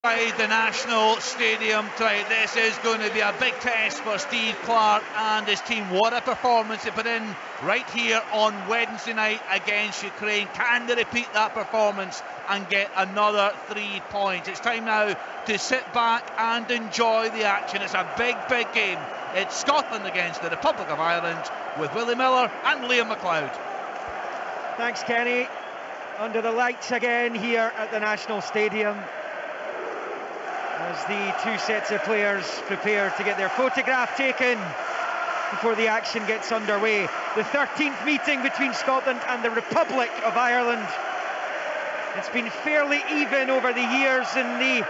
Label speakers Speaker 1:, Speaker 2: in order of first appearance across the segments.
Speaker 1: Inside the National Stadium tonight. This is going to be a big test for Steve Clarke and his team. What a performance they put in right here on Wednesday night against Ukraine. Can they repeat that performance and get another 3 points? It's time now to sit back and enjoy the action. It's a big game. It's Scotland against the Republic of Ireland with Willie Miller and Liam McLeod.
Speaker 2: Thanks, Kenny. Under the lights again here at the National Stadium, as the two sets of players prepare to get their photograph taken before the action gets underway. The 13th meeting between Scotland and the Republic of Ireland. It's been fairly even over the years in the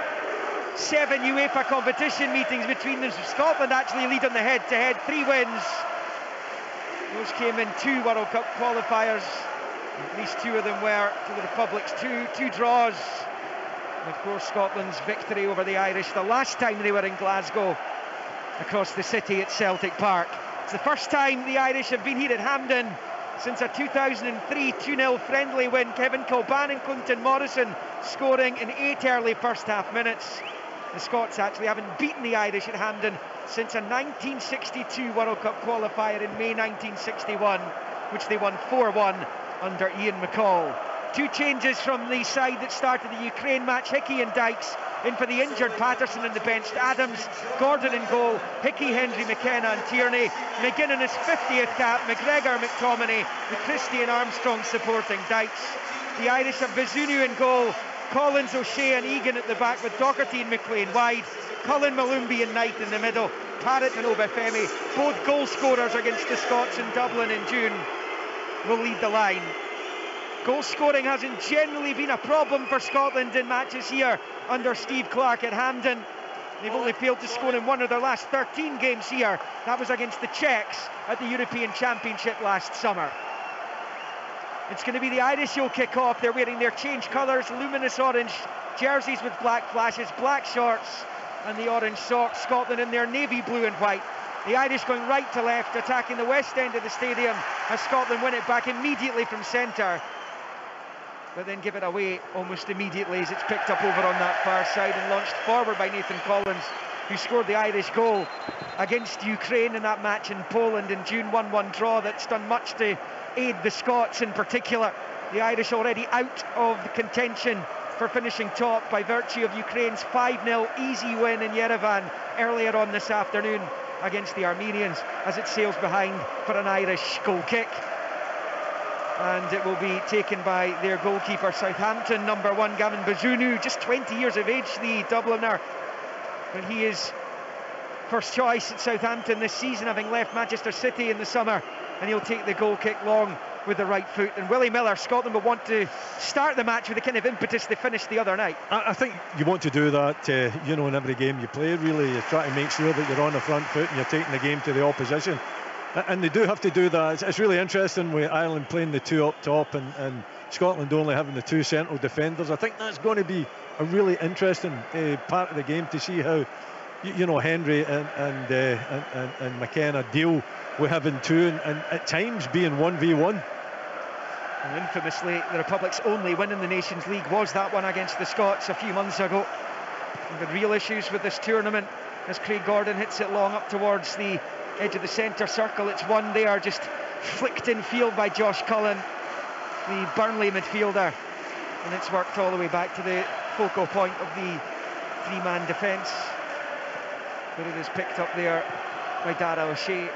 Speaker 2: 7 UEFA competition meetings between them. Scotland actually lead on the head-to-head, 3 wins. Those came in 2 World Cup qualifiers. At least 2 of them were to the Republic's 2 draws. And of course, Scotland's victory over the Irish the last time they were in Glasgow, across the city at Celtic Park. It's the first time the Irish have been here at Hampden since a 2003 2-0 friendly win. Kevin Kilban and Clinton Morrison scoring in 8 early first half minutes. The Scots actually haven't beaten the Irish at Hampden since a 1962 World Cup qualifier in May 1961, which they won 4-1 under Ian McCall. 2 changes from the side that started the Ukraine match. Hickey and Dykes in for the injured Patterson and the benched Adams. Gordon in goal. Hickey, Hendry, McKenna and Tierney. McGinn in his 50th cap. McGregor, McTominay with Christie and Armstrong supporting Dykes. The Irish have Bazunu in goal. Collins, O'Shea and Egan at the back with Doherty and McLean wide. Cullen, Malumbi and Knight in the middle. Parrott and Obafemi, both goal scorers against the Scots in Dublin in June, will lead the line. Goal scoring hasn't generally been a problem for Scotland in matches here under Steve Clarke at Hampden. They've only failed to score in 1 of their last 13 games here. That was against the Czechs at the European Championship last summer. It's going to be the Irish who'll kick off. They're wearing their change colours, luminous orange jerseys with black flashes, black shorts and the orange socks. Scotland in their navy blue and white. The Irish going right to left, attacking the west end of the stadium as Scotland win it back immediately from centre, but then give it away almost immediately as it's picked up over on that far side and launched forward by Nathan Collins, who scored the Irish goal against Ukraine in that match in Poland in June, 1-1 draw that's done much to aid the Scots in particular. The Irish already out of the contention for finishing top by virtue of Ukraine's 5-0 easy win in Yerevan earlier on this afternoon against the Armenians, as it sails behind for an Irish goal kick. And it will be taken by their goalkeeper, Southampton number 1, Gavin Bazunu, just 20 years of age, the Dubliner. But he is first choice at Southampton this season, having left Manchester City in the summer, and he'll take the goal kick long with the right foot. And Willie Miller, Scotland will want to start the match with the kind of impetus they finished the other night.
Speaker 3: I think you want to do that, in every game you play, really. You try to make sure that you're on the front foot and you're taking the game to the opposition. And they do have to do that. It's really interesting with Ireland playing the 2 up top and Scotland only having the 2 central defenders. I think that's going to be a really interesting part of the game to see how, Henry and McKenna deal with having 2 and at times being 1v1.
Speaker 2: And infamously, the Republic's only win in the Nations League was that one against the Scots a few months ago. We've had real issues with this tournament as Craig Gordon hits it long up towards the edge of the centre circle. It's one there, just flicked in field by Josh Cullen, the Burnley midfielder, and it's worked all the way back to the focal point of the 3-man defence. But it is picked up there by Dara O'Shea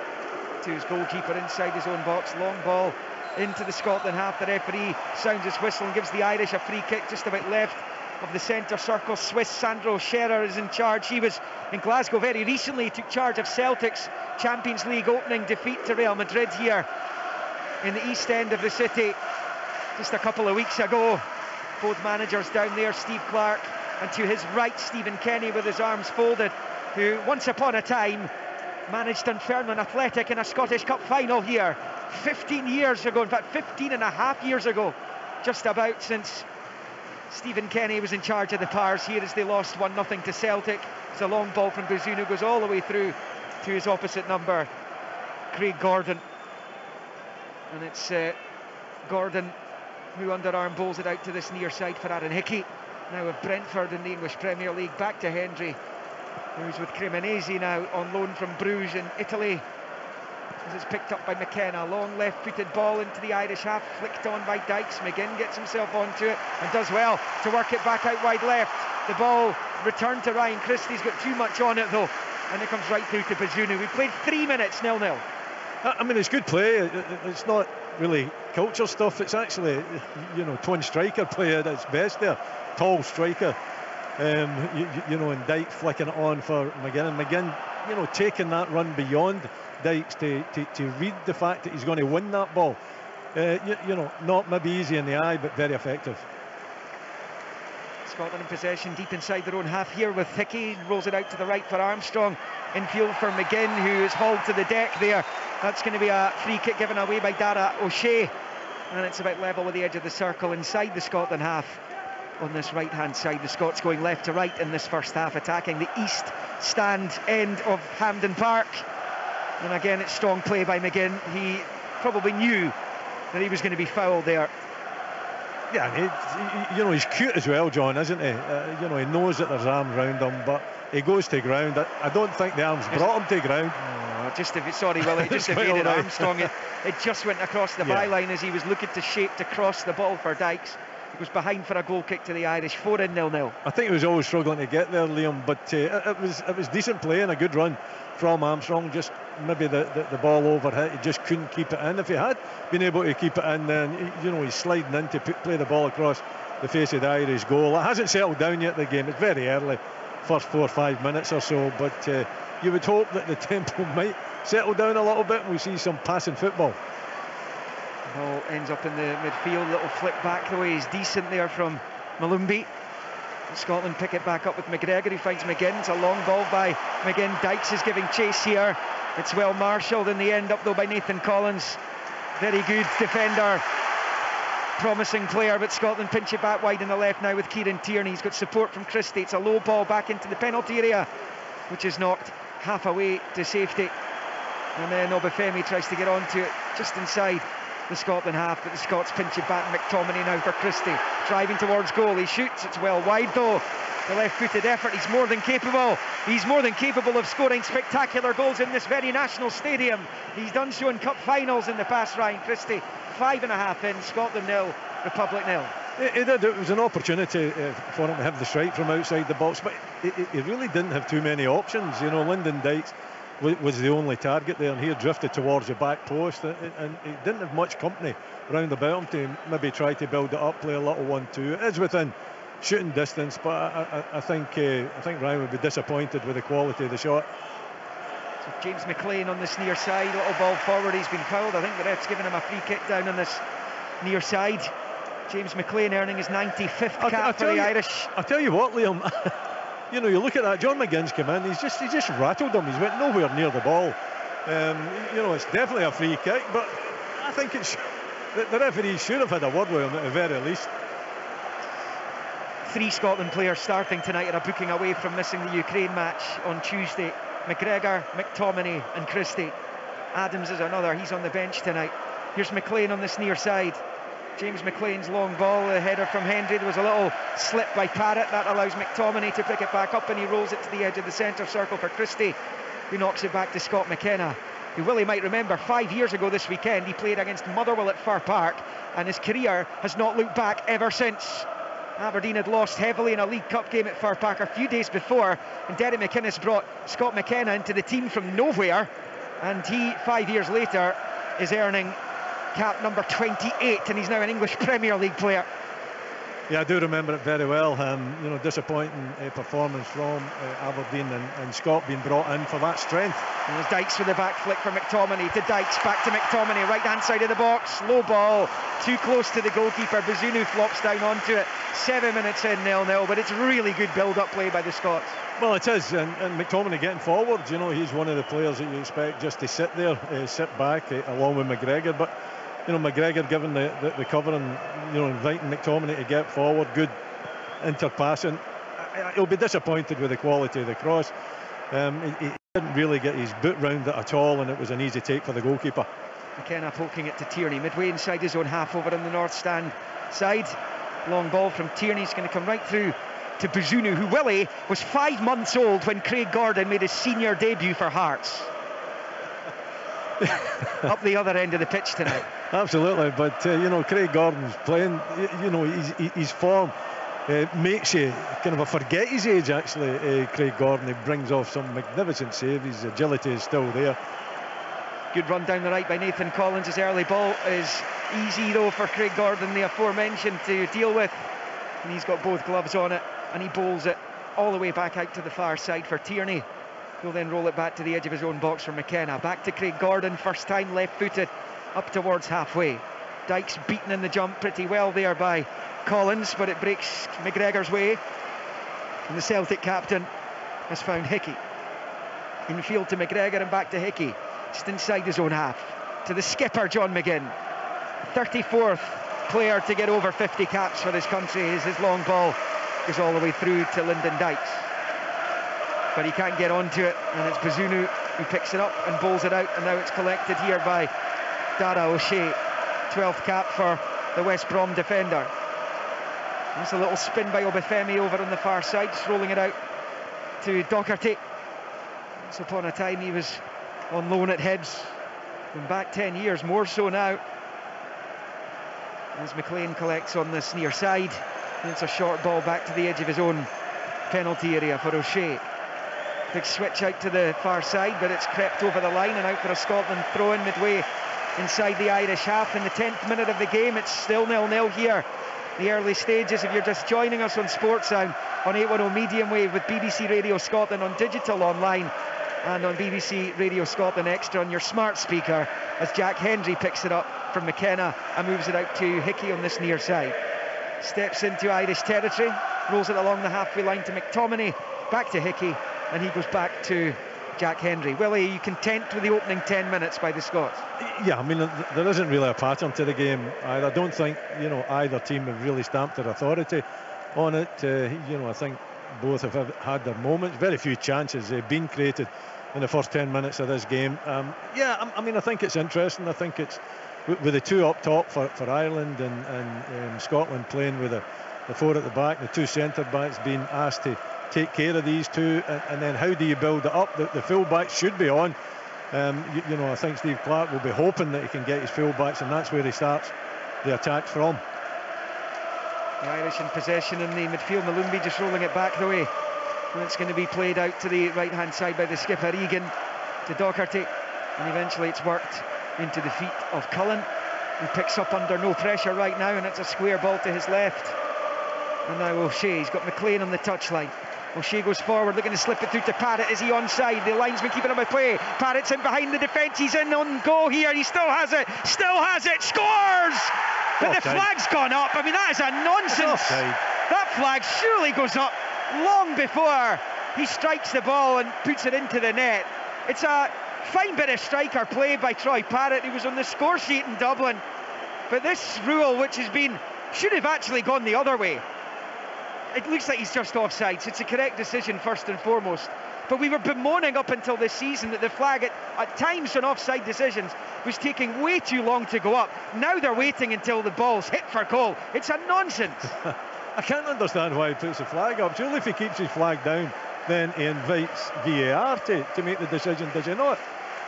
Speaker 2: to his goalkeeper inside his own box. Long ball into the Scotland half. The referee sounds his whistle and gives the Irish a free kick just about left of the centre circle. Swiss Sandro Scherer is in charge. He was in Glasgow very recently, took charge of Celtic's Champions League opening defeat to Real Madrid here in the east end of the city just a couple of weeks ago. Both managers down there, Steve Clarke, and to his right Stephen Kenny with his arms folded, who once upon a time managed Dunfermline Athletic in a Scottish Cup final here 15 years ago, in fact 15 and a half years ago, just about, since Stephen Kenny was in charge of the Pars here as they lost 1-0 to Celtic. It's a long ball from Bazunu, goes all the way through to his opposite number, Craig Gordon. And it's Gordon who underarm bowls it out to this near side for Aaron Hickey. now of Brentford in the English Premier League. Back to Hendry, who's with Cremonese now on loan from Bruges in Italy. As it's picked up by McKenna, long left-footed ball into the Irish half, flicked on by Dykes. McGinn gets himself onto it and does well to work it back out wide left. The ball returned to Ryan Christie's got too much on it though, and it comes right through to Bazunu. We played 3 minutes, 0-0.
Speaker 3: I mean, it's good play. It's not really culture stuff. It's actually, twin striker play at its best there. Tall striker. And Dykes flicking it on for McGinn. And McGinn, taking that run beyond Dykes to read the fact that he's going to win that ball. Not maybe easy in the eye, but very effective.
Speaker 2: Scotland in possession deep inside their own half here with Hickey. Rolls it out to the right for Armstrong. Infield for McGinn, who is hauled to the deck there. That's going to be a free kick given away by Dara O'Shea. And it's about level with the edge of the circle inside the Scotland half. On this right-hand side, the Scots going left to right in this first half, attacking the east stand end of Hampten Park. And again, it's strong play by McGinn. He probably knew that he was going to be fouled there.
Speaker 3: Yeah, he's cute as well, John, isn't he? He knows that there's arms round him, but he goes to ground. I don't think the arms brought him to ground.
Speaker 2: It just evaded Armstrong. It just went across the byline as he was looking to shape to cross the ball for Dykes. It was behind for a goal kick to the Irish. 4-0.
Speaker 3: I think he was always struggling to get there, Liam, but it was decent play and a good run from Armstrong. Just maybe the ball overhit, he just couldn't keep it in. If he had been able to keep it in, then he's sliding in to play the ball across the face of the Irish goal. It hasn't settled down yet, the game. It's very early, first 4 or 5 minutes or so, but you would hope that the tempo might settle down a little bit and we see some passing football.
Speaker 2: Ball ends up in the midfield. Little flick back the way is decent there from Malumbi. Scotland pick it back up with McGregor, who finds McGinn. It's a long ball by McGinn. Dykes is giving chase here. It's well marshalled in the end, up though by Nathan Collins. Very good defender, promising player, but Scotland pinch it back wide in the left now with Kieran Tierney. He's got support from Christie. It's a low ball back into the penalty area, which is knocked half away to safety. And then Obafemi tries to get onto it just inside the Scotland half, but the Scots pinch it back. McTominay now for Christie, driving towards goal. He shoots, it's well wide though. The left-footed effort, he's more than capable. He's more than capable of scoring spectacular goals in this very national stadium. He's done so in cup finals in the past, Ryan Christie. 5.5 in, Scotland 0, Republic 0.
Speaker 3: It was an opportunity for him to have the strike from outside the box, but he really didn't have too many options. Lyndon Dykes was the only target there, and he had drifted towards the back post, and he didn't have much company round about him to maybe try to build it up, play a little 1-2. It is within shooting distance, but I think Ryan would be disappointed with the quality of the shot.
Speaker 2: So James McLean on this near side, little ball forward. He's been fouled. I think the ref's given him a free kick down on this near side. James McLean earning his 95th cap for the Irish.
Speaker 3: I'll tell you what, Liam. You look at that. John McGinn's come in. He just rattled him. He's went nowhere near the ball. It's definitely a free kick, but I think the referee should have had a word with him at the very least.
Speaker 2: 3 Scotland players starting tonight are booking away from missing the Ukraine match on Tuesday. McGregor, McTominay and Christie. Adams is another. He's on the bench tonight. Here's McLean on this near side. James McLean's long ball, the header from Hendry. There was a little slip by Parrott. That allows McTominay to pick it back up, and he rolls it to the edge of the centre circle for Christie, who knocks it back to Scott McKenna, who Willie might remember 5 years ago this weekend he played against Motherwell at Fir Park, and his career has not looked back ever since. Aberdeen had lost heavily in a League Cup game at Fir Park a few days before, and Derek McInnes brought Scott McKenna into the team from nowhere, and he 5 years later is earning cap number 28, and he's now an English Premier League player.
Speaker 3: Yeah, I do remember it very well. Disappointing performance from Aberdeen, and Scott being brought in for that strength.
Speaker 2: And there's Dykes with the back flick for McTominay to Dykes, back to McTominay, right hand side of the box, low ball, too close to the goalkeeper. Bazunu flops down onto it. 7 minutes in, 0-0, but it's really good build-up play by the Scots.
Speaker 3: Well, it is, and McTominay getting forward. He's one of the players that you expect just to sit there, sit back, along with McGregor, but McGregor giving the cover and inviting McTominay to get forward. Good interpassing. He'll be disappointed with the quality of the cross. He didn't really get his boot round it at all, and it was an easy take for the goalkeeper.
Speaker 2: McKenna poking it to Tierney midway inside his own half over on the north stand side. Long ball from Tierney's going to come right through to Bazunu, who, Willie, was 5 months old when Craig Gordon made his senior debut for Hearts. Up the other end of the pitch tonight.
Speaker 3: Absolutely, but you know, Craig Gordon's playing, you know, his form makes you kind of forget his age, actually. Craig Gordon, he brings off some magnificent save. His agility is still there.
Speaker 2: Good run down the right by Nathan Collins. His early ball is easy though for Craig Gordon, the aforementioned, to deal with, and he's got both gloves on it, and he bowls it all the way back out to the far side for Tierney, who'll then roll it back to the edge of his own box for McKenna. Back to Craig Gordon, first time left-footed, up towards halfway. Dykes beaten in the jump pretty well there by Collins, but it breaks McGregor's way, and the Celtic captain has found Hickey. Infield to McGregor and back to Hickey, just inside his own half, to the skipper John McGinn. 34th player to get over 50 caps for his country as his long ball goes all the way through to Lyndon Dykes, but he can't get onto it, and it's Bazunu who picks it up and bowls it out, and now it's collected here by Dara O'Shea. 12th cap for the West Brom defender. There's a little spin by Obafemi over on the far side, just rolling it out to Docherty. Once upon a time he was on loan at Hibs, going back 10 years, more so now. As McLean collects on this near side, and it's a short ball back to the edge of his own penalty area for O'Shea. Big switch out to the far side, but it's crept over the line and out for a Scotland throw-in midway inside the Irish half. In the 10th minute of the game, it's still 0-0 here. The early stages, if you're just joining us on Sportsound on 810 medium wave with BBC Radio Scotland on digital online and on BBC Radio Scotland Extra on your smart speaker, as Jack Hendry picks it up from McKenna and moves it out to Hickey on this near side. Steps into Irish territory, rolls it along the halfway line to McTominay, back to Hickey, and he goes back to Jack Hendry. Willie, are you content with the opening 10 minutes by the Scots?
Speaker 3: Yeah, I mean, there isn't really a pattern to the game. I don't think, you know, either team have really stamped their authority on it. You know, I think both have had their moments. Very few chances been created in the first 10 minutes of this game. Yeah, I mean, I think it's interesting. I think it's with the two up top for Ireland and Scotland playing with the four at the back, the two centre backs being asked to take care of these two, and then how do you build it up? The full-backs should be on. You know, I think Steve Clarke will be hoping that he can get his full-backs, and that's where he starts the attack from.
Speaker 2: The Irish in possession in the midfield. Malumbi just rolling it back the way, and it's going to be played out to the right-hand side by the skipper Egan to Docherty, and eventually it's worked into the feet of Cullen, who picks up under no pressure right now, and it's a square ball to his left. And now O'Shea, he's got McLean on the touchline. O'Shea goes forward, looking to slip it through to Parrott. Is he onside? The linesman keeping him at play. Parrott's in behind the defence. He's in on goal here. He still has it. Scores! But the flag's gone up. I mean, that is a nonsense. That flag surely goes up long before he strikes the ball and puts it into the net. It's a fine bit of striker play by Troy Parrott. He was on the score sheet in Dublin. But this rule, which should have actually gone the other way. It looks like he's just offside, so it's a correct decision first and foremost. But we were bemoaning up until this season that the flag at times on offside decisions was taking way too long to go up. Now they're waiting until the ball's hit for goal. It's a nonsense.
Speaker 3: I can't understand why he puts the flag up. Surely if he keeps his flag down, then he invites VAR to make the decision, does he not?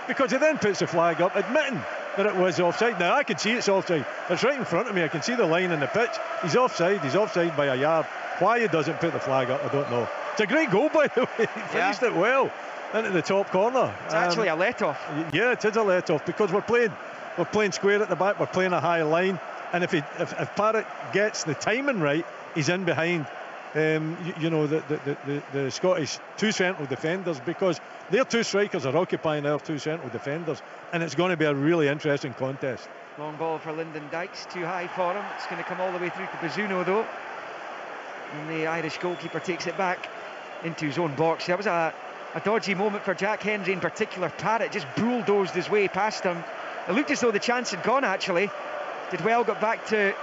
Speaker 3: Because he then puts the flag up admitting that it was offside. Now I can see it's offside. It's right in front of me. I can see the line in the pitch. He's offside by a yard. Why he doesn't put the flag up, I don't know. It's a great goal, by the way. He finished it well into the top corner.
Speaker 2: It's actually a let-off.
Speaker 3: Yeah, it is a let-off, because we're playing square at the back. We're playing a high line, and if Parrott gets the timing right, he's in behind. You know, the Scottish two central defenders, because their two strikers are occupying our two central defenders, and it's going to be a really interesting contest.
Speaker 2: Long ball for Lyndon Dykes, too high for him. It's going to come all the way through to Bazunu though, and the Irish goalkeeper takes it back into his own box. That was a dodgy moment for Jack Hendry in particular. Parrott just bulldozed his way past him. It looked as though the chance had gone actually. Did well, got back to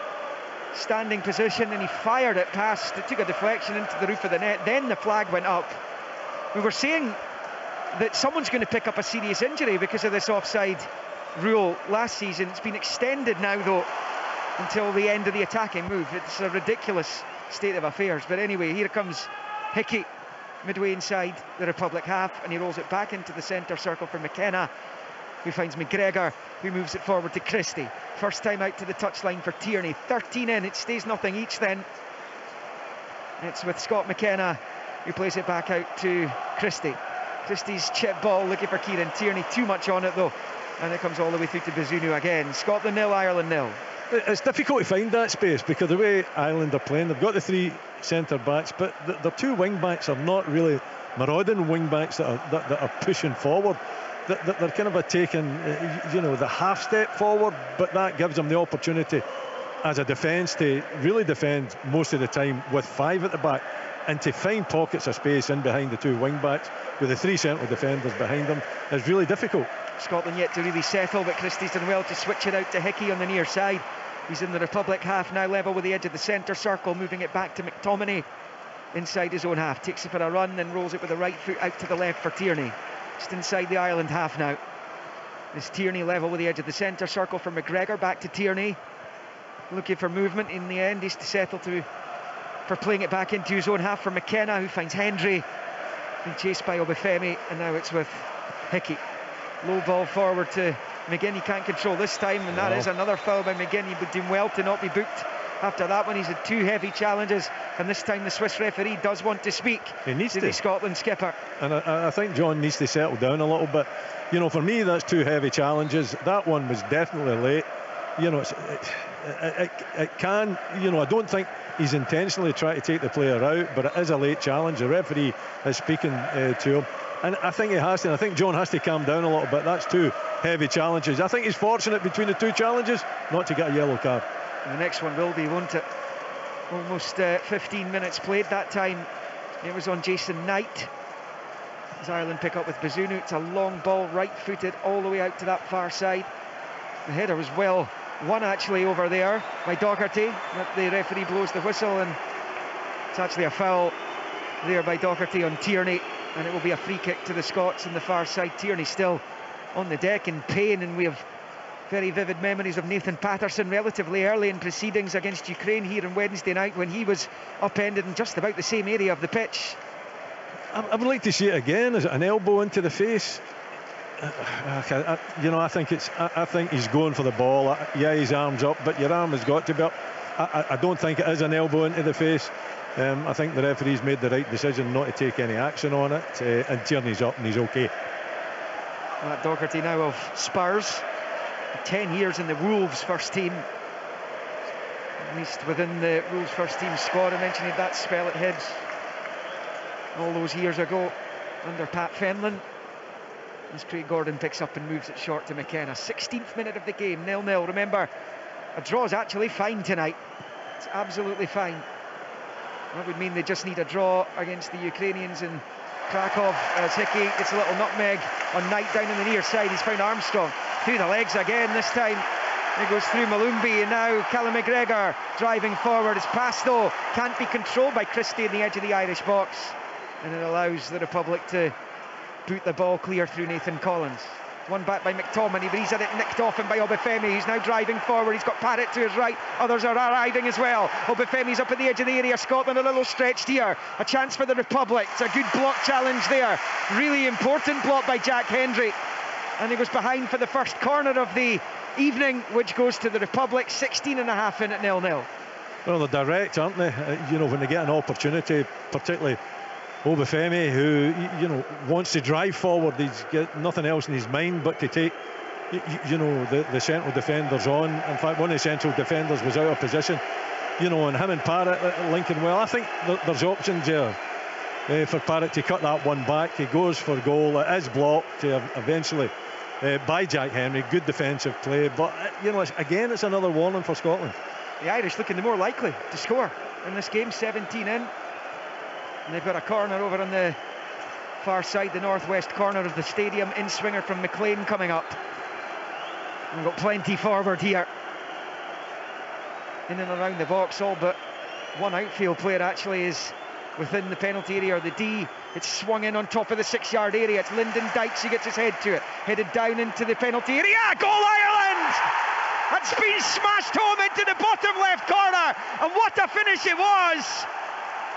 Speaker 2: standing position, and he fired it past. It took a deflection into the roof of the net. Then the flag went up. We were saying that someone's going to pick up a serious injury because of this offside rule last season. It's been extended now though until the end of the attacking move. It's a ridiculous state of affairs. But anyway, here comes Hickey, midway inside the Republic half, and he rolls it back into the centre circle for McKenna, who finds McGregor, who moves it forward to Christie. First time out to the touchline for Tierney. 13 in, it stays nothing each then. It's with Scott McKenna, who plays it back out to Christie. Christie's chip ball looking for Kieran Tierney, too much on it though, and it comes all the way through to Bazunu again. Scotland 0, Ireland 0.
Speaker 3: It's difficult to find that space because the way Ireland are playing, they've got the 3 centre backs, but their 2 wing backs are not really marauding wing backs that are pushing forward. They're kind of taking the half step forward, but that gives them the opportunity as a defence to really defend most of the time with 5 at the back, and to find pockets of space in behind the 2 wing backs with the 3 central defenders behind them is really difficult.
Speaker 2: Scotland yet to really settle, but Christie's done well to switch it out to Hickey on the near side. He's in the Republic half now, level with the edge of the centre circle, moving it back to McTominay inside his own half, takes it for a run, then rolls it with the right foot out to the left for Tierney. Just inside the Ireland half now. This Tierney level with the edge of the centre circle for McGregor, back to Tierney, looking for movement. In the end, he's to settle for playing it back into his own half for McKenna, who finds Hendry, being chased by Obafemi, and now it's with Hickey. Low ball forward to McGinn. He can't control this time, and that is another foul by McGinn. He would do well to not be booked after that one. He's had 2 heavy challenges, and this time the Swiss referee does want to speak.
Speaker 3: He needs to.
Speaker 2: The Scotland skipper.
Speaker 3: And I think John needs to settle down a little bit. For me, that's 2 heavy challenges. That one was definitely late. It can, I don't think he's intentionally trying to take the player out, but it is a late challenge. The referee is speaking to him, and I think he has to. And I think John has to calm down a little bit. That's 2 heavy challenges. I think he's fortunate between the 2 challenges not to get a yellow card.
Speaker 2: The next one will be, won't it? Almost 15 minutes played that time. It was on Jason Knight. As Ireland pick up with Bazunu, it's a long ball, right-footed, all the way out to that far side. The header was well won actually over there by Doherty. The referee blows the whistle, and it's actually a foul there by Doherty on Tierney, and it will be a free kick to the Scots on the far side. Tierney still on the deck in pain, and we have very vivid memories of Nathan Patterson relatively early in proceedings against Ukraine here on Wednesday night, when he was upended in just about the same area of the pitch.
Speaker 3: I would like to see it again. Is it an elbow into the face? I think he's going for the ball. Yeah, his arm's up, but your arm has got to be up. I don't think it is an elbow into the face. I think the referee's made the right decision not to take any action on it, and Tierney's up and he's okay.
Speaker 2: Matt Doherty now of Spurs, 10 years in the Wolves first team, at least within the Wolves first team squad. I mentioned that spell at Hibs all those years ago under Pat Fenlon. As Craig Gordon picks up and moves it short to McKenna. 16th minute of the game, 0-0. Remember, a draw is actually fine tonight. It's absolutely fine. That would mean they just need a draw against the Ukrainians in Krakow, as Hickey gets a little nutmeg on Knight down on the near side. He's found Armstrong through the legs again. This time it goes through Malumbi, and now Callum McGregor driving forward. His pass though can't be controlled by Christie in the edge of the Irish box, and it allows the Republic to boot the ball clear through Nathan Collins. One back by McTominay, but he's had it nicked off him by Obafemi. He's now driving forward. He's got Parrott to his right. Others are arriving as well. Obafemi's up at the edge of the area. Scotland a little stretched here. A chance for the Republic. It's a good block challenge there. Really important block by Jack Hendry. And he goes behind for the first corner of the evening, which goes to the Republic. 16 and a half in at 0-0.
Speaker 3: Well, they're direct, aren't they? When they get an opportunity, particularly Obafemi, who wants to drive forward. He's got nothing else in his mind but to take the central defenders on. In fact, one of the central defenders was out of position, and him and Parrott linking well. I think there's options there for Parrott to cut that one back. He goes for goal. It is blocked eventually by Jack Hendry. Good defensive play, but again, it's another warning for Scotland.
Speaker 2: The Irish looking the more likely to score in this game. 17 in. And they've got a corner over on the far side, the northwest corner of the stadium. In swinger from McLean coming up. And we've got plenty forward here. In and around the box, all but one outfield player actually is within the penalty area, or the D. It's swung in on top of the 6-yard area. It's Lyndon Dykes who gets his head to it. Headed down into the penalty area. Goal Ireland! It's been smashed home into the bottom left corner, and what a finish it was.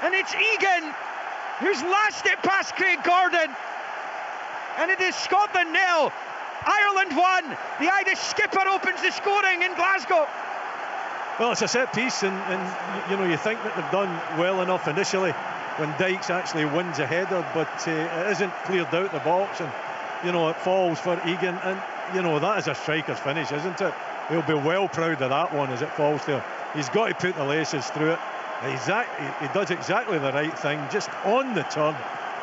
Speaker 2: And it's Egan who's lashed it past Craig Gordon, and it is Scotland 0, Ireland 1. The Irish skipper opens the scoring in Glasgow.
Speaker 3: Well, it's a set piece, and you know, you think that they've done well enough initially when Dykes actually wins a header, but it isn't cleared out the box, and you know, it falls for Egan, and you know, that is a striker's finish, isn't it? He'll be well proud of that one as it falls there. He's got to put the laces through it. He does exactly the right thing, just on the turn,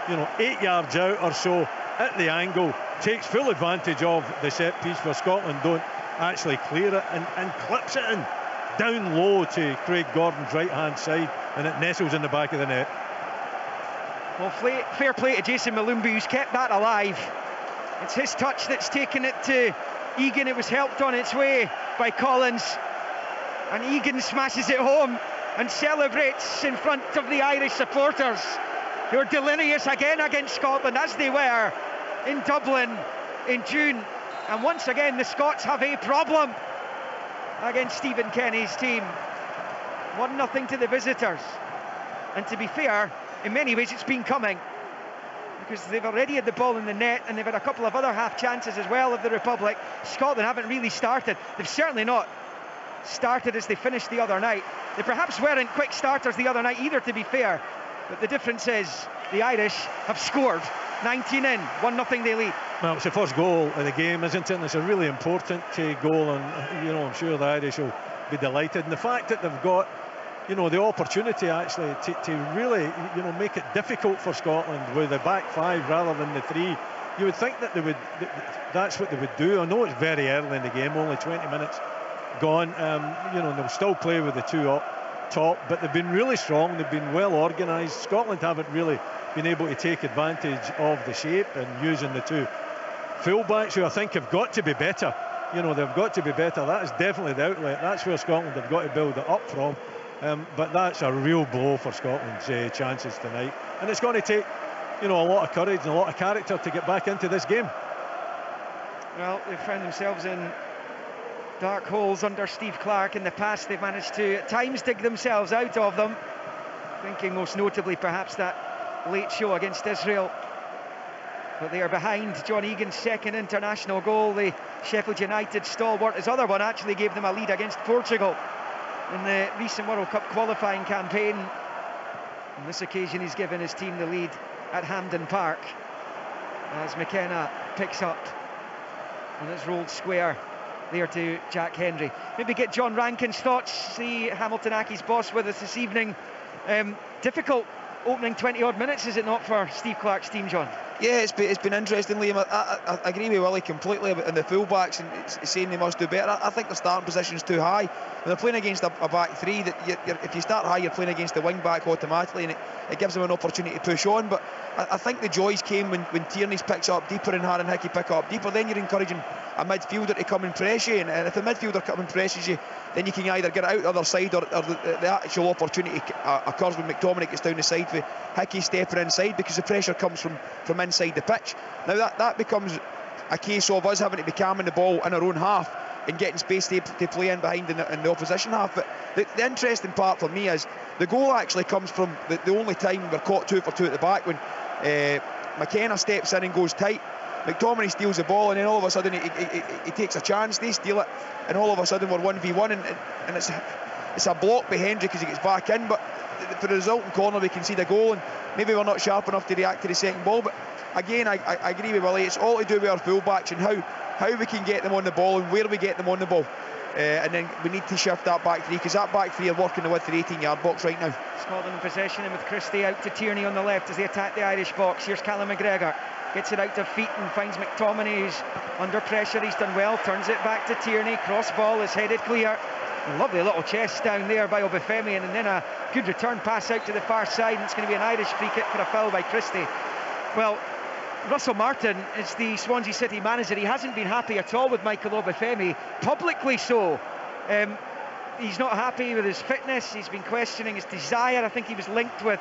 Speaker 3: you know, 8 yards out or so at the angle, takes full advantage of the set piece where Scotland don't actually clear it, and clips it in down low to Craig Gordon's right hand side, and it nestles in the back of the net.
Speaker 2: Well, fair play to Jason Malumbi, who's kept that alive. It's his touch that's taken it to Egan. It was helped on its way by Collins, and Egan smashes it home and celebrates in front of the Irish supporters, who are delirious again against Scotland, as they were in Dublin in June. And once again, the Scots have a problem against Stephen Kenny's team. 1-0 to the visitors. And to be fair, in many ways it's been coming, because they've already had the ball in the net, and they've had a couple of other half chances as well of the Republic. Scotland haven't really started. They've certainly not started as they finished the other night. They perhaps weren't quick starters the other night either, to be fair, but the difference is the Irish have scored. 19 in, 1-0 they lead.
Speaker 3: Well, it's the first goal of the game, isn't it? And it's a really important goal, and you know, I'm sure the Irish will be delighted. And the fact that they've got, you know, the opportunity actually to really, you know, make it difficult for Scotland with the back five rather than the three. You would think that they would, that's what they would do. I know it's very early in the game, only 20 minutes gone, you know, and they'll still play with the two up top, but they've been really strong, they've been well organised. Scotland haven't really been able to take advantage of the shape and using the two fullbacks, who I think have got to be better. You know, they've got to be better. That is definitely the outlet. That's where Scotland have got to build it up from. But that's a real blow for Scotland's chances tonight, and it's going to take, you know, a lot of courage and a lot of character to get back into this game.
Speaker 2: Well, they've found themselves in dark holes under Steve Clarke in the past. They've managed to at times dig themselves out of them, thinking most notably perhaps that late show against Israel. But they are behind John Egan's second international goal. The Sheffield United stalwart, his other one, actually gave them a lead against Portugal in the recent World Cup qualifying campaign. On this occasion he's given his team the lead at Hampden Park as McKenna picks up, and it's rolled square there to Jack Hendry. Maybe get John Rankin's thoughts. See Hamilton Accies boss with us this evening. Difficult opening 20 odd minutes, is it not, for Steve Clarke's team, John?
Speaker 4: Yeah, it's been interesting, Liam. I agree with Willie completely about the fullbacks and it's saying they must do better. I think the starting position's too high. When they're playing against a back three, if you start high, you're playing against the wing back automatically, and it gives them an opportunity to push on. But I think the joys came when Tierney picks up deeper and Haran Hickey pick up deeper. Then you're encouraging a midfielder to come and press you, and if the midfielder comes and presses you, then you can either get it out the other side, or the actual opportunity occurs when McTominay gets down the side with Hickey stepping inside, because the pressure comes from inside the pitch. Now that becomes a case of us having to be calming the ball in our own half and getting space to play in behind in the opposition half. But the interesting part for me is the goal actually comes from the only time we're caught 2 for 2 at the back, when McKenna steps in and goes tight. McTominay steals the ball, and then all of a sudden he takes a chance, they steal it, and all of a sudden we're 1v1, and it's a block by Hendry because he gets back in. But for the resulting corner we concede a goal, and maybe we're not sharp enough to react to the second ball. But again, I agree with Willie, it's all to do with our fullbacks and how we can get them on the ball and where we get them on the ball. And then we need to shift that back three, because that back three are working the width of the 18-yard box right now.
Speaker 2: Scotland in possession, and with Christie out to Tierney on the left as they attack the Irish box. Here's Callum McGregor, gets it out to feet and finds McTominay, who's under pressure. He's done well, turns it back to Tierney. Cross ball is headed clear. A lovely little chest down there by Obafemi, and then a good return pass out to the far side, and it's going to be an Irish free kick for a foul by Christie. Well, Russell Martin is the Swansea City manager. He hasn't been happy at all with Michael Obafemi, publicly so. He's not happy with his fitness. He's been questioning his desire. I think he was linked with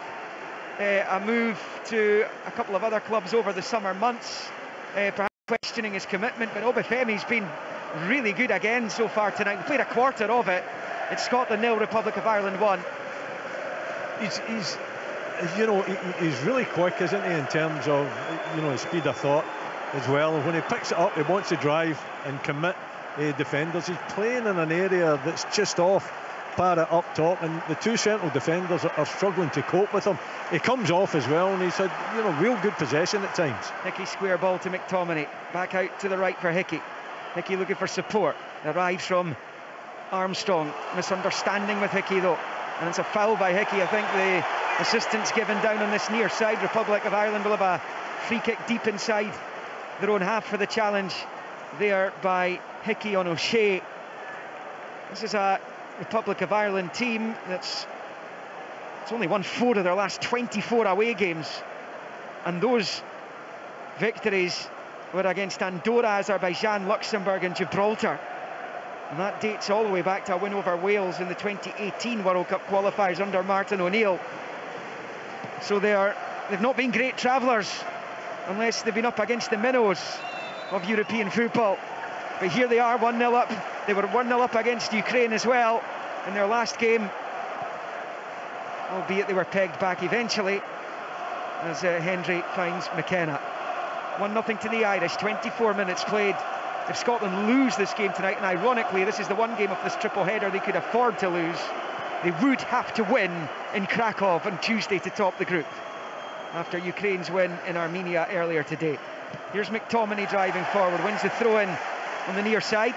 Speaker 2: a move to a couple of other clubs over the summer months, perhaps questioning his commitment. But Obafemi's been really good again so far tonight. We played a quarter of it. It's Scotland 0, Republic of Ireland 1.
Speaker 3: He's you know, he's really quick, isn't he, in terms of, you know, his speed of thought as well. When he picks it up, he wants to drive and commit defenders. He's playing in an area that's just off Parrott up top, and the two central defenders are struggling to cope with him. He comes off as well, and he's had, you know, real good possession at times.
Speaker 2: Hickey square ball to McTominay, back out to the right for Hickey. Hickey looking for support, arrives from Armstrong. Misunderstanding with Hickey though, and it's a foul by Hickey. I think the assistant's given down on this near side. Republic of Ireland will have a free kick deep inside their own half for the challenge there by Hickey on O'Shea. This is a Republic of Ireland team it's only won 4 of their last 24 away games, and those victories were against Andorra, Azerbaijan, Luxembourg and Gibraltar, and that dates all the way back to a win over Wales in the 2018 World Cup qualifiers under Martin O'Neill. So they've not been great travellers unless they've been up against the minnows of European football. But here they are, 1-0 up. They were 1-0 up against Ukraine as well in their last game, albeit they were pegged back eventually as Hendry finds McKenna. 1-0 to the Irish, 24 minutes played. If Scotland lose this game tonight, and ironically this is the one game of this triple header they could afford to lose, they would have to win in Krakow on Tuesday to top the group after Ukraine's win in Armenia earlier today. Here's McTominay driving forward, wins the throw-in on the near side.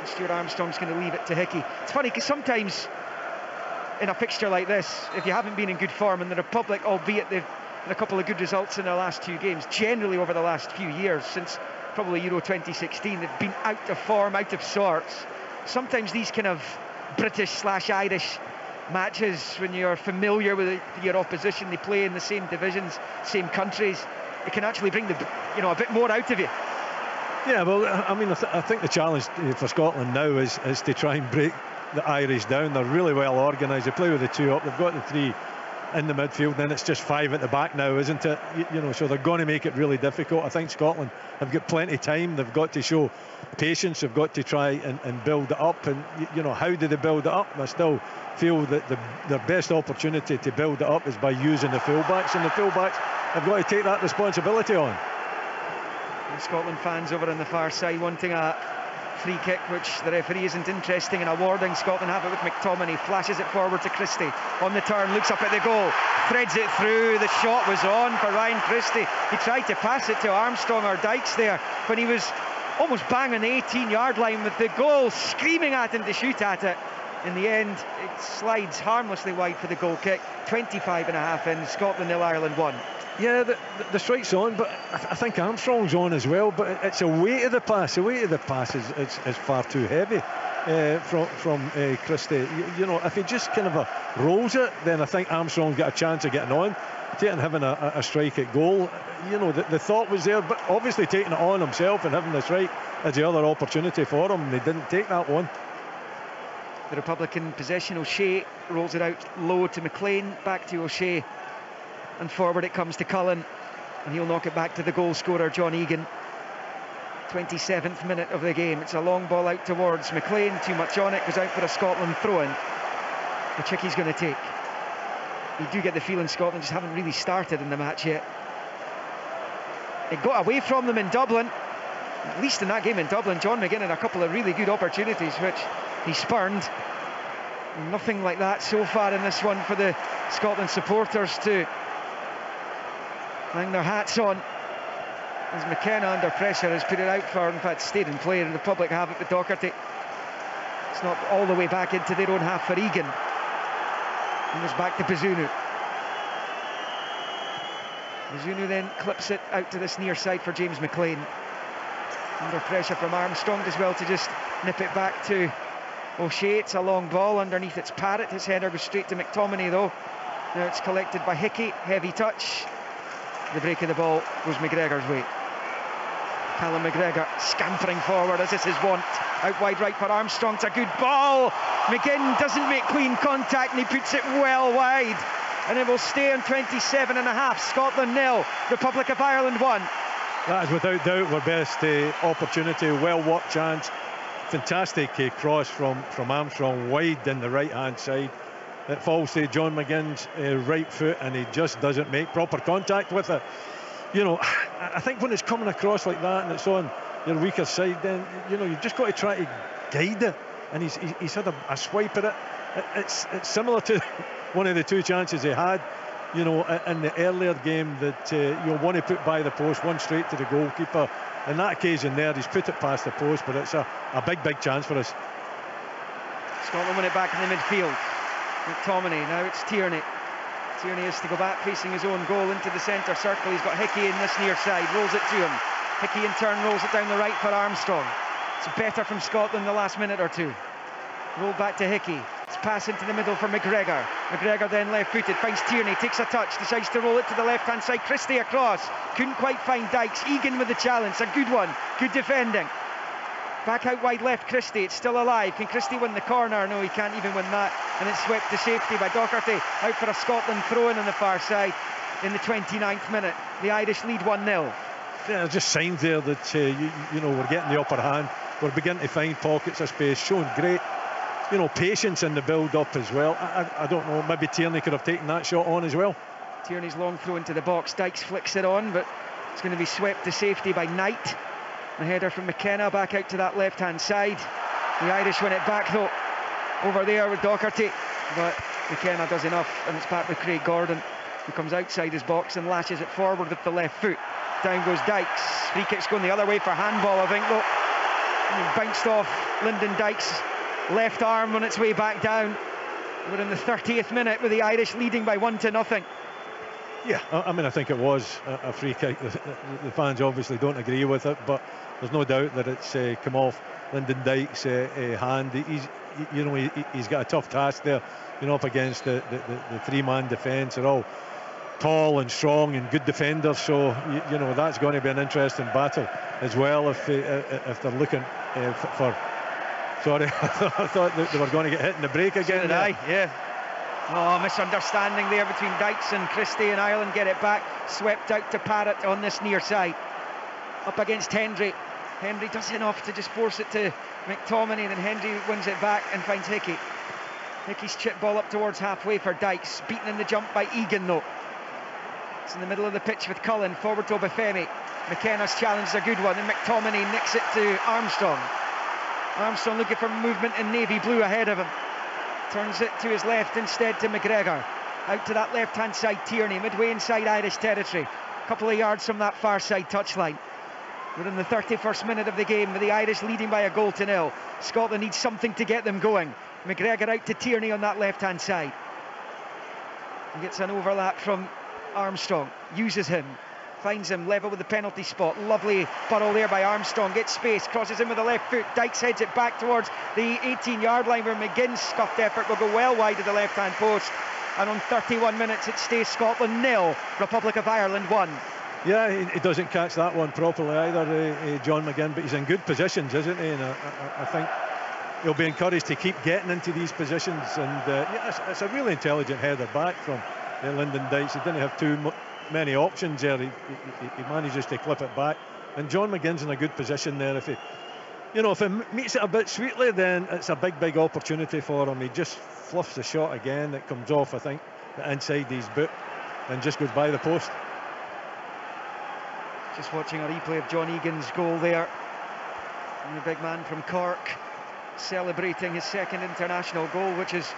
Speaker 2: Stuart Armstrong's going to leave it to Hickey. It's funny because sometimes in a fixture like this, if you haven't been in good form, and the Republic, albeit they've had a couple of good results in their last 2 games, generally over the last few years, since probably Euro 2016, they've been out of form, out of sorts. Sometimes these kind of British/Irish matches, when you're familiar with your opposition, they play in the same divisions, same countries, it can actually bring a bit more out of you.
Speaker 3: Yeah, well, I mean, I think the challenge for Scotland now is to try and break the Irish down. They're really well organised. They play with the 2 up. They've got the 3 in the midfield. Then it's just 5 at the back now, isn't it? You know, so they're going to make it really difficult. I think Scotland have got plenty of time. They've got to show patience. They've got to try and build it up. And, you know, how do they build it up? I still feel that their best opportunity to build it up is by using the fullbacks, and the fullbacks have got to take that responsibility on.
Speaker 2: The Scotland fans over on the far side wanting a free kick, which the referee isn't interested in awarding. Scotland have it with McTominay, flashes it forward to Christie on the turn, looks up at the goal, threads it through. The shot was on for Ryan Christie. He tried to pass it to Armstrong or Dykes there, but he was almost bang on the 18-yard line with the goal screaming at him to shoot at it. In the end, it slides harmlessly wide for the goal kick. 25.5 in, Scotland 0, Ireland 1.
Speaker 3: Yeah, the strike's on, but I think Armstrong's on as well. But it's a weight of the pass. The weight of the pass is far too heavy from Christie. You know, if he just kind of rolls it, then I think Armstrong's got a chance of getting on, having a strike at goal. You know, the thought was there, but obviously taking it on himself and having the strike is the other opportunity for him. They didn't take that one.
Speaker 2: The Republican possession. O'Shea rolls it out low to McLean, back to O'Shea, and forward it comes to Cullen, and he'll knock it back to the goal scorer John Egan. 27th minute of the game. It's a long ball out towards McLean, too much on it, goes out for a Scotland throw-in, which Hickey's going to take. You do get the feeling Scotland just haven't really started in the match yet. It got away from them in Dublin, at least in that game in Dublin. John McGinn had a couple of really good opportunities which he spurned. Nothing like that so far in this one for the Scotland supporters to hang their hats on, as McKenna under pressure has put it out for, in fact stayed in play, and the Republic have it with Docherty. It's not all the way back into their own half for Egan. He was back to Bazunu. Bazunu then clips it out to this near side for James McLean. Under pressure from Armstrong as well to just nip it back to O'Shea. It's a long ball underneath, it's Parrott. His header goes straight to McTominay though. Now it's collected by Hickey, heavy touch. The break of the ball goes McGregor's way. Callum McGregor scampering forward as is his wont. Out wide right for Armstrong, it's a good ball. McGinn doesn't make clean contact and he puts it well wide. And it will stay on 27.5. Scotland 0, Republic of Ireland 1.
Speaker 3: That is without doubt our best opportunity. Well worked chance. Fantastic cross from Armstrong, wide in the right hand side. It falls to John McGinn's right foot, and he just doesn't make proper contact with it. You know, I think when it's coming across like that and it's on your weaker side, then you know you've just got to try to guide it. And he's had a swipe at it. It's similar to one of the two chances he had, you know, in the earlier game that you'll want to put by the post, one straight to the goalkeeper. In that occasion there, he's put it past the post, but it's a big chance for us.
Speaker 2: Scotland win it back in the midfield. McTominay, now it's Tierney. Tierney has to go back facing his own goal into the centre circle. He's got Hickey in this near side, rolls it to him. Hickey in turn rolls it down the right for Armstrong. It's better from Scotland the last minute or two. Roll back to Hickey. It's pass into the middle for McGregor. McGregor then left-footed, finds Tierney, takes a touch, decides to roll it to the left-hand side. Christie across, couldn't quite find Dykes. Egan with the challenge, a good one, good defending. Back out wide left, Christie, it's still alive. Can Christie win the corner? No, he can't even win that. And it's swept to safety by Doherty. Out for a Scotland throw-in on the far side in the 29th minute. The Irish lead 1-0.
Speaker 3: Yeah, just signs there that you know, we're getting the upper hand. We're beginning to find pockets of space, showing great, you know, patience in the build-up as well. I don't know, maybe Tierney could have taken that shot on as well.
Speaker 2: Tierney's long throw into the box. Dykes flicks it on, but it's going to be swept to safety by Knight. The header from McKenna back out to that left-hand side. The Irish win it back though, over there with Doherty, but McKenna does enough, and it's back with Craig Gordon, who comes outside his box and lashes it forward with the left foot. Down goes Dykes. Free kick's going the other way for handball, I think though. And bounced off Lyndon Dykes' left arm on its way back down. We're in the 30th minute with the Irish leading by 1-0.
Speaker 3: Yeah, I mean, I think it was a free kick. The fans obviously don't agree with it, but there's no doubt that it's come off Lyndon Dykes' hand. He's got a tough task there, you know, up against the three-man defence. They're all tall and strong and good defenders, so you know that's going to be an interesting battle as well if they're looking for. Sorry, I thought that they were going to get hit in the break again.
Speaker 2: So did I, yeah. Oh, misunderstanding there between Dykes and Christie, and Ireland get it back. Swept out to Parrott on this near side. Up against Hendry. Hendry does enough to just force it to McTominay, and then Hendry wins it back and finds Hickey. Hickey's chip ball up towards halfway for Dykes. Beaten in the jump by Egan though. It's in the middle of the pitch with Cullen, forward to Obafemi. McKenna's challenge is a good one, and McTominay nicks it to Armstrong. Armstrong looking for movement in navy blue ahead of him. Turns it to his left instead to McGregor. Out to that left-hand side, Tierney, midway inside Irish territory. A couple of yards from that far side touchline. We're in the 31st minute of the game with the Irish leading by 1-0. Scotland needs something to get them going. McGregor out to Tierney on that left-hand side. He gets an overlap from Armstrong, uses him, finds him level with the penalty spot. Lovely burrow there by Armstrong, gets space, crosses in with the left foot. Dykes heads it back towards the 18-yard line where McGinn's scuffed effort will go well wide of the left-hand post. And on 31 minutes it stays Scotland 0, Republic of Ireland 1.
Speaker 3: Yeah, he doesn't catch that one properly either, John McGinn, but he's in good positions, isn't he? And I think he'll be encouraged to keep getting into these positions. And yeah, it's a really intelligent header back from Lyndon Dykes. He didn't have too many options there. He manages to clip it back, and John McGinn's in a good position there. If he meets it a bit sweetly, then it's a big opportunity for him. He just fluffs the shot again. It comes off, I think, the inside his boot and just goes by the post.
Speaker 2: Just watching a replay of John Egan's goal there, and the big man from Cork celebrating his second international goal, which has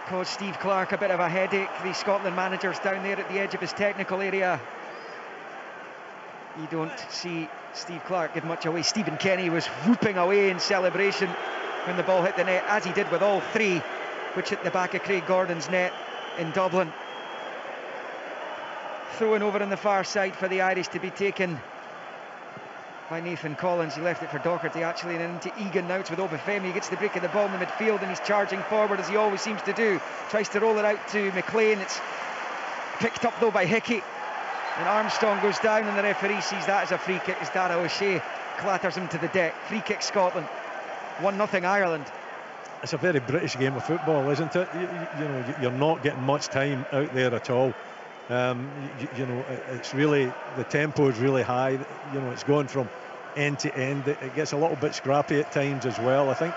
Speaker 2: caused Steve Clarke a bit of a headache. The Scotland manager's down there at the edge of his technical area. You don't see Steve Clarke give much away. Stephen Kenny was whooping away in celebration when the ball hit the net, as he did with all three, which hit the back of Craig Gordon's net in Dublin. Thrown over on the far side for the Irish to be taken by Nathan Collins. He left it for Doherty actually, and into Egan. Now it's with Obafemi. He gets the break of the ball in the midfield and he's charging forward as he always seems to do. Tries to roll it out to McLean. It's picked up though by Hickey, and Armstrong goes down, and the referee sees that as a free kick as Dara O'Shea clatters him to the deck. Free kick Scotland, 1-0 Ireland.
Speaker 3: It's a very British game of football, isn't it? You know, you're not getting much time out there at all. You know, it's really, the tempo is really high. You know, it's going from end to end. It gets a little bit scrappy at times as well. I think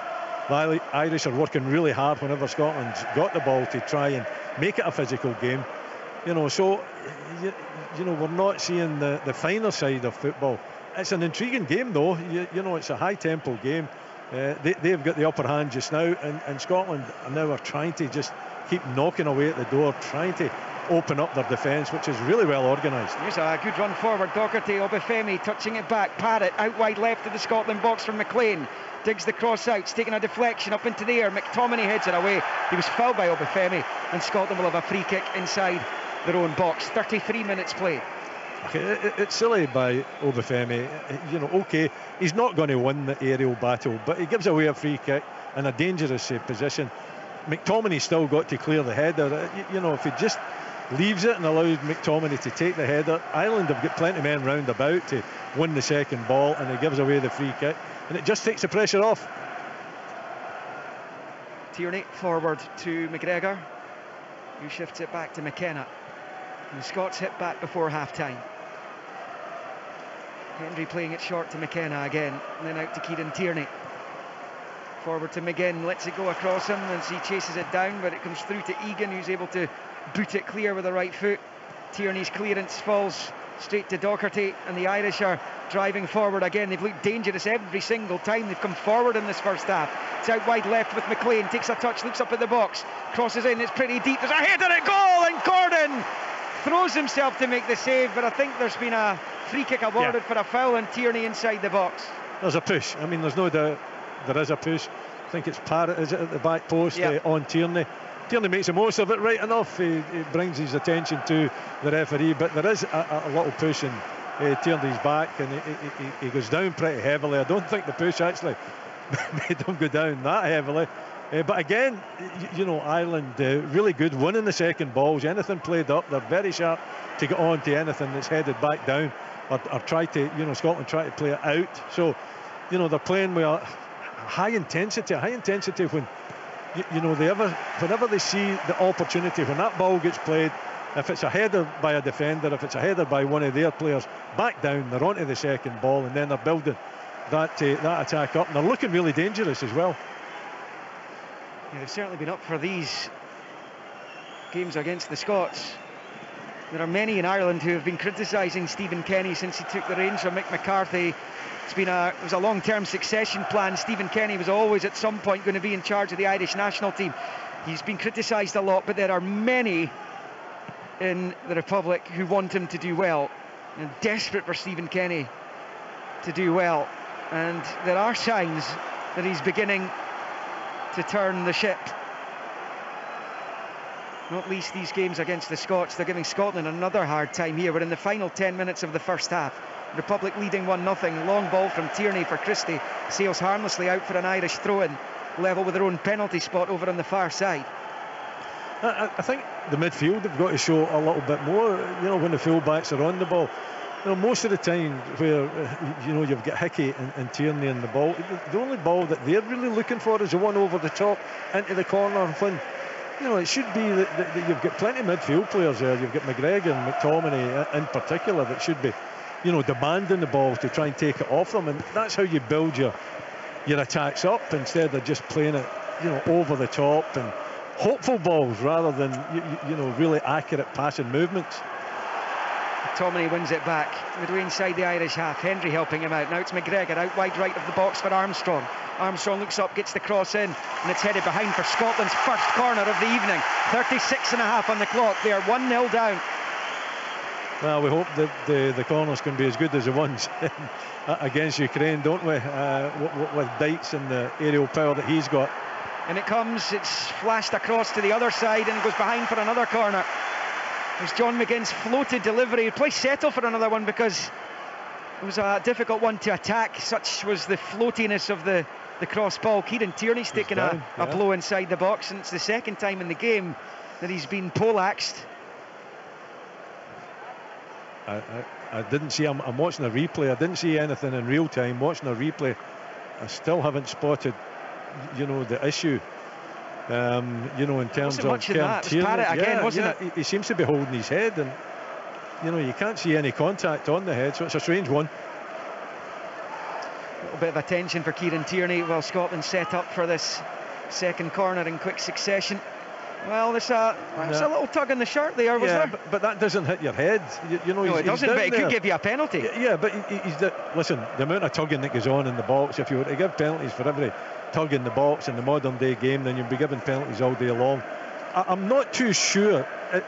Speaker 3: the Irish are working really hard whenever Scotland's got the ball to try and make it a physical game. You know, so you know, we're not seeing the finer side of football. It's an intriguing game though. You know, it's a high tempo game. They've got the upper hand just now, and Scotland now are trying to just keep knocking away at the door, trying to open up their defence, which is really well organised.
Speaker 2: Here's a good run forward. Doherty, Obafemi touching it back. Parrott out wide left of the Scotland box from McLean. Digs the cross out, taking a deflection up into the air. McTominay heads it away. He was fouled by Obafemi, and Scotland will have a free kick inside their own box. 33 minutes played.
Speaker 3: Okay, it's silly by Obafemi. You know, okay, he's not going to win the aerial battle, but he gives away a free kick in a dangerous position. McTominay's still got to clear the header. You know, if he just leaves it and allows McTominay to take the header, Ireland have got plenty of men round about to win the second ball, and he gives away the free kick, and it just takes the pressure off.
Speaker 2: Tierney forward to McGregor, who shifts it back to McKenna, and the Scots hit back before half-time. Hendry playing it short to McKenna again, and then out to Kieran Tierney. Forward to McGinn, lets it go across him as he chases it down, but it comes through to Egan, who's able to boot it clear with the right foot. Tierney's clearance falls straight to Doherty, and the Irish are driving forward again. They've looked dangerous every single time they've come forward in this first half. It's out wide left with McLean, takes a touch, looks up at the box, crosses in, it's pretty deep, there's a header at goal, and Gordon throws himself to make the save, but I think there's been a free kick awarded for a foul on Tierney inside the box.
Speaker 3: There's a push. I mean, there's no doubt there is a push. I think it's Parrott, is it, at the back post on Tierney. Tierney makes the most of it, right enough. He brings his attention to the referee, but there is a little push in Tierney's back, and he goes down pretty heavily. I don't think the push actually made him go down that heavily. But again, you know, Ireland really good winning the second balls. Anything played up, they're very sharp to get on to anything that's headed back down, or try to, you know, Scotland try to play it out. So, you know, they're playing with a high intensity when you know, whenever they see the opportunity, when that ball gets played, if it's a header by a defender, if it's a header by one of their players, back down, they're onto the second ball, and then they're building that attack up, and they're looking really dangerous as well.
Speaker 2: Yeah, they've certainly been up for these games against the Scots. There are many in Ireland who have been criticising Stephen Kenny since he took the reins from Mick McCarthy. It was a long-term succession plan. Stephen Kenny was always at some point going to be in charge of the Irish national team. He's been criticised a lot, but there are many in the Republic who want him to do well and desperate for Stephen Kenny to do well. And there are signs that he's beginning to turn the ship. Not least these games against the Scots. They're giving Scotland another hard time here. We're in the final 10 minutes of the first half. Republic leading 1-0. Long ball from Tierney for Christie. Sails harmlessly out for an Irish throw-in. Level with their own penalty spot over on the far side.
Speaker 3: I think the midfield have got to show a little bit more, you know, when the full-backs are on the ball. You know, most of the time where, you know, you've got Hickey and Tierney in the ball, the only ball that they're really looking for is the one over the top into the corner, when, you know, it should be that you've got plenty of midfield players there. You've got McGregor and McTominay in particular that should be, you know, demanding the ball to try and take it off them, and that's how you build your attacks up, instead of just playing it, you know, over the top and hopeful balls rather than you know, really accurate passing movements.
Speaker 2: McTominay wins it back midway inside the Irish half. Hendry helping him out. Now it's McGregor out wide right of the box for Armstrong. Armstrong looks up, gets the cross in, and it's headed behind for Scotland's first corner of the evening. 36.5 on the clock. They are 1-0 down.
Speaker 3: Well, we hope that the corners can be as good as the ones against Ukraine, don't we? With Dykes and the aerial power that he's got.
Speaker 2: And it comes, it's flashed across to the other side, and it goes behind for another corner. There's John McGinn's floated delivery. He'll play settle for another one because it was a difficult one to attack. Such was the floatiness of the cross ball. Kieran Tierney's taken a blow inside the box, and it's the second time in the game that he's been poleaxed.
Speaker 3: I didn't see, I'm watching a replay, I didn't see anything in real time. Watching a replay, I still haven't spotted, you know, the issue. You know, in terms of
Speaker 2: much in that. It was Parrott again, wasn't it?
Speaker 3: He seems to be holding his head, and you know, you can't see any contact on the head, so it's a strange one.
Speaker 2: A little bit of attention for Kieran Tierney while Scotland set up for this second corner in quick succession. Well, there's a little tug in the shirt there, was there?
Speaker 3: But that doesn't hit your head. You know,
Speaker 2: no, it doesn't, but it could give you a penalty.
Speaker 3: Yeah, but listen, the amount of tugging that goes on in the box, if you were to give penalties for every tug in the box in the modern day game, then you'd be giving penalties all day long. I'm not too sure.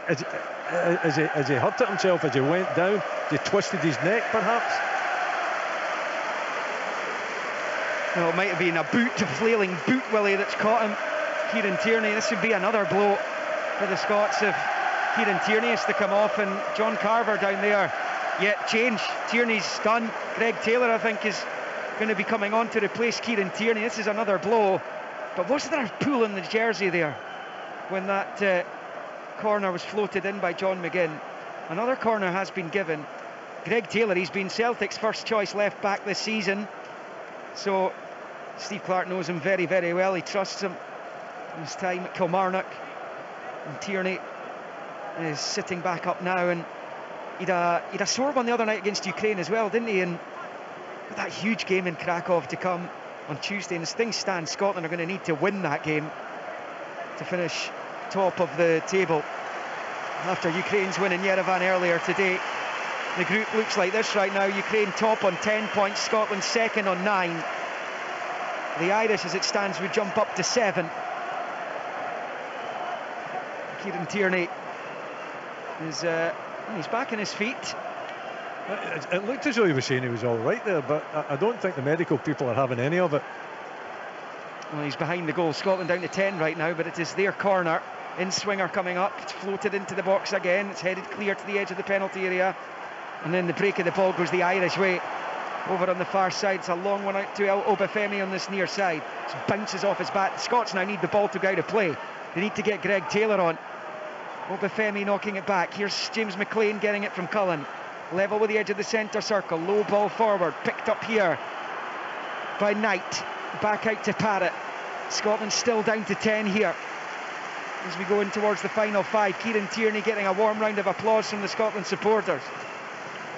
Speaker 3: As he hurt it himself as he went down, he twisted his neck perhaps.
Speaker 2: Well, it might have been a flailing boot, Willie, that's caught him. Kieran Tierney, this would be another blow for the Scots if Kieran Tierney is to come off, and John Carver down there yet change. Tierney's done. Greg Taylor, I think, is going to be coming on to replace Kieran Tierney. This is another blow, but was there a pull in the jersey there when that corner was floated in by John McGinn? Another corner has been given. Greg Taylor, he's been Celtic's first choice left back this season, so Steve Clarke knows him very, very well. He trusts him. His time at Kilmarnock, and Tierney is sitting back up now, and he'd a sore one the other night against Ukraine as well, didn't he? And with that huge game in Krakow to come on Tuesday, and as things stand, Scotland are going to need to win that game to finish top of the table. After Ukraine's win in Yerevan earlier today, the group looks like this right now. Ukraine top on 10 points, Scotland second on 9. The Irish, as it stands, would jump up to 7. Kieran Tierney is he's back on his feet.
Speaker 3: It looked as though he was saying he was all right there, but I don't think the medical people are having any of it.
Speaker 2: Well, he's behind the goal. Scotland down to 10 right now, but it is their corner. In swinger coming up, it's floated into the box again, it's headed clear to the edge of the penalty area, and then the break of the ball goes the Irish way. Over on the far side, it's a long one out to Obafemi on this near side. It bounces off his bat. The Scots now need the ball to go out of play. They need to get Greg Taylor on. Obafemi knocking it back. Here's James McLean getting it from Cullen. Level with the edge of the centre circle. Low ball forward. Picked up here by Knight. Back out to Parrott. Scotland still down to 10 here as we go in towards the final 5. Kieran Tierney getting a warm round of applause from the Scotland supporters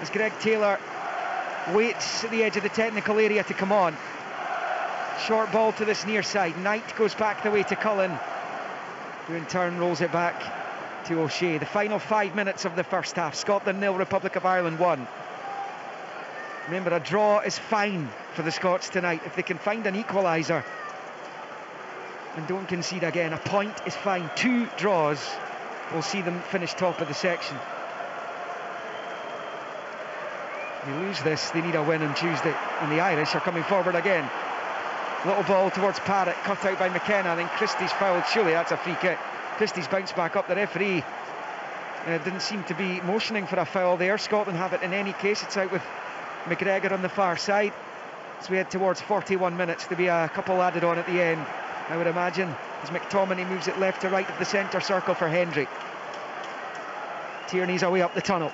Speaker 2: as Greg Taylor waits at the edge of the technical area to come on. Short ball to this near side. Knight goes back the way to Cullen, who in turn rolls it back to O'Shea. The final 5 minutes of the first half. Scotland 0, Republic of Ireland 1. Remember, a draw is fine for the Scots tonight. If they can find an equaliser and don't concede again, a point is fine. 2 draws will see them finish top of the section. They lose this, they need a win on Tuesday, and the Irish are coming forward again. Little ball towards Parrott, cut out by McKenna, and then Christie's fouled. Surely that's a free kick. Christie's bounced back up. The referee didn't seem to be motioning for a foul there. Scotland have it in any case. It's out with McGregor on the far side. As we head towards 41 minutes, there'll be a couple added on at the end, I would imagine, as McTominay moves it left to right of the centre circle for Hendry. Tierney's away up the tunnel.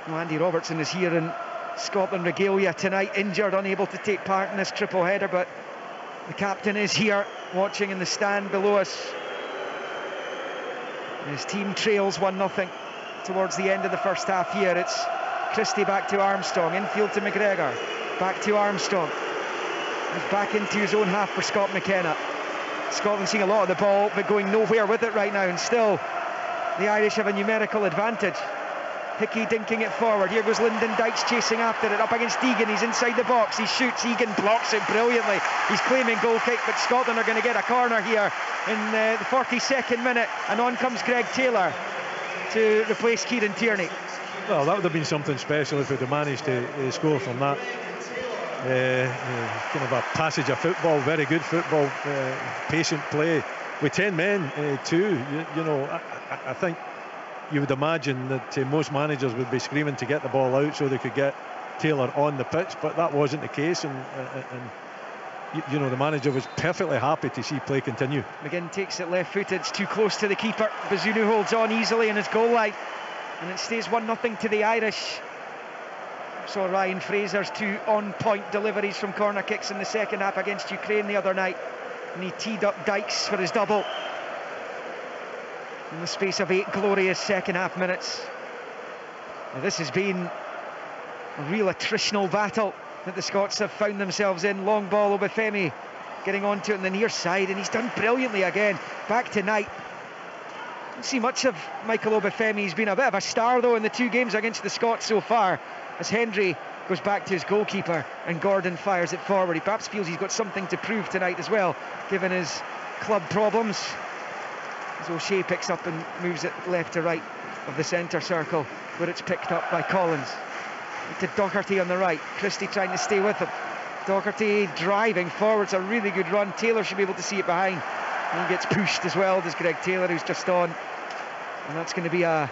Speaker 2: Andy Robertson is here in Scotland regalia tonight, injured, unable to take part in this triple header, but the captain is here watching in the stand below us. His team trails 1-0 towards the end of the first half here. It's Christie back to Armstrong, infield to McGregor, back to Armstrong. He's back into his own half for Scott McKenna. Scotland seeing a lot of the ball but going nowhere with it right now, and still the Irish have a numerical advantage. Hickey dinking it forward. Here goes Lyndon Dykes chasing after it, up against Egan. He's inside the box, he shoots, Egan blocks it brilliantly. He's claiming goal kick, but Scotland are going to get a corner here in the 42nd minute, and on comes Greg Taylor to replace Kieran Tierney.
Speaker 3: Well, that would have been something special if we'd have managed to score from that. Kind of a passage of football, very good football, patient play with 10 men too. You know, I think you would imagine that most managers would be screaming to get the ball out so they could get Taylor on the pitch, but that wasn't the case, and you know, the manager was perfectly happy to see play continue.
Speaker 2: McGinn takes it left-footed, it's too close to the keeper. Bazunu holds on easily in his goal line, and it stays 1-0 to the Irish. Saw Ryan Fraser's 2 on-point deliveries from corner kicks in the second half against Ukraine the other night. And he teed up Dykes for his double in the space of 8 glorious second half minutes. Now, this has been a real attritional battle that the Scots have found themselves in. Long ball, Obafemi getting onto it on the near side, and he's done brilliantly again. Back to Knight. Don't see much of Michael Obafemi. He's been a bit of a star though in the 2 games against the Scots so far, as Hendry goes back to his goalkeeper and Gordon fires it forward. He perhaps feels he's got something to prove tonight as well, given his club problems. As O'Shea picks up and moves it left to right of the centre circle, where it's picked up by Collins. To Docherty on the right. Christie trying to stay with him. Docherty driving forwards, a really good run. Taylor should be able to see it behind. And he gets pushed as well, does Greg Taylor, who's just on. And that's going to be a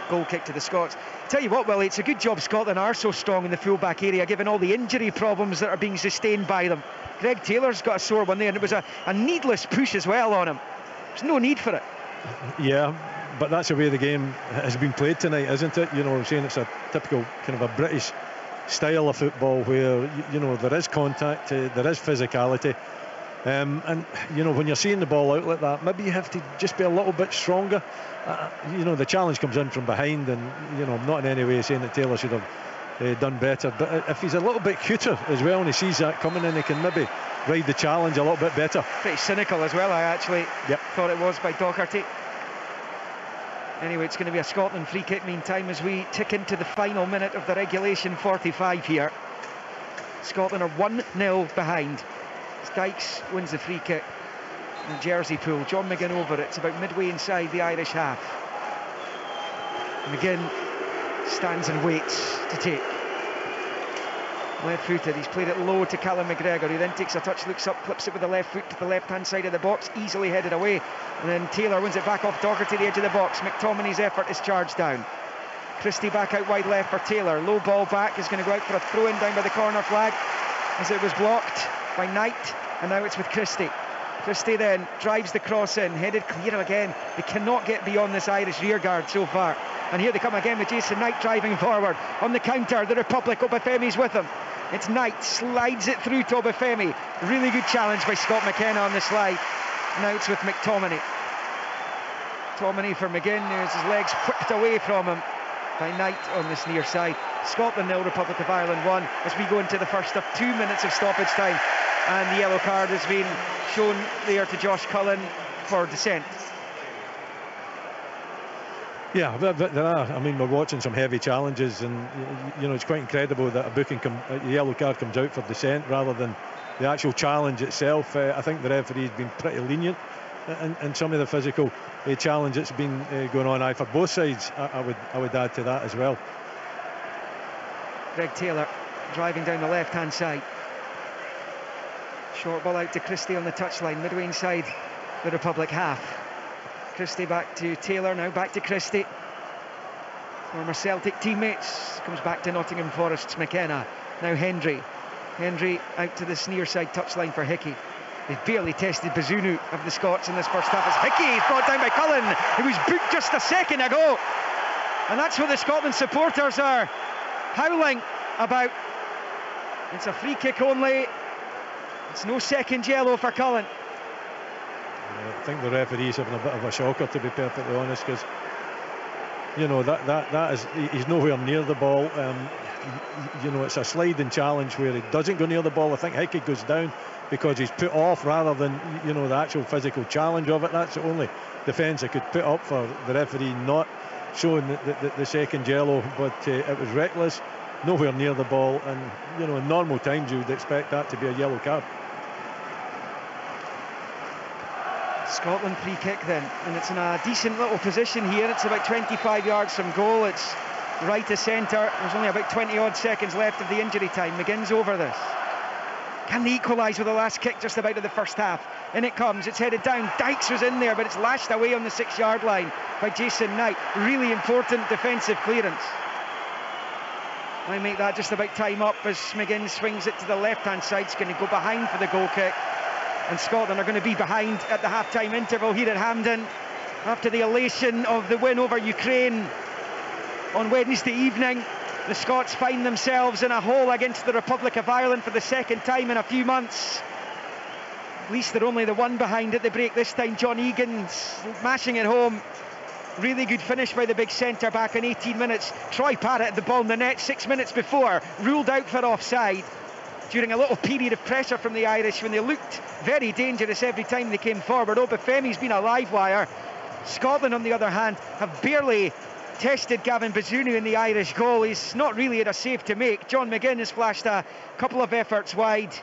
Speaker 2: goal kick to the Scots. Tell you what, Willie, it's a good job Scotland are so strong in the full-back area, given all the injury problems that are being sustained by them. Greg Taylor's got a sore one there, and it was a needless push as well on him. There's no need for it.
Speaker 3: Yeah, but that's the way the game has been played tonight, isn't it? You know, I'm saying it's a typical kind of a British style of football where, you know, there is contact, there is physicality. And, you know, when you're seeing the ball out like that, maybe you have to just be a little bit stronger. You know, the challenge comes in from behind, and, you know, I'm not in any way saying that Taylor should have done better. But if he's a little bit cuter as well, and he sees that coming in, he can maybe ride the challenge a little bit better.
Speaker 2: Pretty cynical as well, I actually thought it was by Docherty. Anyway, it's going to be a Scotland free kick meantime as we tick into the final minute of the regulation 45 here. Scotland are 1-0 behind. Dykes wins the free kick in Jersey pool. John McGinn over it. It's about midway inside the Irish half. McGinn stands and waits to take. Left-footed, he's played it low to Callum McGregor, who then takes a touch, looks up, clips it with the left foot to the left-hand side of the box, easily headed away, and then Taylor wins it back off Docherty to the edge of the box. McTominay's effort is charged down. Christie back out wide left for Taylor. Low ball back, is going to go out for a throw-in down by the corner flag, as it was blocked by Knight, and now it's with Christie. Christie then drives the cross in, headed clear again. They cannot get beyond this Irish rearguard so far. And here they come again with Jason Knight driving forward. On the counter, the Republic, Obafemi's with him. It's Knight, slides it through to Obafemi. Really good challenge by Scott McKenna on the slide. Now it's with McTominay. McTominay for McGinn, who has his legs whipped away from him by Knight on this near side. Scotland 0, Republic of Ireland 1, as we go into the first of 2 minutes of stoppage time. And the yellow card has been shown there to Josh Cullen for dissent.
Speaker 3: Yeah, but there are. I mean, we're watching some heavy challenges, and you know, it's quite incredible that a yellow card comes out for dissent rather than the actual challenge itself. I think the referee's been pretty lenient in some of the physical challenge that's been going on. For both sides, I would add to that as well.
Speaker 2: Greg Taylor driving down the left-hand side. Short ball out to Christie on the touchline, midway inside the Republic half. Christie back to Taylor, now back to Christie. Former Celtic teammates, comes back to Nottingham Forest's McKenna. Now Hendry out to this near side touchline for Hickey. They've barely tested Bazunu of the Scots in this first half. As Hickey is brought down by Cullen, who was booked just a second ago. And that's what the Scotland supporters are howling about. It's a free kick only. It's no second yellow for Cullen.
Speaker 3: I think the referee's having a bit of a shocker, to be perfectly honest, because you know that is, he's nowhere near the ball. You know, it's a sliding challenge where he doesn't go near the ball. I think Hickey goes down because he's put off rather than, you know, the actual physical challenge of it. That's the only defence I could put up for the referee not showing the second yellow, but it was reckless, nowhere near the ball, and you know, in normal times you would expect that to be a yellow card.
Speaker 2: Scotland free kick then, and it's in a decent little position here. It's about 25 yards from goal. It's right to centre. There's only about 20 odd seconds left of the injury time. McGinn's over this. Can they equalise with the last kick just about of the first half? In it comes, it's headed down. Dykes was in there, but it's lashed away on the 6-yard line by Jason Knight. Really important defensive clearance. I make that just about time up as McGinn swings it to the left-hand side. It's going to go behind for the goal kick. And Scotland are going to be behind at the half-time interval here at Hampden after the elation of the win over Ukraine on Wednesday evening. The Scots find themselves in a hole against the Republic of Ireland for the second time in a few months. At least they're only the one behind at the break this time. John Egan's mashing it home. Really good finish by the big centre-back in 18 minutes. Troy Parrott had the ball in the net 6 minutes before, ruled out for offside during a little period of pressure from the Irish when they looked very dangerous every time they came forward. Obafemi's been a live wire. Scotland, on the other hand, have barely tested Gavin Bazunu in the Irish goal. He's not really had a save to make. John McGinn has flashed a couple of efforts wide,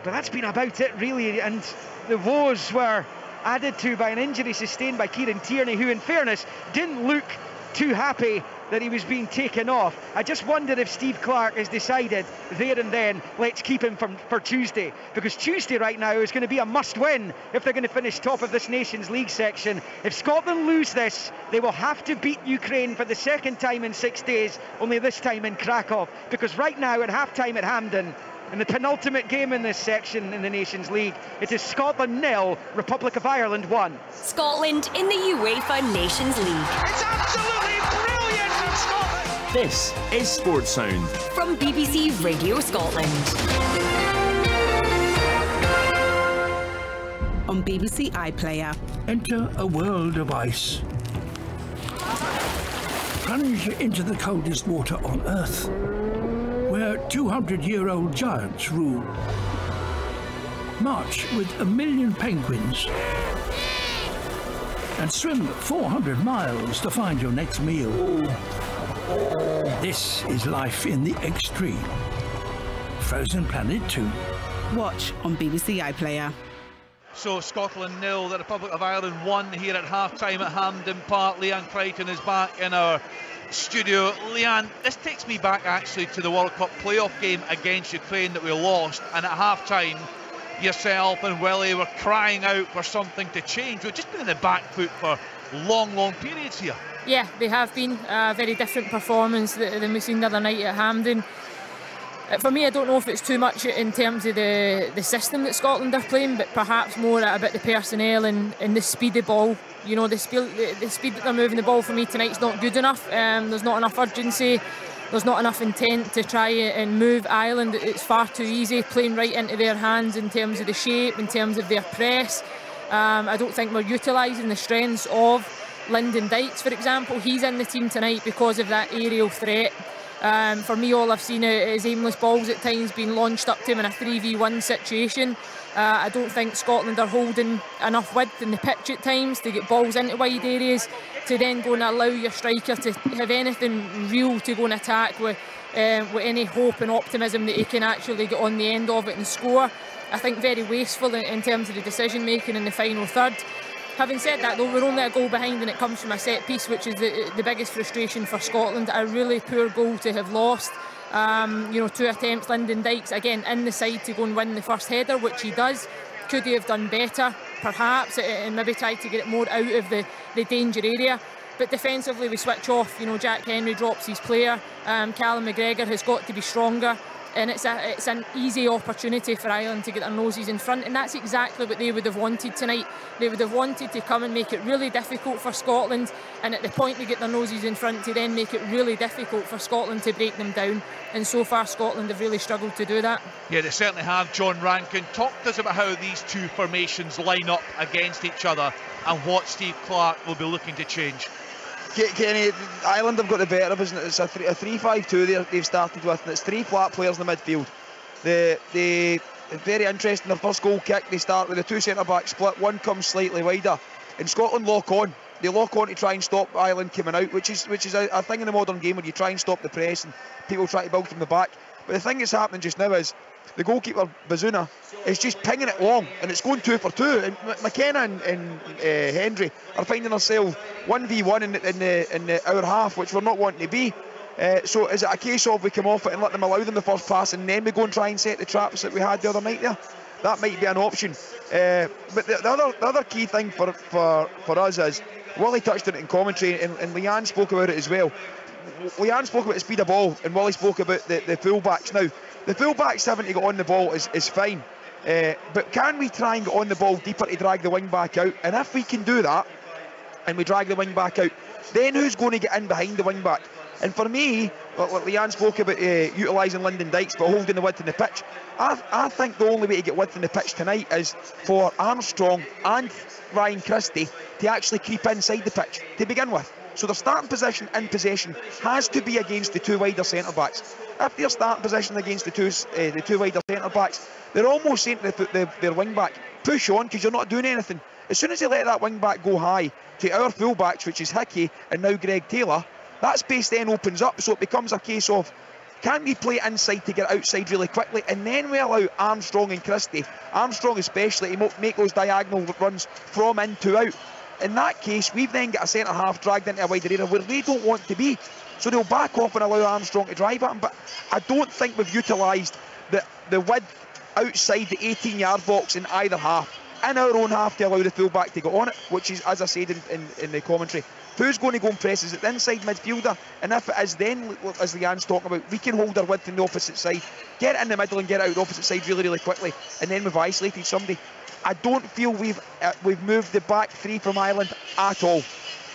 Speaker 2: but that's been about it really, and the woes were added to by an injury sustained by Kieran Tierney, who in fairness didn't look too happy that he was being taken off. I just wonder if Steve Clarke has decided there and then, let's keep him for Tuesday, because Tuesday right now is going to be a must-win if they're going to finish top of this Nations League section. If Scotland lose this, they will have to beat Ukraine for the second time in 6 days, only this time in Krakow, because right now at half-time at Hampden, in the penultimate game in this section in the Nations League, it is Scotland 0, Republic of Ireland 1.
Speaker 5: Scotland in the UEFA Nations League.
Speaker 6: It's absolutely brilliant from Scotland!
Speaker 7: This is Sports Sound
Speaker 5: from BBC Radio Scotland.
Speaker 8: On BBC iPlayer.
Speaker 9: Enter a world of ice. Plunge into the coldest water on Earth, where 200-year-old giants rule. March with 1 million penguins and swim 400 miles to find your next meal. This is life in the extreme. Frozen Planet 2.
Speaker 8: Watch on BBC iPlayer.
Speaker 1: So Scotland 0, the Republic of Ireland 1 here at half-time at Hampden Park. Leanne Crichton is back in our studio. Leanne, this takes me back actually to the World Cup playoff game against Ukraine that we lost, and at half-time yourself and Willie were crying out for something to change. We've just been in the back foot for long periods here.
Speaker 10: Yeah, they have been a very different performance than we've seen the other night at Hampden. For me, I don't know if it's too much in terms of the system that Scotland are playing, but perhaps more about the personnel and the speed of ball. You know, the speed that they're moving the ball for me tonight's not good enough. There's not enough urgency. There's not enough intent to try and move Ireland. It's far too easy, playing right into their hands in terms of the shape, in terms of their press. I don't think we're utilising the strengths of Lyndon Dykes, for example. He's in the team tonight because of that aerial threat. For me, all I've seen is aimless balls at times being launched up to him in a 3v1 situation. I don't think Scotland are holding enough width in the pitch at times to get balls into wide areas to then go and allow your striker to have anything real to go and attack with any hope and optimism that he can actually get on the end of it and score. I think very wasteful in terms of the decision making in the final third. Having said that though, we're only a goal behind and it comes from a set piece, which is the biggest frustration for Scotland. A really poor goal to have lost. You know, 2 attempts, Lyndon Dykes again in the side to go and win the first header, which he does. Could he have done better, perhaps, and maybe tried to get it more out of the danger area? But defensively we switch off. You know, Jack Henry drops his player. Callum McGregor has got to be stronger. And it's an easy opportunity for Ireland to get their noses in front, and that's exactly what they would have wanted tonight. They would have wanted to come and make it really difficult for Scotland, and at the point they get their noses in front, to then make it really difficult for Scotland to break them down. And so far Scotland have really struggled to do that. Yeah, they certainly have. John Rankin, talk to us about how these two formations line up against each other and what Steve Clarke will be looking to change.
Speaker 4: Kenny, Ireland have got the better of us, isn't it? It's a 3-5-2 they've started with, and it's 3 flat players in the midfield. It's very interesting. Their first goal kick, they start with a 2 centre-back split. One comes slightly wider, and Scotland lock on. They lock on to try and stop Ireland coming out, which is a thing in the modern game where you try and stop the press and people try to build from the back. But the thing that's happening just now is the goalkeeper Bazunu is just pinging it long, and it's going 2 for 2. And McKenna and Hendry are finding themselves 1v1 in the hour half, which we're not wanting to be. So is it a case of we come off it and let them allow them the first pass, and then we go and try and set the traps that we had the other night there? That might be an option. But the other key thing for us is, Willie touched on it in commentary, and Leanne spoke about it as well. Leanne spoke about the speed of ball, and Willie spoke about the full-backs. Now, the full-backs having to get on the ball is fine, but can we try and get on the ball deeper to drag the wing-back out? And if we can do that, and we drag the wing-back out, then who's going to get in behind the wing-back? And for me, like Leanne spoke about utilising Lyndon Dykes but holding the width in the pitch, I think the only way to get width in the pitch tonight is for Armstrong and Ryan Christie to actually creep inside the pitch to begin with. So their starting position in possession has to be against the two wider centre-backs. If their starting position against the two wider centre-backs, they're almost saying to their wing-back, push on because you're not doing anything. As soon as they let that wing-back go high to our full-backs, which is Hickey and now Greg Taylor, that space then opens up, so it becomes a case of, can we play inside to get outside really quickly, and then we allow Armstrong and Christie, Armstrong especially, to make those diagonal runs from in to out. In that case, we've then got a centre-half dragged into a wider area where they don't want to be. So they'll back off and allow Armstrong to drive at him. But I don't think we've utilised the width outside the 18-yard box in either half. In our own half to allow the full-back to go on it, which is, as I said in the commentary, who's going to go and press? Is it the inside midfielder? And if it is, then, as Leanne's talking about, we can hold our width in the opposite side, get in the middle and get out the opposite side really, really quickly, and then we've isolated somebody. I don't feel we've moved the back three from Ireland at all.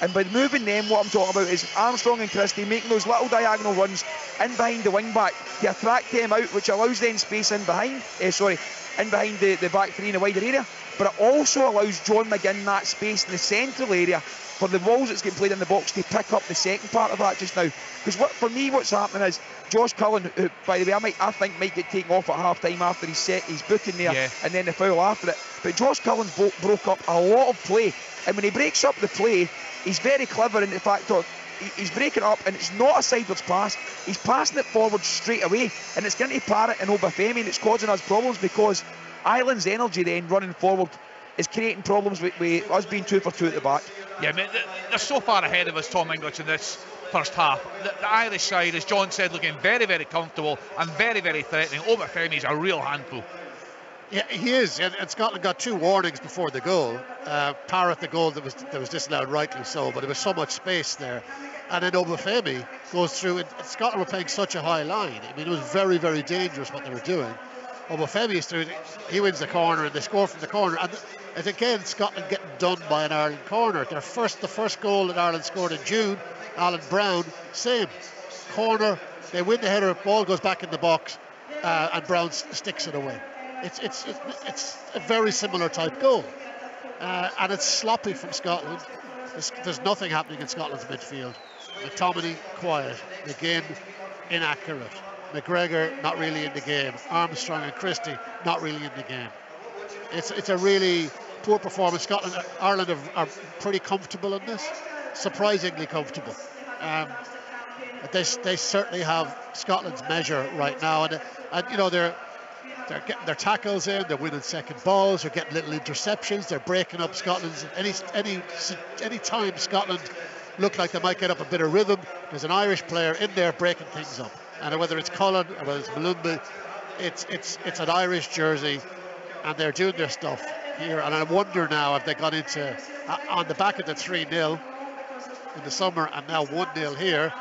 Speaker 4: And by moving them, what I'm talking about is Armstrong and Christie making those little diagonal runs in behind the wing back to attract them out, which allows then space in behind the back three in a wider area. But it also allows John McGinn that space in the central area for the balls that's getting played in the box to pick up the second part of that just now. Because for me, what's happening is Josh Cullen, who, by the way, I think might get taken off at half-time after he's set his booking there, and then the foul after it. But Josh Cullen broke up a lot of play, and when he breaks up the play, he's very clever in the fact that he's breaking up, and it's not a sideways pass. He's passing it forward straight away, and it's getting to Parrott and Obafemi, and it's causing us problems because Ireland's energy then running forward is creating problems with us being 2 for 2 at the back.
Speaker 1: Yeah, I mean, they're so far ahead of us, Tom English, in this first half. The Irish side, as John said, looking very, very comfortable and very, very threatening. Obafemi's a real handful.
Speaker 11: Yeah, he is, and Scotland got 2 warnings before the goal. Parrott, the goal that was disallowed, rightly so, but there was so much space there. And then Obafemi goes through, and Scotland were playing such a high line. I mean, it was very, very dangerous what they were doing. Obafemi is through, he wins the corner, and they score from the corner. And again, Scotland getting done by an Ireland corner. The first goal that Ireland scored in June, Alan Brown, same corner. They win the header, ball goes back in the box, and Brown sticks it away. It's a very similar type goal, and it's sloppy from Scotland. There's nothing happening in Scotland's midfield. McTominay quiet, McGinn inaccurate, McGregor not really in the game, Armstrong and Christie not really in the game. It's a really poor performance. Ireland are pretty comfortable in this, surprisingly comfortable. They certainly have Scotland's measure right now, and you know they're getting their tackles in, they're winning second balls, they're getting little interceptions, they're breaking up Scotland's. Any time Scotland look like they might get up a bit of rhythm, there's an Irish player in there breaking things up. And whether it's Cullen or whether it's Malumbi, it's an Irish jersey, and they're doing their stuff here. And I wonder now if they got into on the back of the 3-0 in the summer and now 1-0 here.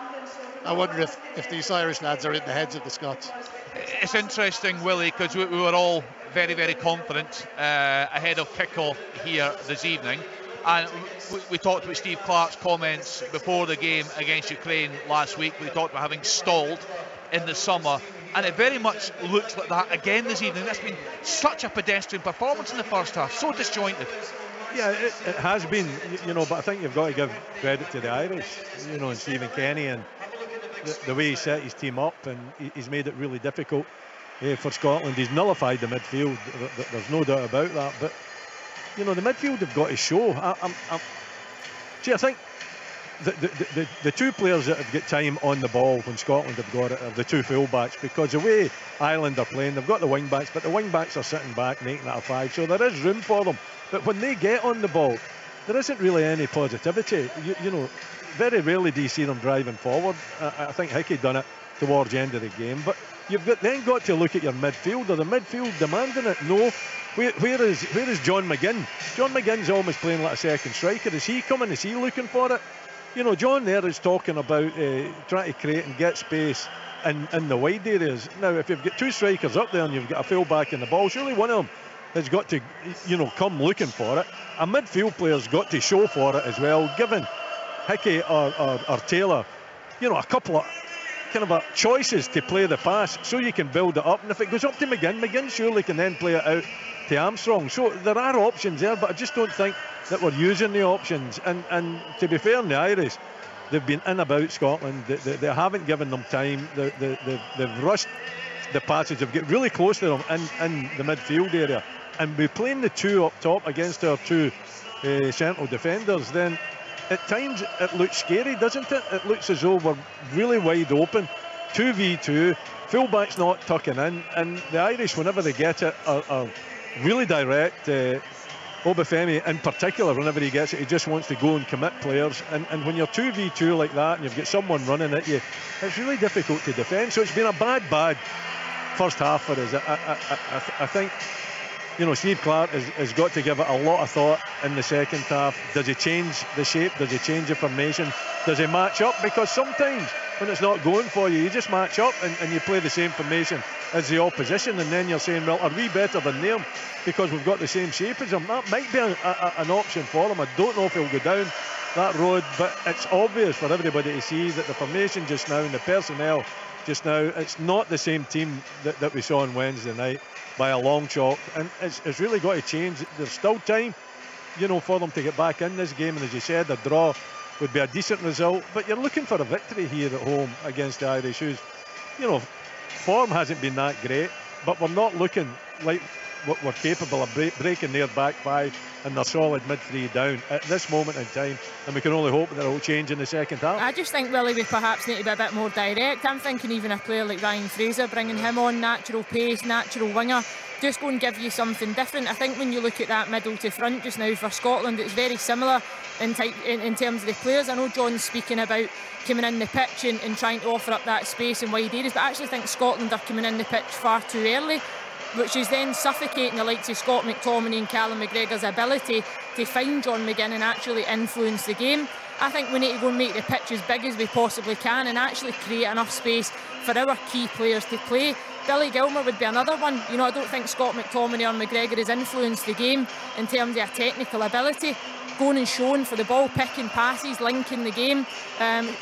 Speaker 11: I wonder if these Irish lads are in the heads of the Scots.
Speaker 1: It's interesting, Willie, because we were all very, very confident ahead of kick-off here this evening. And we talked about Steve Clarke's comments before the game against Ukraine last week. We talked about having stalled in the summer, and it very much looks like that again this evening. That's been such a pedestrian performance in the first half, so disjointed.
Speaker 3: Yeah, it has been, you know, but I think you've got to give credit to the Irish, you know, and Stephen Kenny, and the way he set his team up, and he's made it really difficult for Scotland. He's nullified the midfield, there's no doubt about that, but you know, the midfield have got to show. I think the 2 players that have got time on the ball when Scotland have got it are the 2 full-backs, because the way Ireland are playing, they've got the wing-backs, but the wing-backs are sitting back making that a 5, so there is room for them. But when they get on the ball, there isn't really any positivity. You know, very rarely do you see them driving forward. I think Hickey done it towards the end of the game, but you've then got to look at your midfield. Are the midfield demanding it? No. Where is John McGinn? John McGinn's almost playing like a second striker. Is he coming? Is he looking for it? You know, John there is talking about trying to create and get space in the wide areas. Now, if you've got 2 strikers up there and you've got a full-back in the ball, surely one of them has got to, you know, come looking for it. A midfield player's got to show for it as well, given Hickey or Taylor a couple of kind of choices to play the pass so you can build it up. And if it goes up to McGinn surely can then play it out to Armstrong. So there are options there, but I just don't think that we're using the options. And to be fair in the Irish, they've been in about Scotland. They haven't given them time. They've rushed the passes. They've got really close to them in the midfield area. And we're playing the two up top against our two central defenders, then at times it looks scary, doesn't it? It looks as though we're really wide open. 2v2, fullback's not tucking in, and the Irish, whenever they get it, are really direct. Obafemi in particular, whenever he gets it, he just wants to go and commit players, and when you're 2v2 like that and you've got someone running at you, it's really difficult to defend. So it's been a bad first half for us. I think Steve Clarke has got to give it a lot of thought in the second half. Does he change the shape? Does he change the formation? Does he match up? Because sometimes when it's not going for you, you just match up and you play the same formation as the opposition, and then you're saying, well, are we better than them because we've got the same shape as them? That might be an option for him. I don't know if he'll go down that road, but it's obvious for everybody to see that the formation just now and the personnel just now, it's not the same team that we saw on Wednesday night by a long chalk, and it's really got to change. There's still time, for them to get back in this game, and as you said, a draw would be a decent result, but you're looking for a victory here at home against the Irish, whose, form hasn't been that great, but we're not looking like we're capable of breaking their back five and their solid mid three down at this moment in time, and we can only hope that it'll change in the second half.
Speaker 10: I just think, Willie, we perhaps need to be a bit more direct. I'm thinking even a player like Ryan Fraser, bringing him on, natural pace, natural winger, just go and give you something different. I think when you look at that middle to front just now for Scotland, it's very similar in terms of the players. I know John's speaking about coming in the pitch and trying to offer up that space in wide areas, but I actually think Scotland are coming in the pitch far too early, which is then suffocating the likes of Scott McTominay and Callum McGregor's ability to find John McGinn and actually influence the game. I think we need to go and make the pitch as big as we possibly can and actually create enough space for our key players to play. Billy Gilmour would be another one. I don't think Scott McTominay or McGregor has influenced the game in terms of technical ability. Going and showing for the ball, picking passes, linking the game,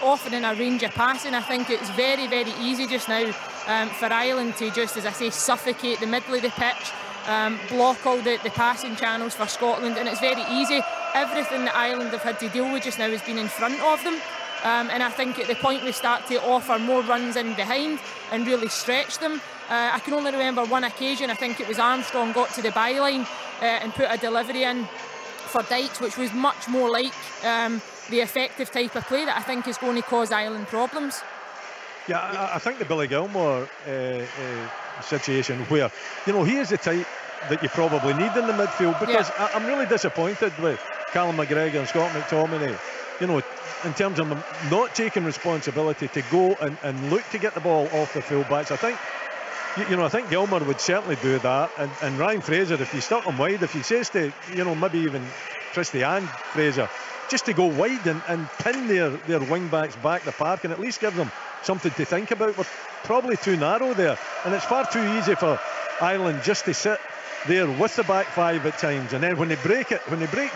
Speaker 10: offering a range of passing. I think it's very, very easy just now for Ireland to just, as I say, suffocate the middle of the pitch, block all the passing channels for Scotland, and it's very easy. Everything that Ireland have had to deal with just now has been in front of them, and I think at the point we start to offer more runs in behind and really stretch them. I can only remember one occasion, I think it was Armstrong got to the byline and put a delivery in for Dykes, which was much more like the effective type of play that I think is going to cause Ireland problems.
Speaker 3: Yeah, I think the Billy Gilmour situation where, he is the type that you probably need in the midfield, because I'm really disappointed with Callum McGregor and Scott McTominay, in terms of them not taking responsibility to go and look to get the ball off the full-backs. I think Gilmour would certainly do that, and Ryan Fraser, if you stuck him wide, if he says to, maybe even Christian Fraser, just to go wide and pin their wing-backs back the park and at least give them something to think about. We're probably too narrow there, and it's far too easy for Ireland just to sit there with the back five at times, and then when they break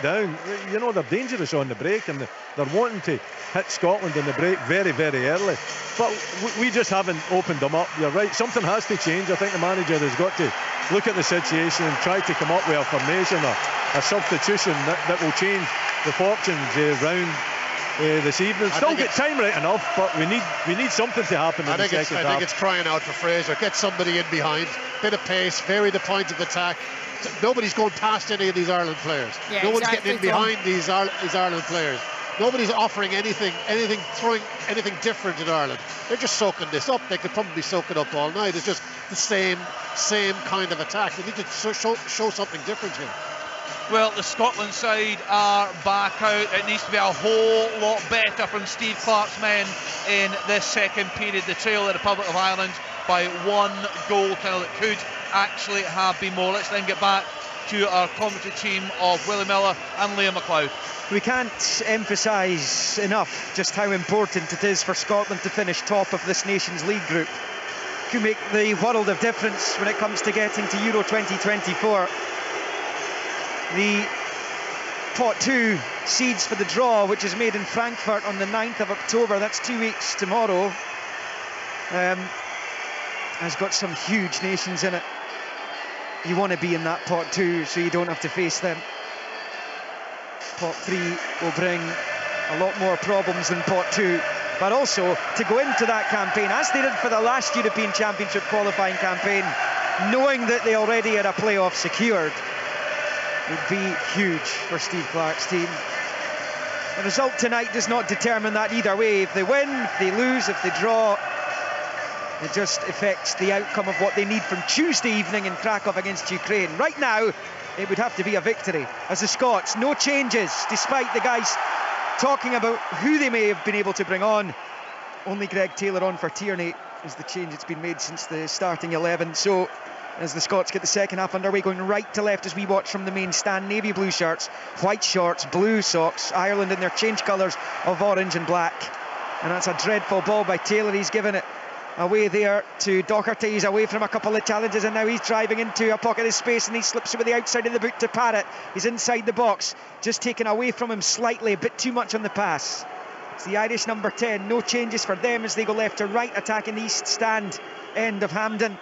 Speaker 3: down, they're dangerous on the break, and they're wanting to hit Scotland in the break very, very early, but we just haven't opened them up. You're right, something has to change. I think the manager has got to look at the situation and try to come up with a formation, a substitution that will change the fortunes round this evening. Still get time right enough, but we need something to happen in the second half.
Speaker 11: I think it's crying out for Fraser. Get somebody in behind, bit of pace, vary the point of attack. Nobody's going past any of these Ireland players.
Speaker 10: Yeah,
Speaker 11: no one's getting in behind these Ireland players. Nobody's offering anything, throwing anything different in Ireland. They're just soaking this up. They could probably soak it up all night. It's just the same kind of attack. They need to show something different here.
Speaker 1: Well, the Scotland side are back out. It needs to be a whole lot better from Steve Clarke's men in this second period. They trail the Republic of Ireland by 1 goal. Now, it could actually have been more. Let's then get back to our commentary team of Willie Miller and Liam McLeod.
Speaker 2: We can't emphasise enough just how important it is for Scotland to finish top of this Nations League group. It could make the world of difference when it comes to getting to Euro 2024. The pot 2 seeds for the draw, which is made in Frankfurt on the 9th of October. That's 2 weeks tomorrow. Has got some huge nations in it. You want to be in that pot 2 so you don't have to face them. Pot 3 will bring a lot more problems than pot 2, but also to go into that campaign, as they did for the last European Championship qualifying campaign, knowing that they already had a playoff secured, would be huge for Steve Clarke's team. The result tonight does not determine that either way. If they win, if they lose, if they draw, it just affects the outcome of what they need from Tuesday evening in Krakow against Ukraine. Right now, it would have to be a victory. As the Scots, no changes, despite the guys talking about who they may have been able to bring on. Only Greg Taylor on for Tierney is the change that's been made since the starting 11. So as the Scots get the second half underway, going right to left as we watch from the main stand, navy blue shirts, white shorts, blue socks, Ireland in their change colours of orange and black. And that's a dreadful ball by Taylor. He's given it away there to Doherty. He's away from a couple of challenges, and now he's driving into a pocket of space, and he slips it with the outside of the boot to Parrott. He's inside the box, just taken away from him slightly, a bit too much on the pass. It's the Irish number 10. No changes for them as they go left to right, attacking the east stand end of Hampden.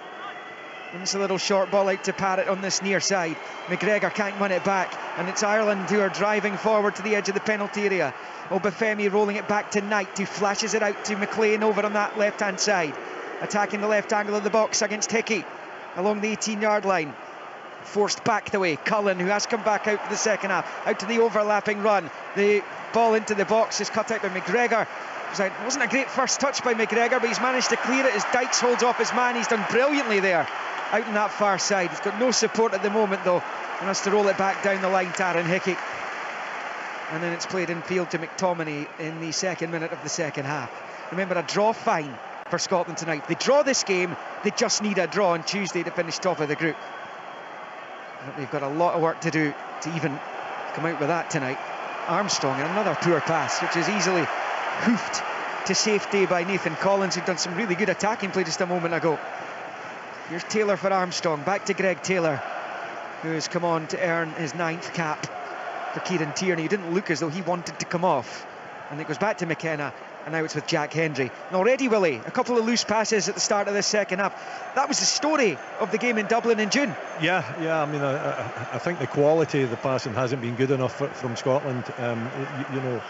Speaker 2: And it's a little short ball out to Parrott on this near side. McGregor can't win it back, and it's Ireland who are driving forward to the edge of the penalty area. Obafemi rolling it back to Knight, who flashes it out to McLean over on that left-hand side. Attacking the left angle of the box against Hickey along the 18-yard line. Forced back the way. Cullen, who has come back out for the second half, out to the overlapping run. The ball into the box is cut out by McGregor. It wasn't a great first touch by McGregor, but he's managed to clear it as Dykes holds off his man. He's done brilliantly there, out on that far side. He's got no support at the moment, though, and has to roll it back down the line to Aaron Hickey. And then it's played in field to McTominay in the second minute of the second half. Remember, a draw fine for Scotland tonight. They draw this game, they just need a draw on Tuesday to finish top of the group. But they've got a lot of work to do to even come out with that tonight. Armstrong, and another poor pass, which is easily hoofed to safety by Nathan Collins, who'd done some really good attacking play just a moment ago. Here's Taylor for Armstrong, back to Greg Taylor, who has come on to earn his 9th cap for Kieran Tierney. He didn't look as though he wanted to come off, and it goes back to McKenna, and now it's with Jack Hendry. And already, Willie, a couple of loose passes at the start of this second half. That was the story of the game in Dublin in June.
Speaker 3: Yeah, I mean, I think the quality of the passing hasn't been good enough from Scotland. You know,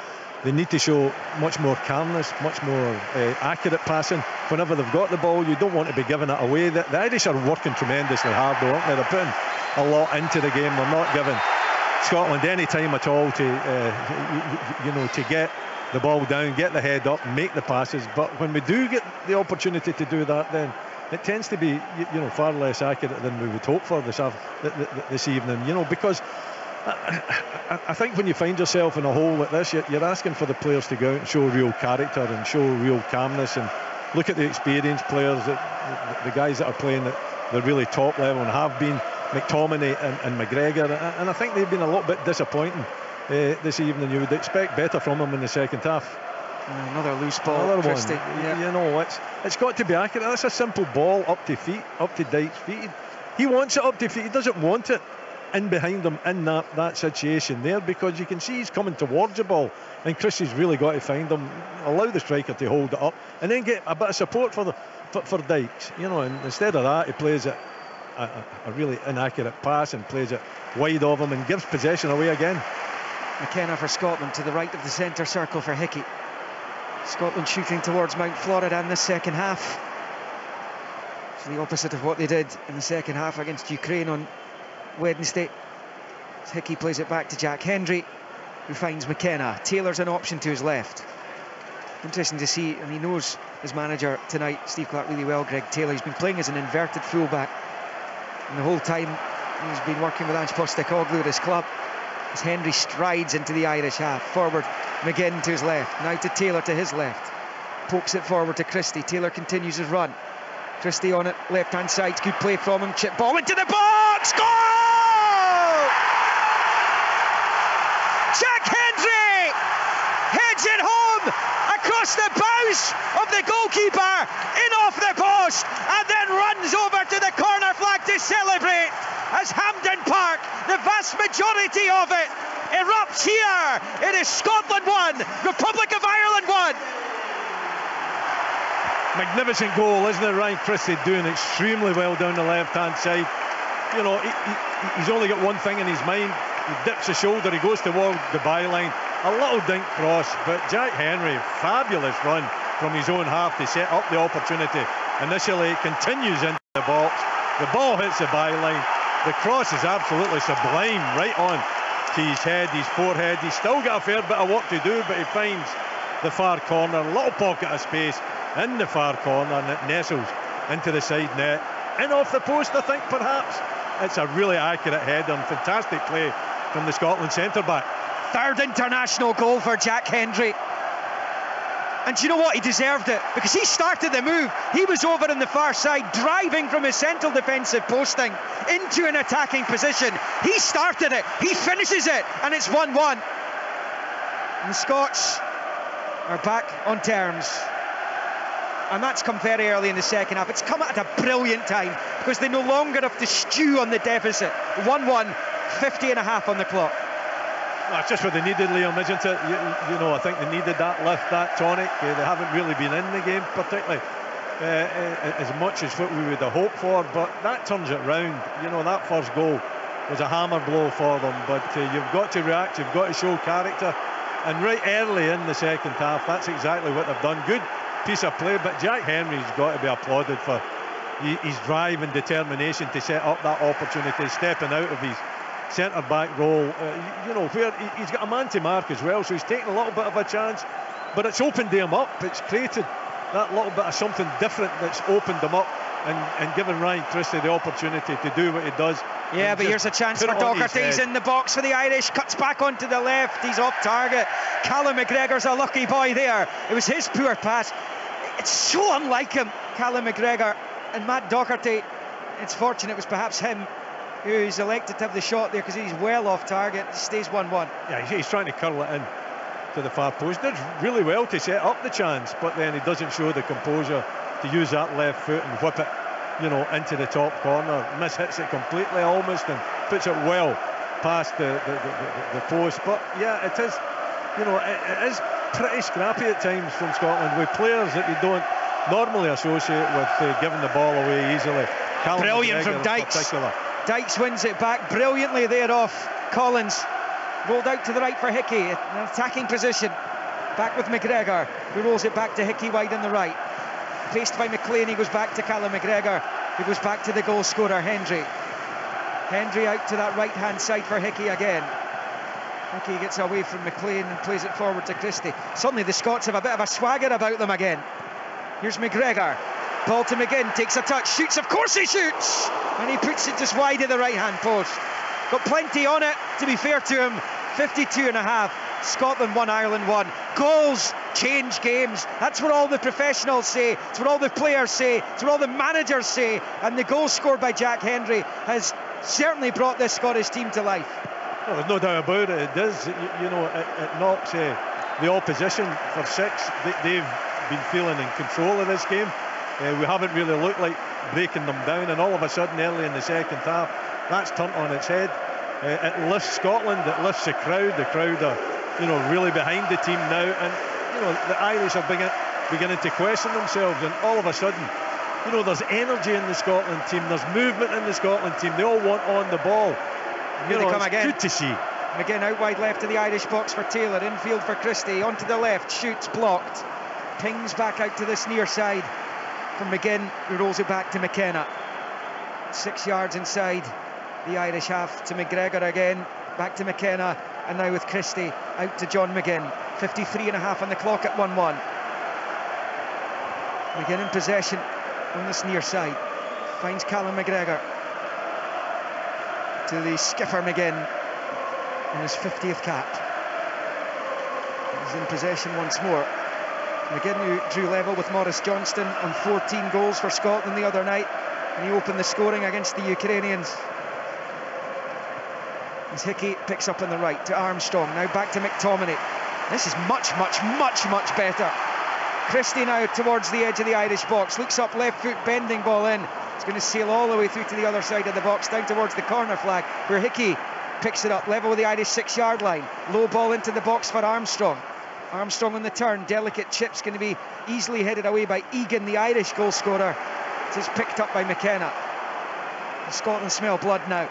Speaker 3: they need to show much more calmness, much more accurate passing. Whenever they've got the ball, you don't want to be giving it away. The Irish are working tremendously hard, though, aren't they? They're putting a lot into the game. They're not giving Scotland any time at all to get the ball down, get the head up, make the passes. But when we do get the opportunity to do that, then it tends to be far less accurate than we would hope for this evening. Because I think when you find yourself in a hole like this, you're asking for the players to go out and show real character and show real calmness, and look at the experienced players, the guys that are playing at the really top level and have been, McTominay and McGregor, and I think they've been a little bit disappointing this evening. You would expect better from them in the second half.
Speaker 2: Another loose ball,
Speaker 3: another
Speaker 2: Christie.
Speaker 3: one.
Speaker 2: Yeah.
Speaker 3: It's got to be accurate. That's a simple ball up to Dykes' feet. He wants it up to feet. He doesn't want it in behind him in that situation there, because you can see he's coming towards the ball, and Christie's really got to find him, allow the striker to hold it up, and then get a bit of support for Dykes. And instead of that, he plays it a really inaccurate pass and plays it wide of him and gives possession away again.
Speaker 2: McKenna for Scotland to the right of the centre circle for Hickey. Scotland shooting towards Mount Florida in the second half. It's the opposite of what they did in the second half against Ukraine on Wednesday. Hickey plays it back to Jack Hendry, who finds McKenna. Taylor's an option to his left. Interesting to see, and he knows his manager tonight, Steve Clarke, really well, Greg Taylor. He's been playing as an inverted fullback, and the whole time he's been working with Ange Postecoglou at his club. As Hendry strides into the Irish half. Forward, McGinn to his left. Now to Taylor to his left. Pokes it forward to Christie. Taylor continues his run. Christie on it, left-hand side. Good play from him. Chip ball into the box. Goal! Jack Hendry heads it home across the bows of the goalkeeper, in off the post, and then runs over to the corner flag to celebrate, as Hampten Park, the vast majority of it, erupts here. It is Scotland 1, Republic of Ireland 1.
Speaker 3: Magnificent goal, isn't it? Ryan Christie doing extremely well down the left-hand side. You know, he's only got one thing in his mind. He dips the shoulder, he goes toward the byline. A little dink cross, but Jack Henry, fabulous run from his own half to set up the opportunity. Initially, it continues into the box. The ball hits the byline. The cross is absolutely sublime, right on to his head, his forehead. He's still got a fair bit of work to do, but he finds the far corner, a little pocket of space in the far corner, and it nestles into the side net. In off the post, I think, perhaps. It's a really accurate header and fantastic play from the Scotland centre-back.
Speaker 2: Third international goal for Jack Henry. And do you know what? He deserved it, because he started the move. He was over on the far side, driving from his central defensive posting into an attacking position. He started it, he finishes it, and it's 1-1. And the Scots are back on terms. And that's come very early in the second half. It's come at a brilliant time, because they no longer have to stew on the deficit. 1-1, 50 and a half on the clock.
Speaker 3: Well, it's just what they needed, Liam, isn't it? You know, I think they needed that lift, that tonic. They haven't really been in the game particularly as much as what we would have hoped for, but that turns it round. You know, that first goal was a hammer blow for them, but you've got to react, you've got to show character, and right early in the second half, that's exactly what they've done. Good piece of play, but Jack Henry's got to be applauded for his drive and determination to set up that opportunity, stepping out of his centre-back role, you know, where he's got a man to mark as well, so he's taking a little bit of a chance, but it's opened him up. It's created that little bit of something different that's opened him up and given Ryan Christie the opportunity to do what he does.
Speaker 2: Yeah, but here's a chance for Docherty. He's in the box for the Irish, cuts back onto the left, he's off target. Callum McGregor's a lucky boy there. It was his poor pass. It's so unlike him, Callum McGregor. And Matt Docherty, it's fortunate it was perhaps him who's elected to have the shot there, because he's well off target. It stays 1-1.
Speaker 3: Yeah, he's trying to curl it in to the far post. Did really well to set up the chance, but then he doesn't show the composure to use that left foot and whip it, you know, into the top corner. Mishits it completely almost and puts it well past the post. But yeah, it is, you know, it is pretty scrappy at times from Scotland, with players that you don't normally associate with giving the ball away easily. Callum
Speaker 2: Brilliant
Speaker 3: McGregor
Speaker 2: from Dykes.
Speaker 3: particular.
Speaker 2: Dykes wins it back brilliantly there off Collins. Rolled out to the right for Hickey, an attacking position. Back with McGregor, who rolls it back to Hickey wide on the right. Faced by McLean, he goes back to Callum McGregor, who goes back to the goal scorer Hendry. Hendry out to that right hand side for Hickey again. Hickey gets away from McLean and plays it forward to Christie. Suddenly the Scots have a bit of a swagger about them again. Here's McGregor. Ball to McGinn, takes a touch, shoots, of course he shoots! And he puts it just wide of the right-hand post. Got plenty on it, to be fair to him. 52 and a half, Scotland 1, Ireland 1. Goals change games. That's what all the professionals say. It's what all the players say. It's what all the managers say. And the goal scored by Jack Henry has certainly brought this Scottish team to life.
Speaker 3: Well, there's no doubt about it. It does. You know, it knocks the opposition for six. They've been feeling in control of this game. We haven't really looked like breaking them down, and all of a sudden early in the second half that's turned on its head. It lifts Scotland, it lifts the crowd are, you know, really behind the team now, and you know, the Irish are beginning to question themselves, and all of a sudden, you know, there's energy in the Scotland team, there's movement in the Scotland team, they all want on the ball.
Speaker 2: Here they come again.
Speaker 3: Good to see.
Speaker 2: Again, out wide left to the Irish box for Taylor, infield for Christie, onto the left, shoots, blocked, pings back out to this near side from McGinn, who rolls it back to McKenna. 6 yards inside the Irish half to McGregor again, back to McKenna, and now with Christie out to John McGinn. 53 and a half on the clock at 1-1. McGinn in possession on this near side, finds Callum McGregor to the skipper McGinn in his 50th cap. He's in possession once more. McGinn, who drew level with Maurice Johnston on 14 goals for Scotland the other night, and he opened the scoring against the Ukrainians. As Hickey picks up on the right to Armstrong, now back to McTominay. This is much better. Christie now towards the edge of the Irish box, looks up, left foot, bending ball in. It's going to sail all the way through to the other side of the box, down towards the corner flag, where Hickey picks it up, level with the Irish 6-yard line. Low ball into the box for Armstrong. Armstrong on the turn, delicate chip's going to be easily headed away by Egan, the Irish goal scorer. It's picked up by McKenna. Scotland smell blood now.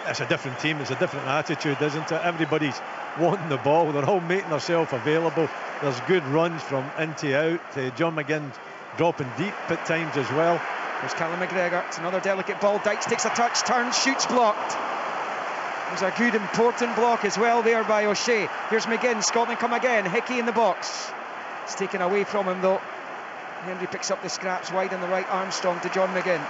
Speaker 3: It's a different team, it's a different attitude, isn't it? Everybody's wanting the ball, they're all making themselves available. There's good runs from in to out. John McGinn dropping deep at times as well.
Speaker 2: There's Callum McGregor, it's another delicate ball. Dykes takes a touch, turns, shoots, blocked. There's a good important block as well there by O'Shea. Here's McGinn, Scotland come again, Hickey in the box. It's taken away from him though. Henry picks up the scraps wide on the right, Armstrong to John McGinn.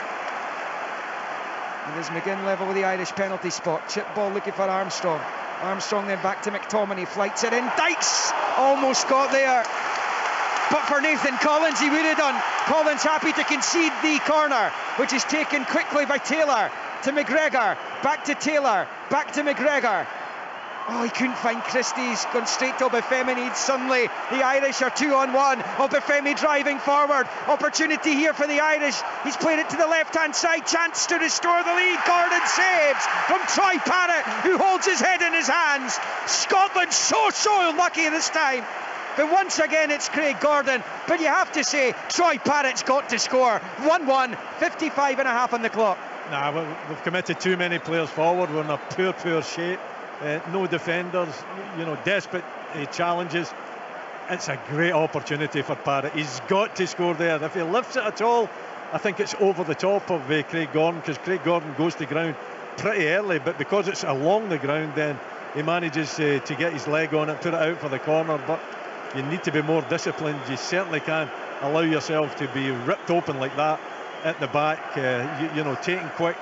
Speaker 2: And there's McGinn level with the Irish penalty spot. Chip ball looking for Armstrong. Armstrong then back to McTominay, flights it in. Dykes almost got there. But for Nathan Collins, he would have done. Collins happy to concede the corner, which is taken quickly by Taylor to McGregor. Back to Taylor, back to McGregor. Oh, he couldn't find Christie. He's gone straight to Obafemi. Suddenly, the Irish are 2-on-1. Obafemi driving forward. Opportunity here for the Irish. He's played it to the left-hand side. Chance to restore the lead. Gordon saves from Troy Parrott, who holds his head in his hands. Scotland so lucky this time. But once again, it's Craig Gordon. But you have to say, Troy Parrott's got to score. 1-1, 55 and a half on the clock.
Speaker 3: Nah, we've committed too many players forward. We're in a poor shape. No defenders, desperate challenges. It's a great opportunity for Parrott. He's got to score there. If he lifts it at all, I think it's over the top of Craig Gordon, because Craig Gordon goes to ground pretty early, but because it's along the ground, then he manages to get his leg on it, put it out for the corner. But you need to be more disciplined. You certainly can't allow yourself to be ripped open like that at the back. Taking quick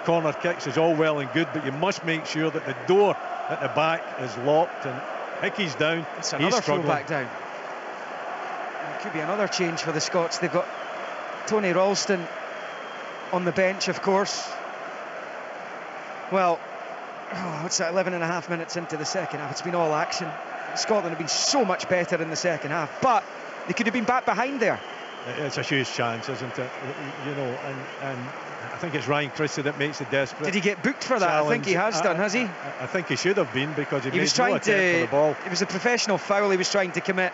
Speaker 3: corner kicks is all well and good, but you must make sure that the door at the back is locked. And Hickey's down.
Speaker 2: It's another full-back down. It could be another change for the Scots. They've got Tony Ralston on the bench, of course. Well, what's that, 11 and a half minutes into the second half? It's been all action. Scotland have been so much better in the second half, but they could have been back behind there.
Speaker 3: It's a huge chance, isn't it? And I think it's Ryan Christie that makes the desperate.
Speaker 2: Did he get booked for that? Challenge. I think he has done, has he?
Speaker 3: I think he should have been, because he was
Speaker 2: trying
Speaker 3: no attempt for the ball.
Speaker 2: It was a professional foul he was trying to commit.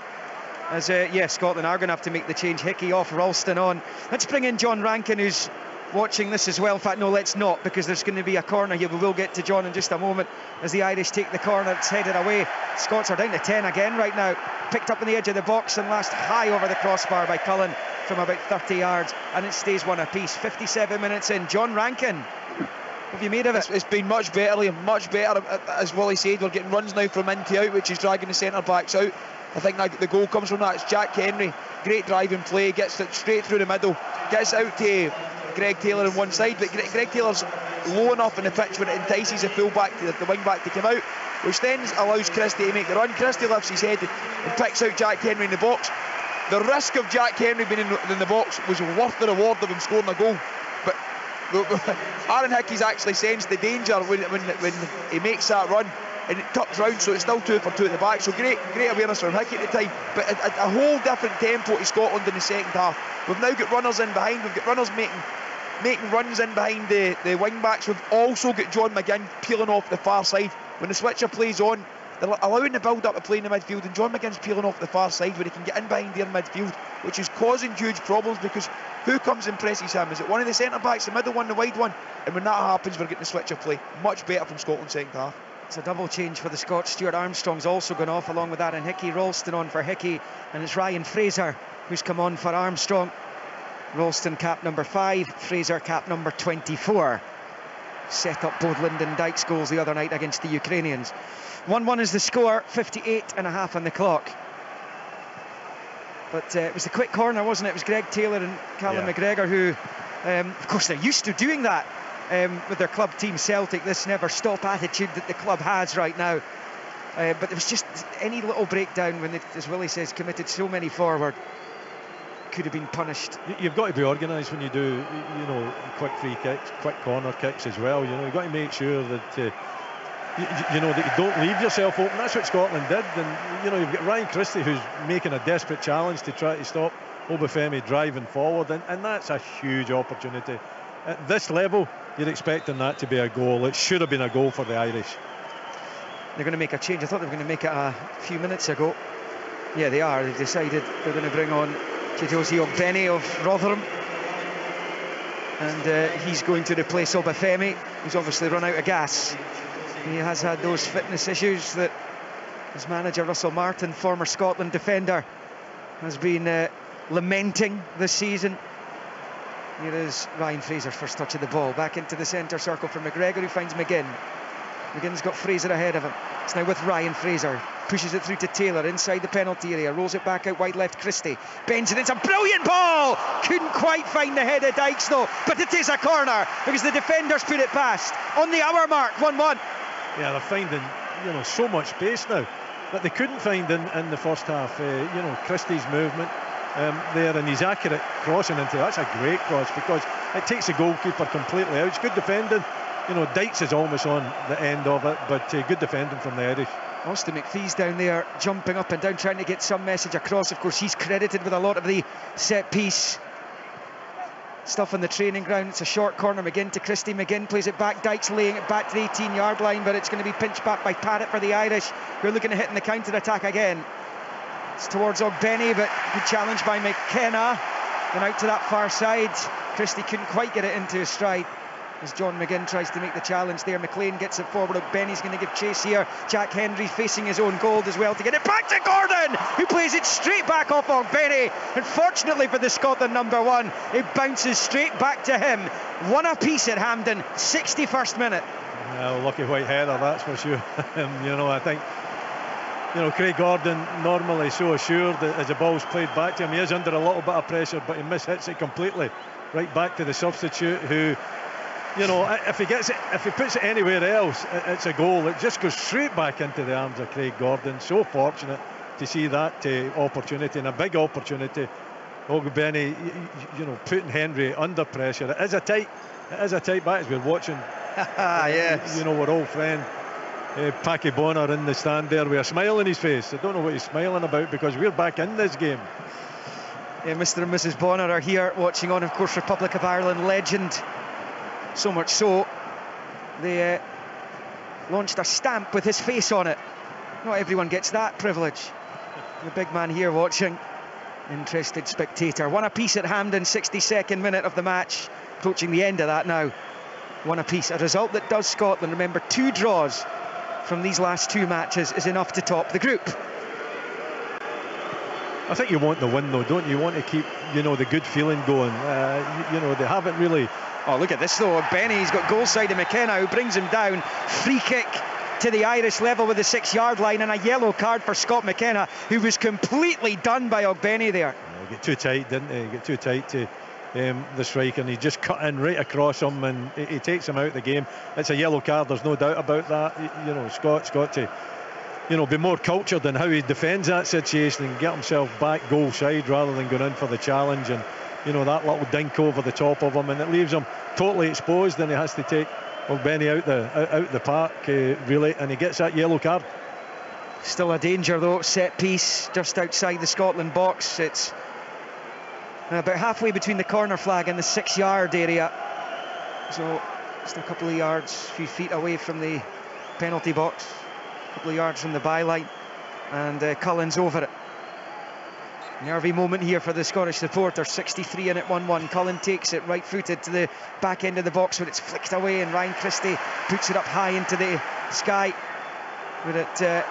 Speaker 2: As Scotland are going to have to make the change. Hickey off, Ralston on. Let's bring in John Rankin, who's watching this as well. In fact, no, let's not, because there's going to be a corner here. We will get to John in just a moment. As the Irish take the corner, it's headed away. Scots are down to 10 again right now. Picked up on the edge of the box and last high over the crossbar by Cullen from about 30 yards, and it stays one apiece. 57 minutes in. John Rankin, what have you made of it?
Speaker 4: It's been much better, Liam, much better. As Willie said, we're getting runs now from in to out, which is dragging the centre backs out. I think the goal comes from that. It's Jack Henry, great driving play, gets it straight through the middle, gets out to Greg Taylor on one side, but Greg Taylor's low enough in the pitch when it entices the full-back, the wing-back to come out, which then allows Christie to make the run. Christie lifts his head and picks out Jack Henry in the box. The risk of Jack Henry being in the box was worth the reward of him scoring a goal. But Aaron Hickey's actually sensed the danger when he makes that run, and it tucks round, so it's still 2 for 2 at the back. So great awareness from Hickey at the time, but a whole different tempo to Scotland in the second half. We've now got runners in behind. We've got runners making runs in behind the wing backs. We've also got John McGinn peeling off the far side. When the switcher plays on, they're allowing the build-up to play in the midfield, and John McGinn's peeling off the far side where he can get in behind their midfield, which is causing huge problems, because who comes and presses him? Is it one of the centre-backs, the middle one, the wide one? And when that happens, we're getting the switcher play. Much better from Scotland's second half.
Speaker 2: It's a double change for the Scots. Stuart Armstrong's also gone off along with Aaron Hickey. Ralston on for Hickey, and it's Ryan Fraser who's come on for Armstrong. Ralston cap number 5, Fraser cap number 24. Set up both Lyndon Dykes goals the other night against the Ukrainians. 1-1 is the score, 58 and a half on the clock. But it was a quick corner, wasn't it? It was Greg Taylor and Callum McGregor who, of course, they're used to doing that with their club team Celtic, this never stop attitude that the club has right now. But there was just any little breakdown when, as Willie says, committed so many forward. Could have been punished.
Speaker 3: You've got to be organised when you do, quick free kicks, quick corner kicks as well. You've got to make sure that that you don't leave yourself open. That's what Scotland did. And you've got Ryan Christie who's making a desperate challenge to try to stop Obafemi driving forward, and that's a huge opportunity at this level. you're expecting that to be a goal. It should have been a goal for the Irish.
Speaker 2: They're going to make a change. I thought they were going to make it a few minutes ago. Yeah, they are. They've decided they're going to bring on Chidozie Ogbene of Rotherham. And he's going to replace Obafemi, who's obviously run out of gas. He has had those fitness issues that his manager, Russell Martin, former Scotland defender, has been lamenting this season. Here is Ryan Fraser's first touch of the ball. Back into the centre circle for McGregor, who finds McGinn. McGinn's got Fraser ahead of him. It's now with Ryan Fraser. Pushes it through to Taylor inside the penalty area. Rolls it back out wide left, Christie. Bends it. It's a brilliant ball! Couldn't quite find the head of Dykes though. But it is a corner because the defenders put it past. On the hour mark, 1-1.
Speaker 3: Yeah, they're finding, so much space now that they couldn't find in the first half. Christie's movement there, and his accurate crossing into that's a great cross because it takes the goalkeeper completely out. It's good defending. Dykes is almost on the end of it, but good defending from the Irish.
Speaker 2: Austin McPhee's down there jumping up and down trying to get some message across. Of course, he's credited with a lot of the set piece stuff on the training ground. It's a short corner. McGinn to Christie. McGinn plays it back. Dykes laying it back to the 18-yard line, but it's going to be pinched back by Parrott for the Irish, who are looking to hit in the counter-attack again. It's towards Ogbene, but good challenge by McKenna. Then out to that far side. Christie couldn't quite get it into his stride as John McGinn tries to make the challenge there. McLean gets it forward. Ogbene's going to give chase here. Jack Hendry facing his own goal as well to get it back to Gordon, who plays it straight back off Ogbene. And fortunately for the Scotland number one, it bounces straight back to him. One apiece at Hampden, 61st minute.
Speaker 3: Yeah, lucky white header, that's for sure. I think Craig Gordon normally so assured that as the ball's played back to him, he is under a little bit of pressure, but he mishits it completely right back to the substitute, who if he puts it anywhere else, it's a goal. It just goes straight back into the arms of Craig Gordon. So fortunate to see that opportunity, and a big opportunity. Ogbene, putting Henry under pressure. It is a tight back as we're watching.
Speaker 2: Yes.
Speaker 3: Our old friend Packy Bonner in the stand there with a smile on his face. I don't know what he's smiling about because we're back in this game.
Speaker 2: Yeah, Mr. and Mrs. Bonner are here watching on, of course, Republic of Ireland legend. So much so, they launched a stamp with his face on it. Not everyone gets that privilege. The big man here watching, interested spectator. One apiece at Hampden, 62nd minute of the match. Approaching the end of that now. One apiece, a result that does Scotland. Remember, 2 draws from these last 2 matches is enough to top the group.
Speaker 3: I think you want the win though, don't you? You want to keep, the good feeling going. They haven't really...
Speaker 2: Oh, look at this though. Ogbene, he's got goal side of McKenna, who brings him down. Free kick to the Irish level with the 6-yard line, and a yellow card for Scott McKenna, who was completely done by Ogbene there.
Speaker 3: He got too tight, didn't he? He got too tight to the striker, and he just cut in right across him, and he takes him out of the game. It's a yellow card, there's no doubt about that. Scott's got to be more cultured in how he defends that situation and get himself back goal side rather than going in for the challenge. And that little dink over the top of him, and it leaves him totally exposed, and he has to take Ogbene out the park really, and he gets that yellow card.
Speaker 2: Still a danger though. Set piece just outside the Scotland box. It's about halfway between the corner flag and the 6-yard area, so just a couple of yards, a few feet away from the penalty box, a couple of yards from the byline, and Cullen's over it. Nervy moment here for the Scottish supporters. 63 in it, 1-1. Cullen takes it right-footed to the back end of the box, but it's flicked away, and Ryan Christie puts it up high into the sky. But it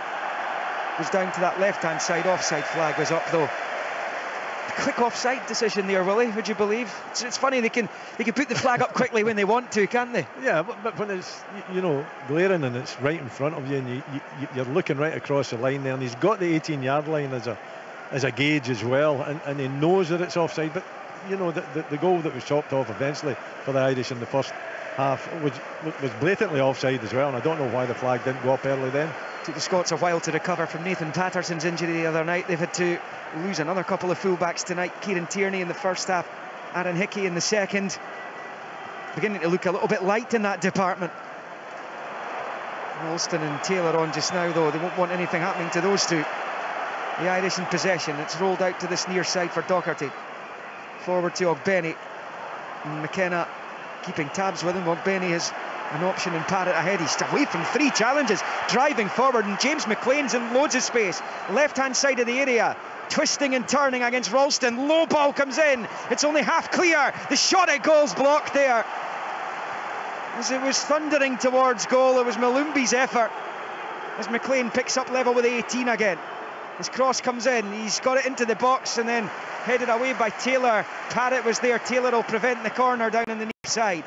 Speaker 2: goes down to that left-hand side. Offside flag was up though. A quick offside decision there, Willie, would you believe? It's funny, they can put the flag up quickly when they want to, can't they?
Speaker 3: Yeah, but when it's glaring and it's right in front of you, and you're looking right across the line there, and he's got the 18-yard line as a gauge as well, and he knows that it's offside. But the goal that was chopped off eventually for the Irish in the first half was blatantly offside as well, and I don't know why the flag didn't go up early then.
Speaker 2: Took the Scots a while to recover from Nathan Patterson's injury the other night. They've had to lose another couple of fullbacks tonight. Kieran Tierney in the first half, Aaron Hickey in the second. Beginning to look a little bit light in that department. Alston and Taylor on just now though. They won't want anything happening to those two. The Irish in possession. It's rolled out to this near side for Docherty. Forward to Ogbene. McKenna keeping tabs with him. Ogbeni has an option and Parrott ahead. He's away from 3 challenges, driving forward, and James McLean's in loads of space. Left-hand side of the area, twisting and turning against Ralston. Low ball comes in. It's only half clear. The shot at goal's blocked there. As it was thundering towards goal, it was Malumbi's effort. As McLean picks up level with 18 again. His cross comes in. He's got it into the box and then headed away by Taylor. Parrott was there. Taylor will prevent the corner down on the near side.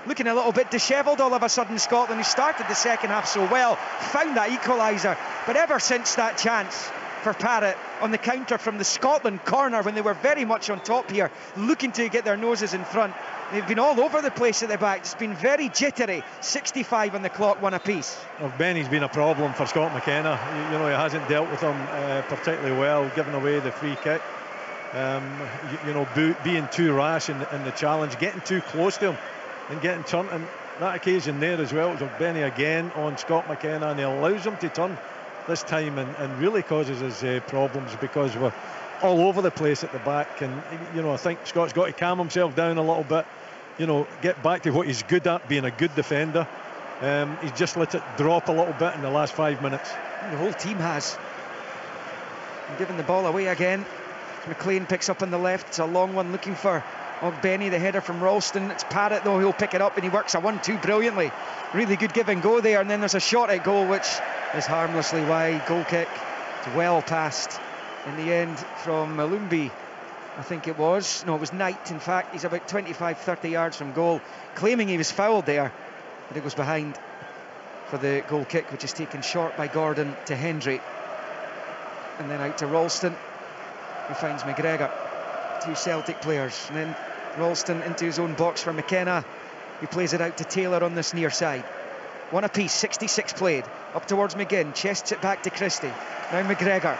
Speaker 2: Looking a little bit dishevelled all of a sudden, Scotland, who started the second half so well, found that equaliser. But ever since that chance for Parrott on the counter from the Scotland corner, when they were very much on top here, looking to get their noses in front, they've been all over the place at the back. It's been very jittery. 65 on the clock, 1 apiece.
Speaker 3: Well, Benny's been a problem for Scott McKenna. You know, he hasn't dealt with them particularly well, giving away the free kick. You know, being too rash in the challenge, getting too close to him and getting turned. And that occasion there as well, it was Benny again on Scott McKenna, and he allows him to turn this time and really causes us problems, because we're all over the place at the back. And you know, I think Scott's got to calm himself down a little bit, you know, get back to what he's good at, being a good defender. He's just let it drop a little bit in the last 5 minutes.
Speaker 2: The whole team has. And giving the ball away again. McLean picks up on the left. It's a long one looking for Ogbeni, the header from Ralston. It's Parrott though, he'll pick it up, and he works a 1-2 brilliantly. Really good give and go there, and then there's a shot at goal which is harmlessly wide. Goal kick. It's well passed in the end from Malumbi, I think it was. No, it was Knight, in fact. He's about 25-30 yards from goal, claiming he was fouled there, but it goes behind for the goal kick, which is taken short by Gordon to Hendry, and then out to Ralston, who finds McGregor. 2 Celtic players, and then Ralston into his own box for McKenna, who plays it out to Taylor on this near side. 1 apiece, 66 played. Up towards McGinn, chests it back to Christie. Now McGregor.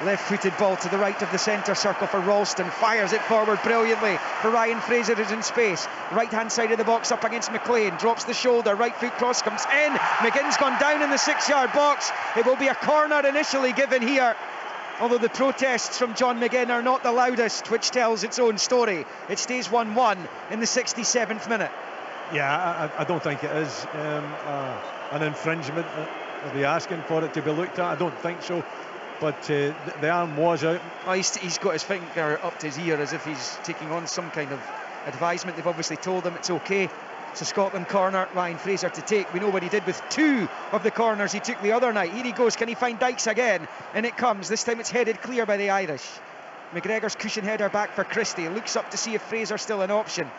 Speaker 2: Left-footed ball to the right of the centre circle for Ralston. Fires it forward brilliantly for Ryan Fraser, who's in space. Right-hand side of the box up against McLean. Drops the shoulder. Right foot cross comes in. McGinn's gone down in the 6-yard box. It will be a corner initially given here, although the protests from John McGinn are not the loudest, which tells its own story. It stays 1-1 in the 67th minute.
Speaker 3: Yeah, I don't think it is an infringement. Are they asking for it to be looked at? I don't think so. But the arm was out.
Speaker 2: Oh, he's got his finger up to his ear as if he's taking on some kind of advisement. They've obviously told him it's okay. It's a Scotland corner, Ryan Fraser to take. We know what he did with 2 of the corners he took the other night. Here he goes, can he find Dykes again? And it comes. This time it's headed clear by the Irish. McGregor's cushion header back for Christie. Looks up to see if Fraser's still an option.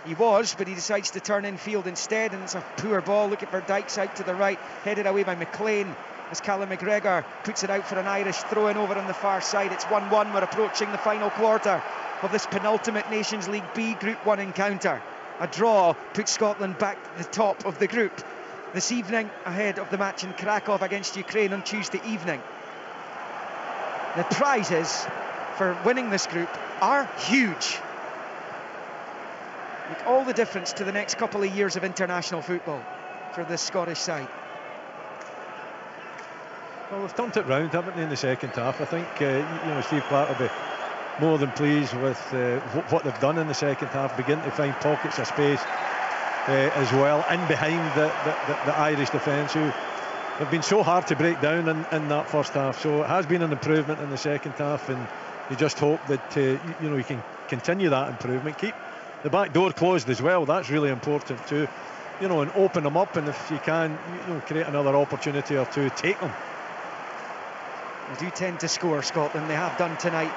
Speaker 2: He was, but he decides to turn in field instead, and it's a poor ball looking for Dykes out to the right, headed away by McLean as Callum McGregor puts it out for an Irish throw-in over on the far side. It's 1-1. We're approaching the final quarter of this penultimate Nations League B Group 1 encounter. A draw puts Scotland back at the top of the group this evening, ahead of the match in Krakow against Ukraine on Tuesday evening. The prizes for winning this group are huge. Make all the difference to the next couple of years of international football for the Scottish side.
Speaker 3: Well, they've turned it round, haven't they, in the second half? I think you know, Steve Clark will be more than pleased with what they've done in the second half, beginning to find pockets of space as well in behind the Irish defence, who have been so hard to break down in that first half. So it has been an improvement in the second half, and you just hope that you know, you can continue that improvement, keep the back door closed as well. That's really important too, you know, and open them up, and if you can, you know, create another opportunity or two, take them.
Speaker 2: They do tend to score, Scotland. They have done tonight.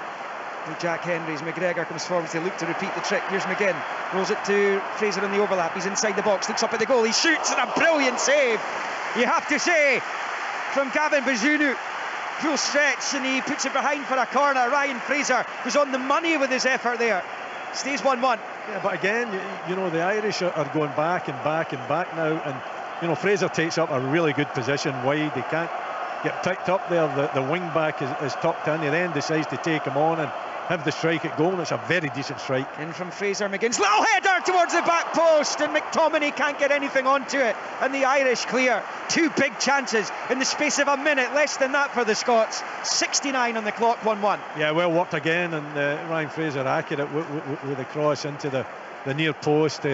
Speaker 2: Jack Hendry's McGregor comes forward to look to repeat the trick. Here's McGinn, rolls it to Fraser in the overlap. He's inside the box, looks up at the goal, he shoots, and a brilliant save, you have to say, from Gavin Bazunu. Full stretch, and he puts it behind for a corner. Ryan Fraser was on the money with his effort there. Stays 1-1.
Speaker 3: Yeah, but again, you know, the Irish are going back and back and back now, and you know, Fraser takes up a really good position wide. He can't get picked up there. The wing back is tucked in. He then decides to take him on and have the strike at goal, and it's a very decent strike.
Speaker 2: In from Fraser, McGinn's little header towards the back post, and McTominay can't get anything onto it, and the Irish clear. 2 big chances in the space of a minute, less than that for the Scots. 69 on the clock, 1-1.
Speaker 3: Yeah, well worked again, and Ryan Fraser accurate with the cross into the near post.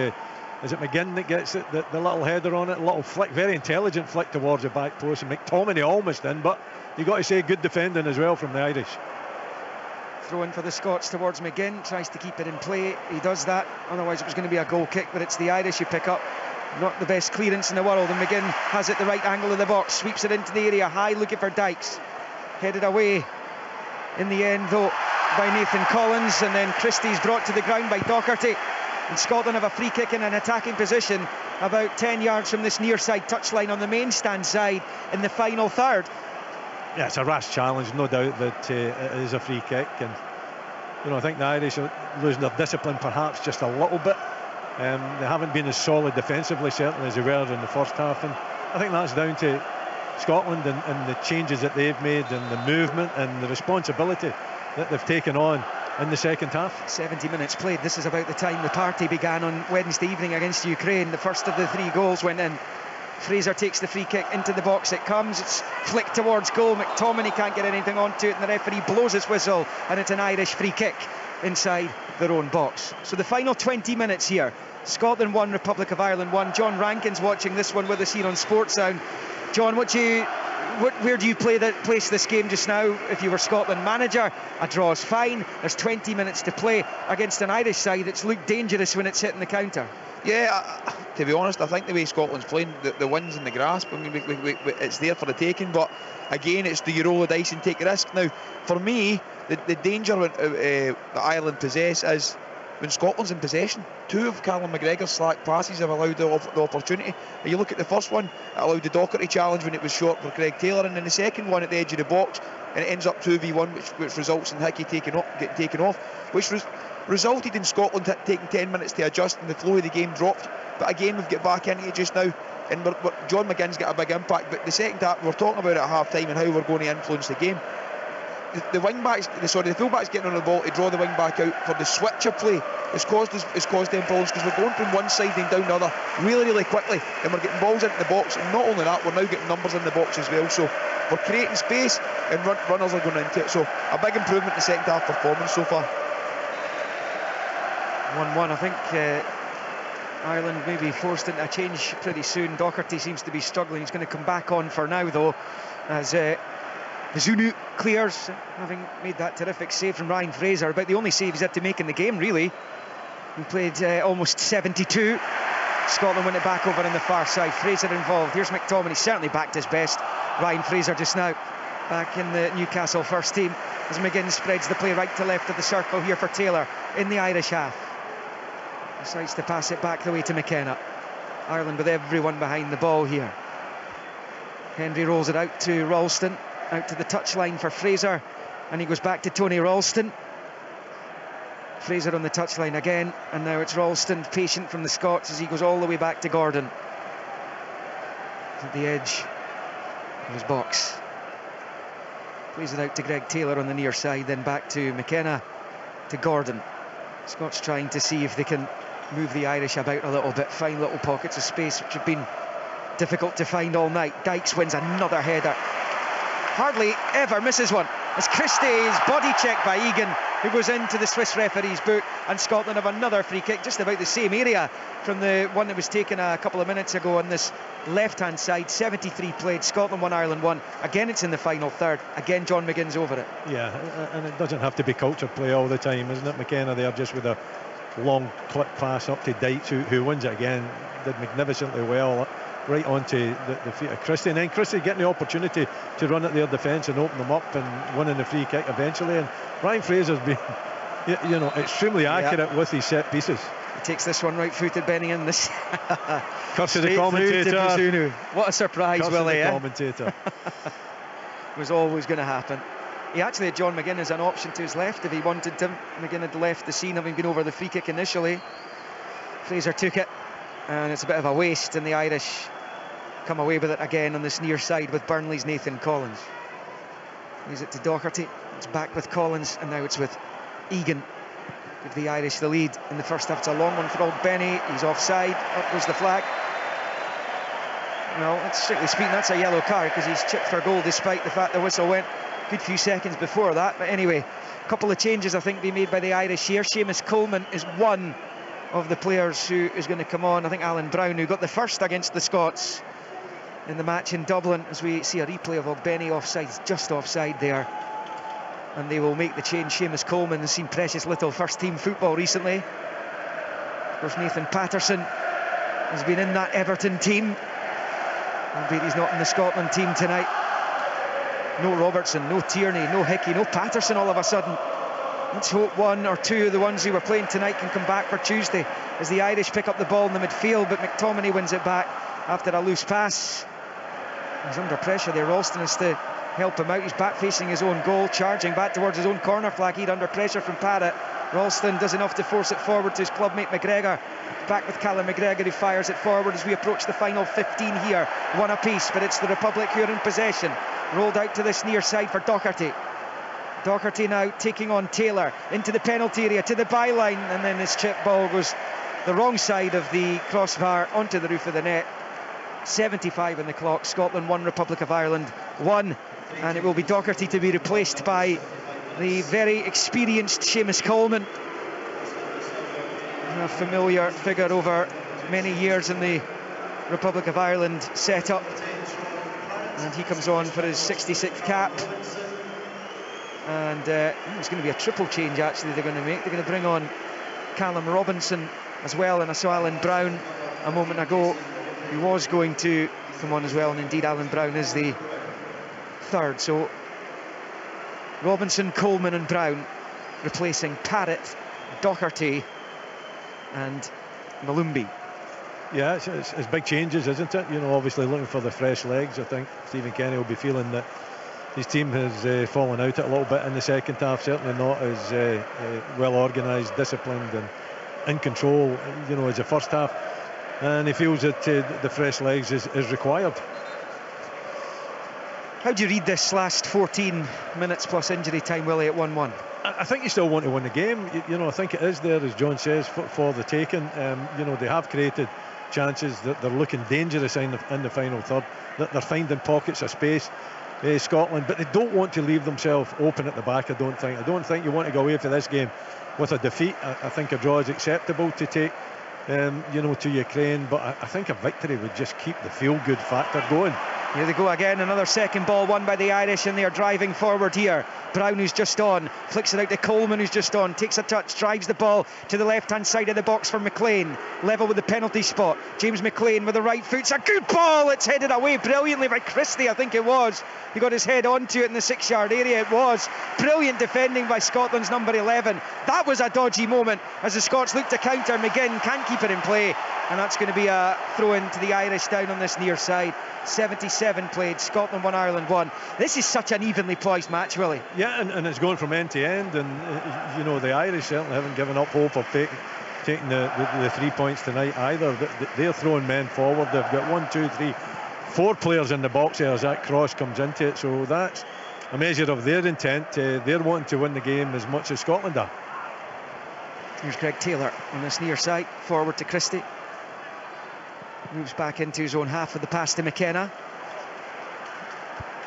Speaker 3: Is it McGinn that gets it, the little header on it? A little flick, very intelligent flick towards the back post, and McTominay almost in, but you got to say good defending as well from the Irish.
Speaker 2: Throw in for the Scots towards McGinn, tries to keep it in play. He does that, otherwise it was going to be a goal kick, but it's the Irish who pick up. Not the best clearance in the world, and McGinn has it the right angle of the box, sweeps it into the area, high looking for Dykes. Headed away in the end though by Nathan Collins, and then Christie's brought to the ground by Docherty. And Scotland have a free kick in an attacking position about 10 yards from this near side touchline on the main stand side in the final third.
Speaker 3: Yeah, it's a rash challenge, no doubt that it is a free kick, and you know, I think the Irish are losing their discipline perhaps just a little bit. They haven't been as solid defensively certainly as they were in the first half, and I think that's down to Scotland and the changes that they've made and the movement and the responsibility that they've taken on in the second half.
Speaker 2: 70 minutes played. This is about the time the party began on Wednesday evening against Ukraine. The first of the 3 goals went in. Fraser takes the free kick into the box. It comes, it's flicked towards goal. McTominay can't get anything onto it, and the referee blows his whistle, and it's an Irish free kick inside their own box. So the final 20 minutes here, Scotland 1, Republic of Ireland 1. John Rankin's watching this one with us here on Sports Sound. John, where do you place this game just now if you were Scotland manager? A draw is fine. There's 20 minutes to play against an Irish side that's looked dangerous when it's hitting the counter.
Speaker 4: Yeah, to be honest, I think the way Scotland's playing, the wind's in the grasp. I mean, it's there for the taking, but again, it's do you roll the dice and take a risk? Now, for me, the danger that Ireland possess is when Scotland's in possession. 2 of Callum McGregor's slack passes have allowed the opportunity. And you look at the first one, it allowed the Docherty challenge when it was short for Greg Taylor, and then the second one at the edge of the box, and it ends up 2v1, which results in Hickey getting taken off, which resulted in Scotland taking 10 minutes to adjust, and the flow of the game dropped. But again, we've got back into it just now, and John McGinn's got a big impact. But the second half, we're talking about it at half time and how we're going to influence the game. The fullbacks getting on the ball to draw the wing back out for the switch of play has caused them problems, because we're going from one side and down the other really quickly, and we're getting balls into the box, and not only that, we're now getting numbers in the box as well. So we're creating space, and runners are going into it. So a big improvement in the second half performance so far.
Speaker 2: 1-1. I think Ireland may be forced into a change pretty soon. Docherty seems to be struggling. He's going to come back on for now though, as Zunu clears, having made that terrific save from Ryan Fraser, about the only save he's had to make in the game really. He played almost 72. Scotland win it back over on the far side. Fraser involved. Here's McTominay, certainly backed his best. Ryan Fraser just now back in the Newcastle first team as McGinn spreads the play right to left of the circle here for Taylor in the Irish half. Decides to pass it back the way to McKenna. Ireland with everyone behind the ball here. Henry rolls it out to Ralston, out to the touchline for Fraser, and he goes back to Tony Ralston. Fraser on the touchline again, and now it's Ralston, patient from the Scots as he goes all the way back to Gordon at the edge of his box. Plays it out to Greg Taylor on the near side, then back to McKenna, to Gordon. Scots trying to see if they can move the Irish about a little bit, find little pockets of space which have been difficult to find all night. Dykes wins another header, hardly ever misses one, as Christie is body checked by Egan, who goes into the Swiss referee's boot, and Scotland have another free kick just about the same area from the one that was taken a couple of minutes ago on this left hand side. 73 played, Scotland 1, Ireland 1. Again, it's in the final third. Again, John McGinn's over it.
Speaker 3: Yeah, and it doesn't have to be culture play all the time, isn't it? McKenna there just with a long clip pass up to Dykes, who wins it again, did magnificently well, right onto the feet of Christie, and then Christie getting the opportunity to run at their defence and open them up and winning the free kick eventually. And Ryan Fraser's been, you know, extremely accurate with his set pieces.
Speaker 2: He takes this one right-footed, Benningham. This
Speaker 3: curse of the commentator.
Speaker 2: What a surprise,
Speaker 3: curse
Speaker 2: Willie!
Speaker 3: Of the commentator.
Speaker 2: Was always going to happen. He actually had John McGinn as an option to his left if he wanted him. McGinn had left the scene, having been over the free kick initially. Fraser took it, and it's a bit of a waste, and the Irish come away with it again on this near side with Burnley's Nathan Collins. Leaves it to Docherty. It's back with Collins, and now it's with Egan. Give the Irish the lead in the first half. It's a long one for old Benny. He's offside. Up goes the flag. Well, that's strictly speaking, that's a yellow card, because he's chipped for goal despite the fact the whistle went a good few seconds before that. But anyway, a couple of changes I think being made by the Irish here. Seamus Coleman is one of the players who is going to come on. I think Alan Brown, who got the first against the Scots in the match in Dublin, as we see a replay of Ogbenny offside, just offside there. And they will make the change. Seamus Coleman has seen precious little first-team football recently. Of course, Nathan Patterson has been in that Everton team, albeit he's not in the Scotland team tonight. No Robertson, no Tierney, no Hickey, no Patterson all of a sudden. Let's hope one or two of the ones who were playing tonight can come back for Tuesday, as the Irish pick up the ball in the midfield, but McTominay wins it back after a loose pass. He's under pressure there. Ralston has to help him out. He's back facing his own goal, charging back towards his own corner flag. He's under pressure from Parrott. Ralston does enough to force it forward to his clubmate McGregor. Back with Callum McGregor, who fires it forward as we approach the final 15 here. One apiece, but it's the Republic who are in possession. Rolled out to this near side for Docherty. Docherty now taking on Taylor into the penalty area, to the byline, and then this chip ball goes the wrong side of the crossbar onto the roof of the net. 75 in the clock. Scotland 1, Republic of Ireland 1, and it will be Docherty to be replaced by the very experienced Seamus Coleman, a familiar figure over many years in the Republic of Ireland setup, and he comes on for his 66th cap. And it's going to be a triple change actually they're going to make. They're going to bring on Callum Robinson as well, and I saw Alan Brown a moment ago, who was going to come on as well, and indeed Alan Brown is the third. So Robinson, Coleman and Brown replacing Parrott, Docherty and Malumbi.
Speaker 3: Yeah, it's big changes, isn't it? You know, obviously looking for the fresh legs. I think Stephen Kenny will be feeling that his team has fallen out a little bit in the second half, certainly not as well organised, disciplined and in control, you know, as the first half, and he feels that the fresh legs is required.
Speaker 2: How do you read this last 14 minutes plus injury time, Willie, at 1-1?
Speaker 3: I think you still want to win the game. You know, I think it is there, as John says, for the taking. You know, they have created chances, that they're looking dangerous in the final third, that they're finding pockets of space, Scotland, but they don't want to leave themselves open at the back. I don't think you want to go away for this game with a defeat. I think a draw is acceptable to take, you know, to Ukraine, but I think a victory would just keep the feel-good factor going.
Speaker 2: Here they go again, another second ball won by the Irish, and they are driving forward here. Brown, who's just on, flicks it out to Coleman, who's just on, takes a touch, drives the ball to the left-hand side of the box for McLean, level with the penalty spot. James McLean with the right foot, it's a good ball, it's headed away brilliantly by Christie, I think it was. He got his head onto it in the 6-yard area, it was. Brilliant defending by Scotland's number 11. That was a dodgy moment as the Scots look to counter. McGinn can't keep it in play, and that's going to be a throw-in to the Irish down on this near side. 77 played, Scotland 1, Ireland 1. This is such an evenly poised match, Willie.
Speaker 3: Yeah, and it's going from end to end, and you know, the Irish certainly haven't given up hope of taking the 3 points tonight either. They're throwing men forward. They've got 1, 2, 3, 4 players in the box here as that cross comes into it, so that's a measure of their intent. They're wanting to win the game as much as Scotland are.
Speaker 2: Here's Greg Taylor on this near side, forward to Christie. Moves back into his own half with the pass to McKenna.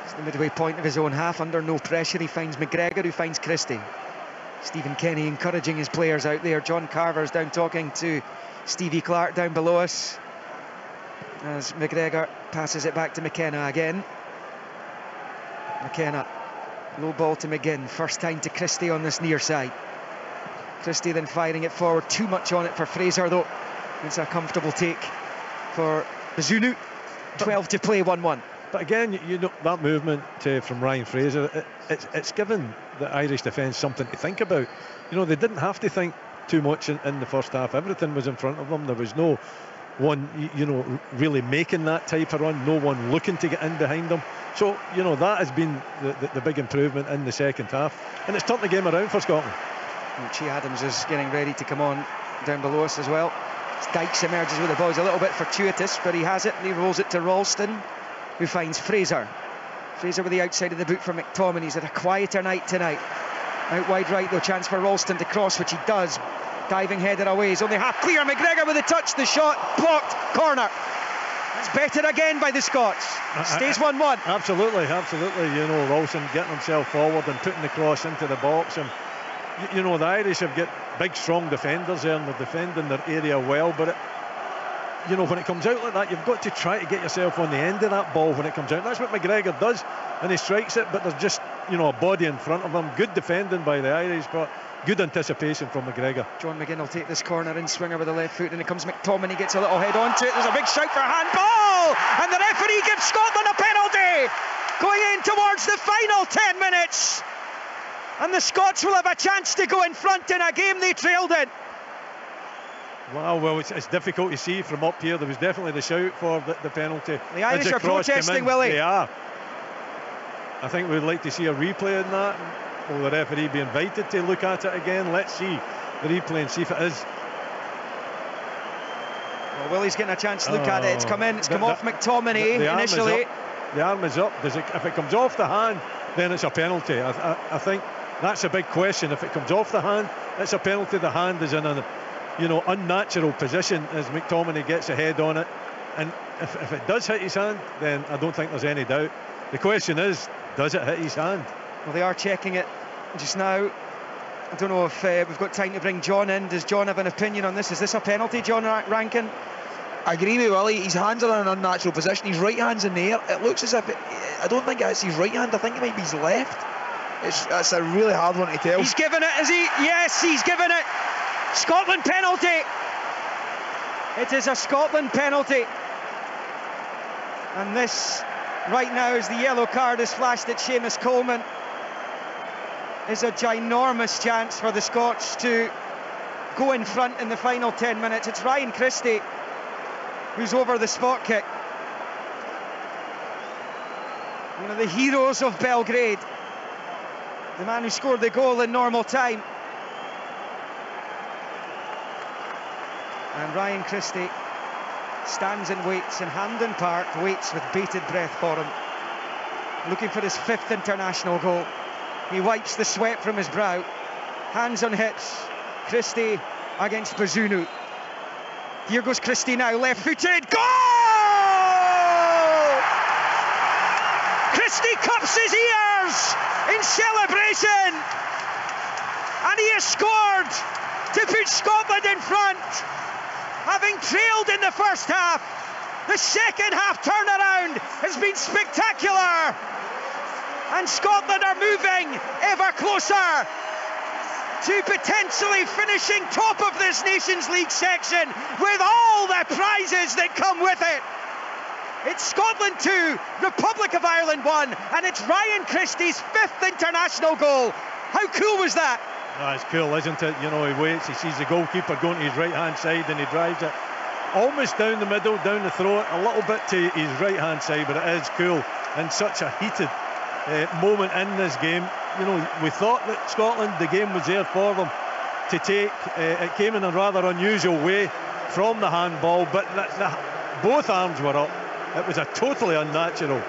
Speaker 2: It's the midway point of his own half, under no pressure. He finds McGregor, who finds Christie. Stephen Kenny encouraging his players out there. John Carver's down talking to Stevie Clark down below us, as McGregor passes it back to McKenna again. McKenna, low ball to McGinn, first time to Christie on this near side. Christie then firing it forward, too much on it for Fraser though. It's a comfortable take for Bazunu. 12 to play, 1-1.
Speaker 3: But again, you know, that movement from Ryan Fraser, it's given the Irish defence something to think about. You know, they didn't have to think too much in the first half. Everything was in front of them. There was no one, you know, really making that type of run, no one looking to get in behind them. So, you know, that has been the big improvement in the second half, and it's turned the game around for Scotland.
Speaker 2: Che Adams is getting ready to come on down below us as well. Dykes emerges with the ball. He's a little bit fortuitous, but he has it, and he rolls it to Ralston, who finds Fraser. Fraser with the outside of the boot for McTominay. He's had a quieter night tonight. Out wide right though, chance for Ralston to cross, which he does. Diving header away, he's only half clear. McGregor with the touch, the shot, blocked, corner. That's better again by the Scots. Stays 1-1.
Speaker 3: Absolutely. You know, Ralston getting himself forward and putting the cross into the box, and you know, the Irish have got big, strong defenders there, and they're defending their area well. But you know, when it comes out like that, you've got to try to get yourself on the end of that ball when it comes out. That's what McGregor does, and he strikes it. But there's just, you know, a body in front of him. Good defending by the Irish, but good anticipation from McGregor.
Speaker 2: John McGinn will take this corner in swinger with the left foot, and it comes McTominay, gets a little head onto it. There's a big shout for handball, and the referee gives Scotland a penalty going in towards the final 10 minutes, and the Scots will have a chance to go in front in a game they trailed in.
Speaker 3: Wow, well, it's difficult to see from up here. There was definitely the shout for the penalty.
Speaker 2: The Irish are protesting, Willie.
Speaker 3: They are. I think we'd like to see a replay in that. Will the referee be invited to look at it again? Let's see the replay and see if it is.
Speaker 2: Well, Willie's getting a chance to look at it. It's come in. It's come off McTominay initially.
Speaker 3: The arm is up. If it comes off the hand, then it's a penalty. I think that's a big question. If it comes off the hand, it's a penalty. The hand is in a, you know, unnatural position as McTominay gets a head on it. And if it does hit his hand, then I don't think there's any doubt. The question is, does it hit his hand?
Speaker 2: Well, they are checking it just now. I don't know if we've got time to bring John in. Does John have an opinion on this? Is this a penalty, John Rankin?
Speaker 4: I agree with Willie. His hands are in an unnatural position. His right hand's in the air. It looks as if I don't think it's his right hand. I think it might be his left. That's a really hard one to tell.
Speaker 2: He's given it, is he? Yes, he's given it. Scotland penalty. It is a Scotland penalty. And this, right now, as the yellow card is flashed at Seamus Coleman, is a ginormous chance for the Scots to go in front in the final 10 minutes. It's Ryan Christie who's over the spot kick. One of the heroes of Belgrade, the man who scored the goal in normal time. And Ryan Christie stands and waits in Hampden Park, waits with bated breath for him, looking for his 5th international goal. He wipes the sweat from his brow, hands on hips. Christie against Bazunu. Here goes Christie now, left-footed, goal! Christie cups his ears in celebration, and he has scored to put Scotland in front, having trailed in the first half. The second half turnaround has been spectacular, and Scotland are moving ever closer to potentially finishing top of this Nations League section with all the prizes that come with it. It's Scotland 2, Republic of Ireland 1, and it's Ryan Christie's 5th international goal. How cool was that?
Speaker 3: Oh, it's cool, isn't it? You know, he waits, he sees the goalkeeper going to his right-hand side, and he drives it almost down the middle, down the throat, a little bit to his right-hand side, but it is cool, and such a heated moment in this game. You know, we thought that Scotland, the game was there for them to take. It came in a rather unusual way from the handball, but both arms were up. It was a totally unnatural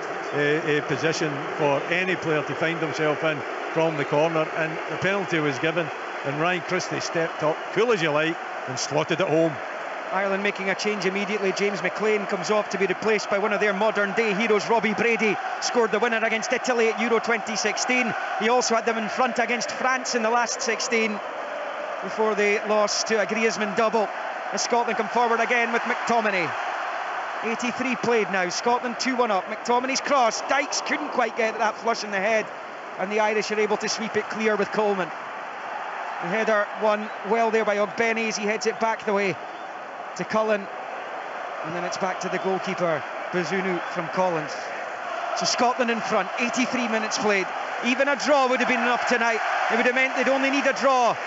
Speaker 3: position for any player to find himself in from the corner, and the penalty was given, and Ryan Christie stepped up, cool as you like, and slotted it home.
Speaker 2: Ireland making a change immediately. James McLean comes off to be replaced by one of their modern day heroes. Robbie Brady scored the winner against Italy at Euro 2016. He also had them in front against France in the last 16 before they lost to a Griezmann double. As Scotland come forward again with McTominay. 83 played now, Scotland 2-1 up. McTominay's cross, Dykes couldn't quite get that flush in the head, and the Irish are able to sweep it clear with Coleman. The header won well there by Ogbene as he heads it back the way to Cullen, and then it's back to the goalkeeper Bazunu from Collins. So Scotland in front, 83 minutes played. Even a draw would have been enough tonight. It would have meant they'd only need a draw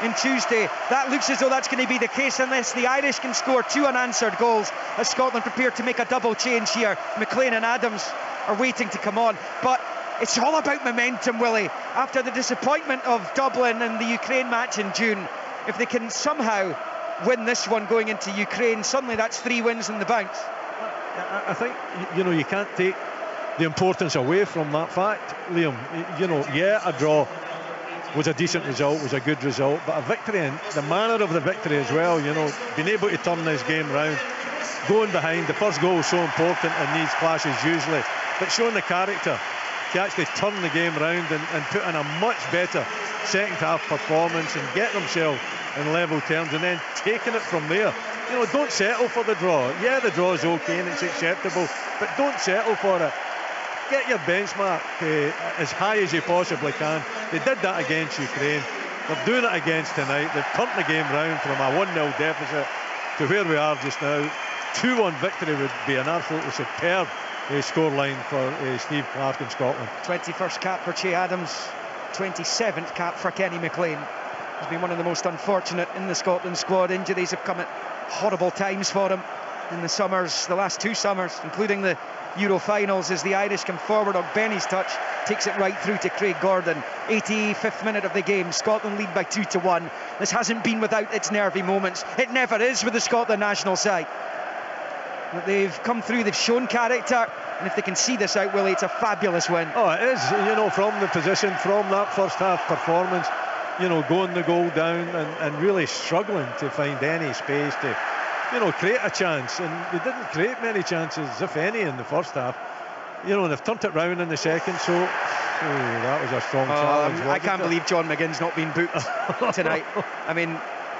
Speaker 2: in Tuesday. That looks as though that's going to be the case unless the Irish can score 2 unanswered goals, as Scotland prepare to make a double change here. McLean and Adams are waiting to come on, but it's all about momentum, Willie. After the disappointment of Dublin and the Ukraine match in June, if they can somehow win this one going into Ukraine, suddenly that's 3 wins in the bank.
Speaker 3: I think, you know, you can't take the importance away from that fact, Liam. You know, yeah, a draw was a decent result, was a good result, but a victory, and the manner of the victory as well, you know, being able to turn this game round, going behind. The first goal is so important in these clashes usually, but showing the character to actually turn the game round and put in a much better second half performance and get themselves in level terms, and then taking it from there. You know, don't settle for the draw. Yeah, the draw is okay and it's acceptable, but don't settle for it. Get your benchmark as high as you possibly can. They did that against Ukraine. They're doing it against tonight. They've turned the game round from a 1-0 deficit to where we are just now. 2-1 victory would be an absolutely superb scoreline for Steve Clarke in Scotland.
Speaker 2: 21st cap for Che Adams, 27th cap for Kenny McLean. He's been one of the most unfortunate in the Scotland squad. Injuries have come at horrible times for him in the summers, the last 2 summers, including the Euro finals. As the Irish come forward, Ogbeny's touch takes it right through to Craig Gordon. 85th minute of the game, Scotland lead by 2-1. This hasn't been without its nervy moments. It never is with the Scotland national side. But they've come through, they've shown character, and if they can see this out, Willie, it's a fabulous win.
Speaker 3: Oh, it is, you know, from the position, from that first half performance, you know, going the goal down and really struggling to find any space to, you know, create a chance. And they didn't create many chances, if any, in the first half. You know, and they've turned it round in the second, so that was a strong challenge.
Speaker 2: I can't believe John McGinn's not been booked tonight. I mean,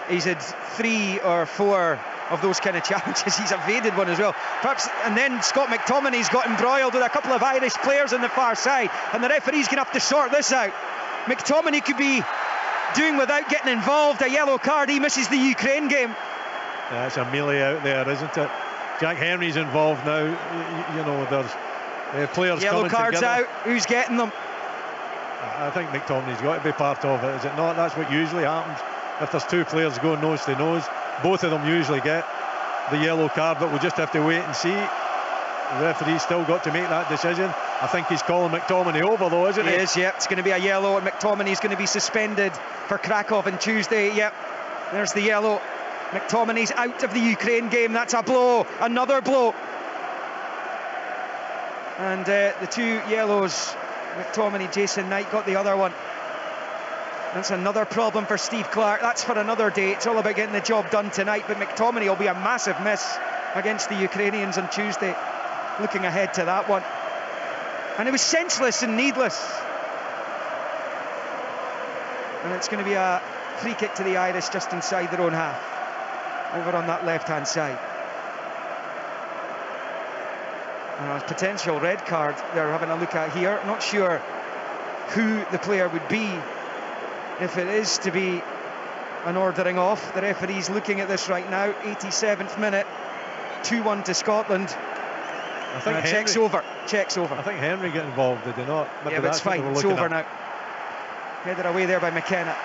Speaker 2: he's had 3 or 4 of those kind of challenges. He's evaded one as well. Perhaps, and then Scott McTominay's got embroiled with a couple of Irish players on the far side, and the referee's going to have to sort this out. McTominay could be doing without getting involved. A yellow card, he misses the Ukraine game.
Speaker 3: Yeah, it's a melee out there, isn't it? Jack Henry's involved now. You know, there's players
Speaker 2: yellow
Speaker 3: coming
Speaker 2: cards
Speaker 3: together.
Speaker 2: out. Who's getting them?
Speaker 3: I think McTominay's got to be part of it, is it not? That's what usually happens. If there's 2 players going nose to nose, both of them usually get the yellow card, but we'll just have to wait and see. The referee's still got to make that decision. I think he's calling McTominay over, though, isn't he?
Speaker 2: He is, yeah. It's going to be a yellow, and McTominay's going to be suspended for Krakow on Tuesday. Yep, there's the yellow. McTominay's out of the Ukraine game. That's a blow, another blow. And the 2 yellows, McTominay, Jason Knight got the other one. That's another problem for Steve Clarke. That's for another day. It's all about getting the job done tonight, but McTominay will be a massive miss against the Ukrainians on Tuesday. Looking ahead to that one. And it was senseless and needless. And it's going to be a free kick to the Irish just inside their own half, over on that left-hand side. A potential red card they're having a look at here. Not sure who the player would be if it is to be an ordering off. The referee's looking at this right now. 87th minute, 2-1 to Scotland.
Speaker 3: I think
Speaker 2: checks over. I
Speaker 3: think Henry got involved, did he not?
Speaker 2: Yeah, but it's fine. It's over now. Headed away there by McKenna.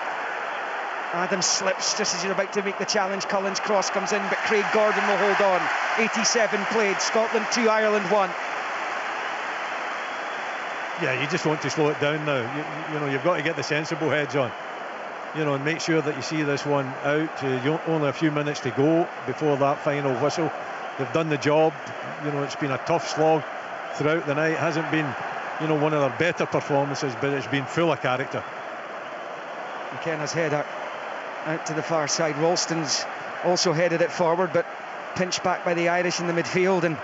Speaker 2: Adams slips just as he's about to make the challenge. Cullen's cross comes in, but Craig Gordon will hold on. 87 played. Scotland 2, Ireland 1.
Speaker 3: Yeah, you just want to slow it down now. You know, you've got to get the sensible heads on. You know, and make sure that you see this one out. Only a few minutes to go before that final whistle. They've done the job. You know, it's been a tough slog throughout the night. It hasn't been, you know, one of their better performances, but it's been full of character.
Speaker 2: McKenna's header out to the far side. Ralston's also headed it forward, but pinched back by the Irish in the midfield and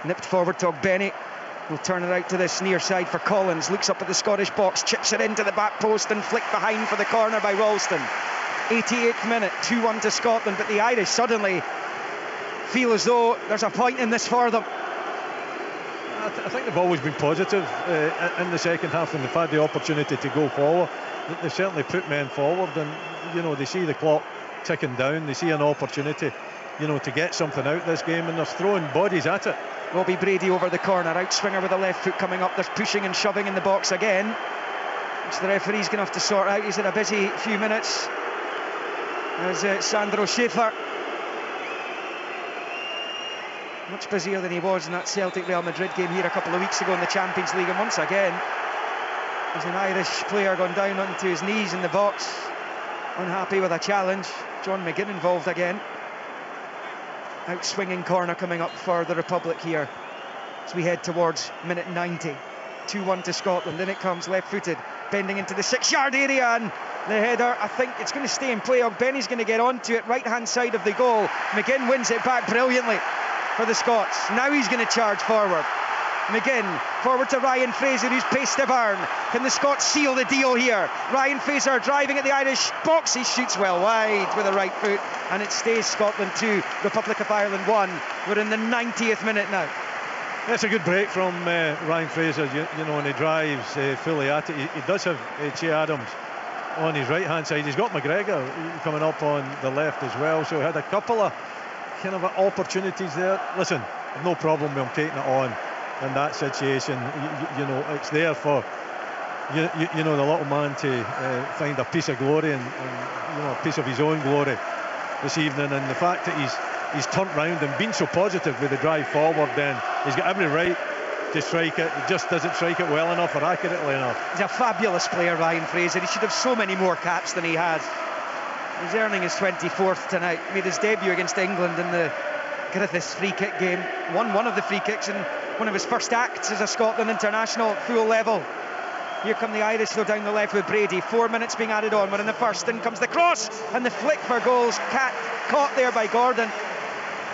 Speaker 2: nipped forward to Ogbeny. We'll turn it out to this near side for Collins. Looks up at the Scottish box, chips it into the back post and flicked behind for the corner by Ralston. 88th minute, 2-1 to Scotland, but the Irish suddenly feel as though there's a point in this for them.
Speaker 3: I think they've always been positive in the second half when they've had the opportunity to go forward. They certainly put men forward, and you know, they see the clock ticking down. They see an opportunity, you know, to get something out this game, and they're throwing bodies at it.
Speaker 2: Robbie Brady over the corner, outswinger with the left foot coming up. There's pushing and shoving in the box again, which the referee's going to have to sort out. He's had a busy few minutes as Sandro Schaefer. Much busier than he was in that Celtic Real Madrid game here a couple of weeks ago in the Champions League. And once again, there's an Irish player gone down onto his knees in the box, unhappy with a challenge. John McGinn involved again. Outswinging corner coming up for the Republic here as we head towards minute 90. 2-1 to Scotland. In it comes, left-footed, bending into the 6-yard area, and the header, I think it's going to stay in play. Ogbeny's going to get onto it, right-hand side of the goal. McGinn wins it back brilliantly for the Scots. Now he's going to charge forward. McGinn forward to Ryan Fraser, who's paced to burn. Can the Scots seal the deal here? Ryan Fraser driving at the Irish box. He shoots well wide with the right foot, and it stays Scotland 2, Republic of Ireland 1. We're in the 90th minute now.
Speaker 3: That's a good break from Ryan Fraser, you know, and he drives fully at it. He does have Che Adams on his right hand side. He's got McGregor coming up on the left as well, so he had a couple of kind of opportunities there. Listen, no problem with him taking it on in that situation. You know, it's there for you know, the little man to find a piece of glory and you know, a piece of his own glory this evening. And the fact that he's turned round and been so positive with the drive forward, then he's got every right to strike it. He just doesn't strike it well enough or accurately enough.
Speaker 2: He's a fabulous player, Ryan Fraser. He should have so many more caps than he has. He's earning his 24th tonight. Made his debut against England in the Griffiths free kick game. Won one of the free kicks in one of his first acts as a Scotland international at full level. Here come the Irish though down the left with Brady. 4 minutes being added on. We're in the first. In comes the cross and the flick for goals. Caught there by Gordon.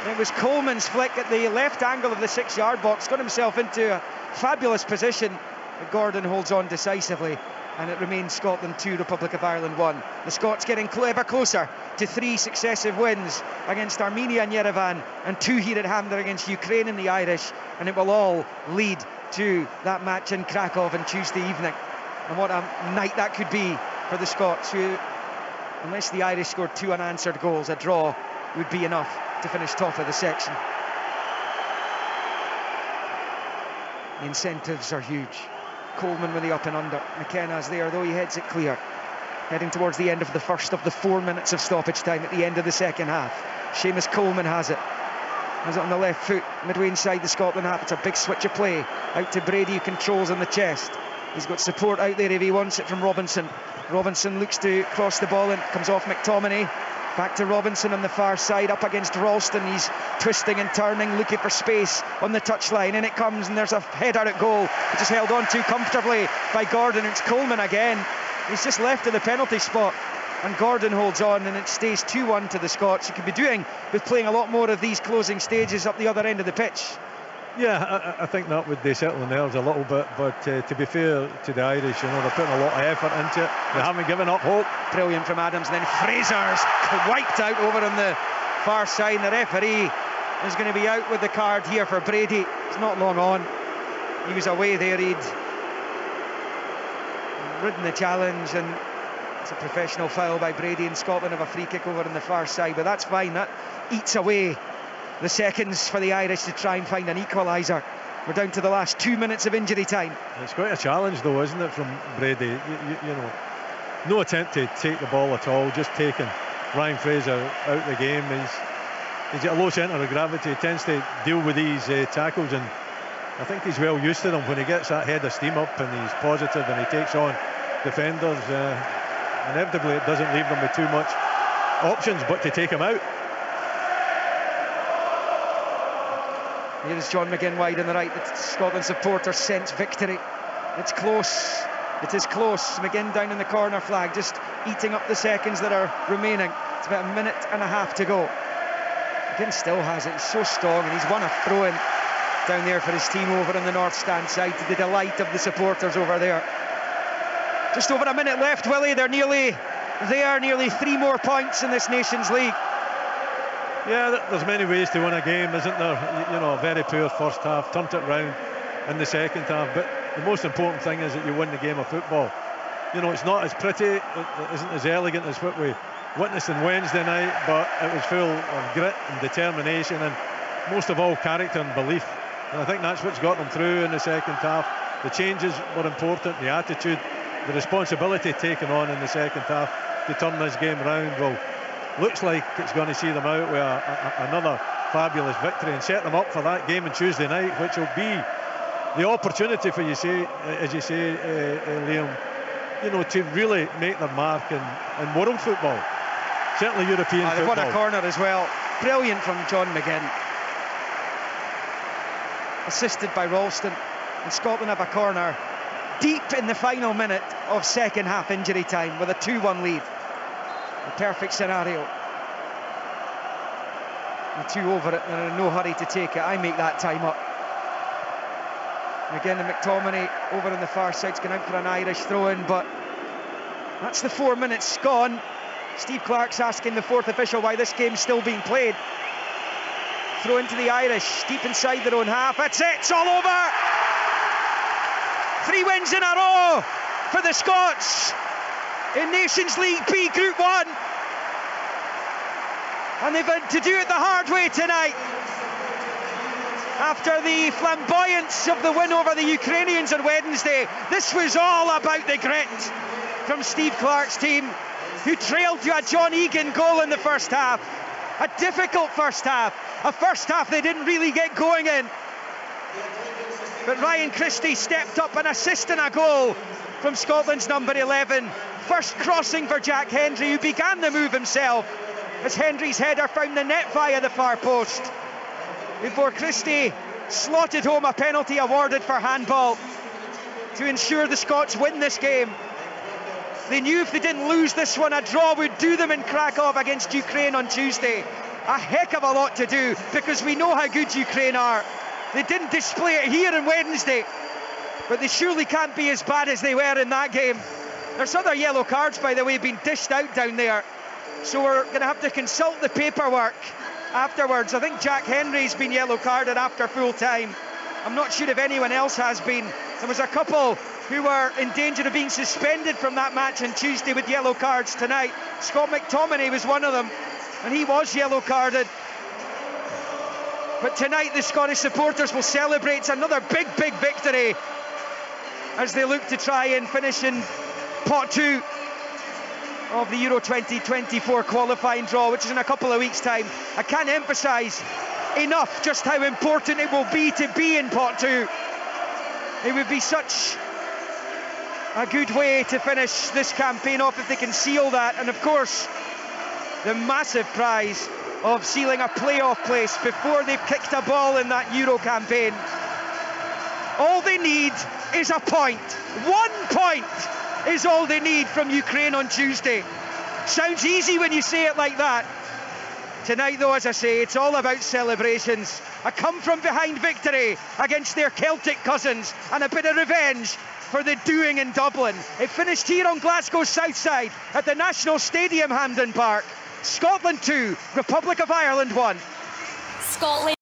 Speaker 2: It was Coleman's flick at the left angle of the 6-yard box. Got himself into a fabulous position. But Gordon holds on decisively. And it remains Scotland 2, Republic of Ireland 1. The Scots getting ever closer to 3 successive wins against Armenia and Yerevan, and 2 here at Hampden against Ukraine and the Irish, and it will all lead to that match in Krakow on Tuesday evening. And what a night that could be for the Scots, who, unless the Irish scored 2 unanswered goals, a draw would be enough to finish top of the section. The incentives are huge. Coleman with the up and under. McKenna's there, though he heads it clear. Heading towards the end of the first of the 4 minutes of stoppage time at the end of the second half. Seamus Coleman has it. Has it on the left foot, midway inside the Scotland half. It's a big switch of play. Out to Brady, who controls on the chest. He's got support out there if he wants it from Robinson. Robinson looks to cross the ball and comes off McTominay. Back to Robinson on the far side, up against Ralston. He's twisting and turning, looking for space on the touchline. In it comes, and there's a header at goal, which is held on to comfortably by Gordon. It's Coleman again. He's just left of the penalty spot, and Gordon holds on, and it stays 2-1 to the Scots. You could be doing with playing a lot more of these closing stages up the other end of the pitch.
Speaker 3: Yeah, I think that would settle the nerves a little bit, but to be fair to the Irish, you know, they're putting a lot of effort into it. They haven't given up hope.
Speaker 2: Brilliant from Adams, and then Fraser's wiped out over on the far side. The referee is going to be out with the card here for Brady. It's not long on. He was away there. He'd ridden the challenge, and it's a professional foul by Brady, and Scotland have a free kick over on the far side, but that's fine. That eats away the seconds for the Irish to try and find an equaliser. We're down to the last 2 minutes of injury time.
Speaker 3: It's quite a challenge though, isn't it, from Brady? You know, no attempt to take the ball at all, just taking Ryan Fraser out of the game. He's at a low centre of gravity. He tends to deal with these tackles, and I think he's well used to them. When he gets that head of steam up and he's positive and he takes on defenders, inevitably it doesn't leave them with too much options but to take him out.
Speaker 2: Here is John McGinn wide on the right. The Scotland supporters sense victory. It's close. It is close. McGinn down in the corner flag, just eating up the seconds that are remaining. It's about a minute and a half to go. McGinn still has it. He's so strong, and he's won a throw-in down there for his team over on the north stand side, to the delight of the supporters over there. Just over a minute left, Willie. They're nearly there. Nearly 3 more points in this Nations League.
Speaker 3: Yeah, there's many ways to win a game, isn't there? You know, a very poor first half, turned it round in the second half, but the most important thing is that you win the game of football. You know, it's not as pretty, it isn't as elegant as what we witnessed on Wednesday night, but it was full of grit and determination, and most of all character and belief, and I think that's what's got them through in the second half. The changes were important, the attitude, the responsibility taken on in the second half to turn this game round. Well, looks like it's going to see them out with another fabulous victory and set them up for that game on Tuesday night, which will be the opportunity for, you say, as you say, Liam, you know, to really make their mark in world football, certainly European football.
Speaker 2: What a corner as well. Brilliant from John McGinn, assisted by Ralston, and Scotland have a corner deep in the final minute of second half injury time with a 2-1 lead. A perfect scenario. The 2 over it, and in no hurry to take it. I make that time up. Again, the McTominay over on the far side's going out for an Irish throw-in, but that's the 4 minutes gone. Steve Clarke's asking the fourth official why this game's still being played. Throw into the Irish, deep inside their own half. That's it, it's all over! 3 wins in a row for the Scots in Nations League B Group 1. And they've had to do it the hard way tonight. After the flamboyance of the win over the Ukrainians on Wednesday, this was all about the grit from Steve Clarke's team, who trailed to a John Egan goal in the first half. A difficult first half, a first half they didn't really get going in. But Ryan Christie stepped up, an assist and a goal from Scotland's number 11. First crossing for Jack Hendry, who began the move himself, as Hendry's header found the net via the far post, before Christie slotted home a penalty awarded for handball to ensure the Scots win this game. They knew if they didn't lose this one, a draw would do them in Krakow against Ukraine on Tuesday. A heck of a lot to do, because we know how good Ukraine are. They didn't display it here on Wednesday, but they surely can't be as bad as they were in that game. There's other yellow cards, by the way, being dished out down there, so we're going to have to consult the paperwork afterwards. I think Jack Hendry's been yellow carded after full time. I'm not sure if anyone else has been. There was a couple who were in danger of being suspended from that match on Tuesday with yellow cards tonight. Scott McTominay was one of them, and he was yellow carded. But tonight the Scottish supporters will celebrate. It's another big victory as they look to try and finish in pot 2 of the Euro 2024 qualifying draw, which is in a couple of weeks' time. I can't emphasise enough just how important it will be to be in pot 2. It would be such a good way to finish this campaign off if they can seal that, and of course the massive prize of sealing a playoff place before they've kicked a ball in that Euro campaign. All they need is a point. 1 point is all they need from Ukraine on Tuesday. Sounds easy when you say it like that. Tonight, though, as I say, it's all about celebrations. A come-from-behind victory against their Celtic cousins, and a bit of revenge for the doing in Dublin. It finished here on Glasgow's south side at the National Stadium, Hampden Park. Scotland 2, Republic of Ireland 1.
Speaker 5: Scotland.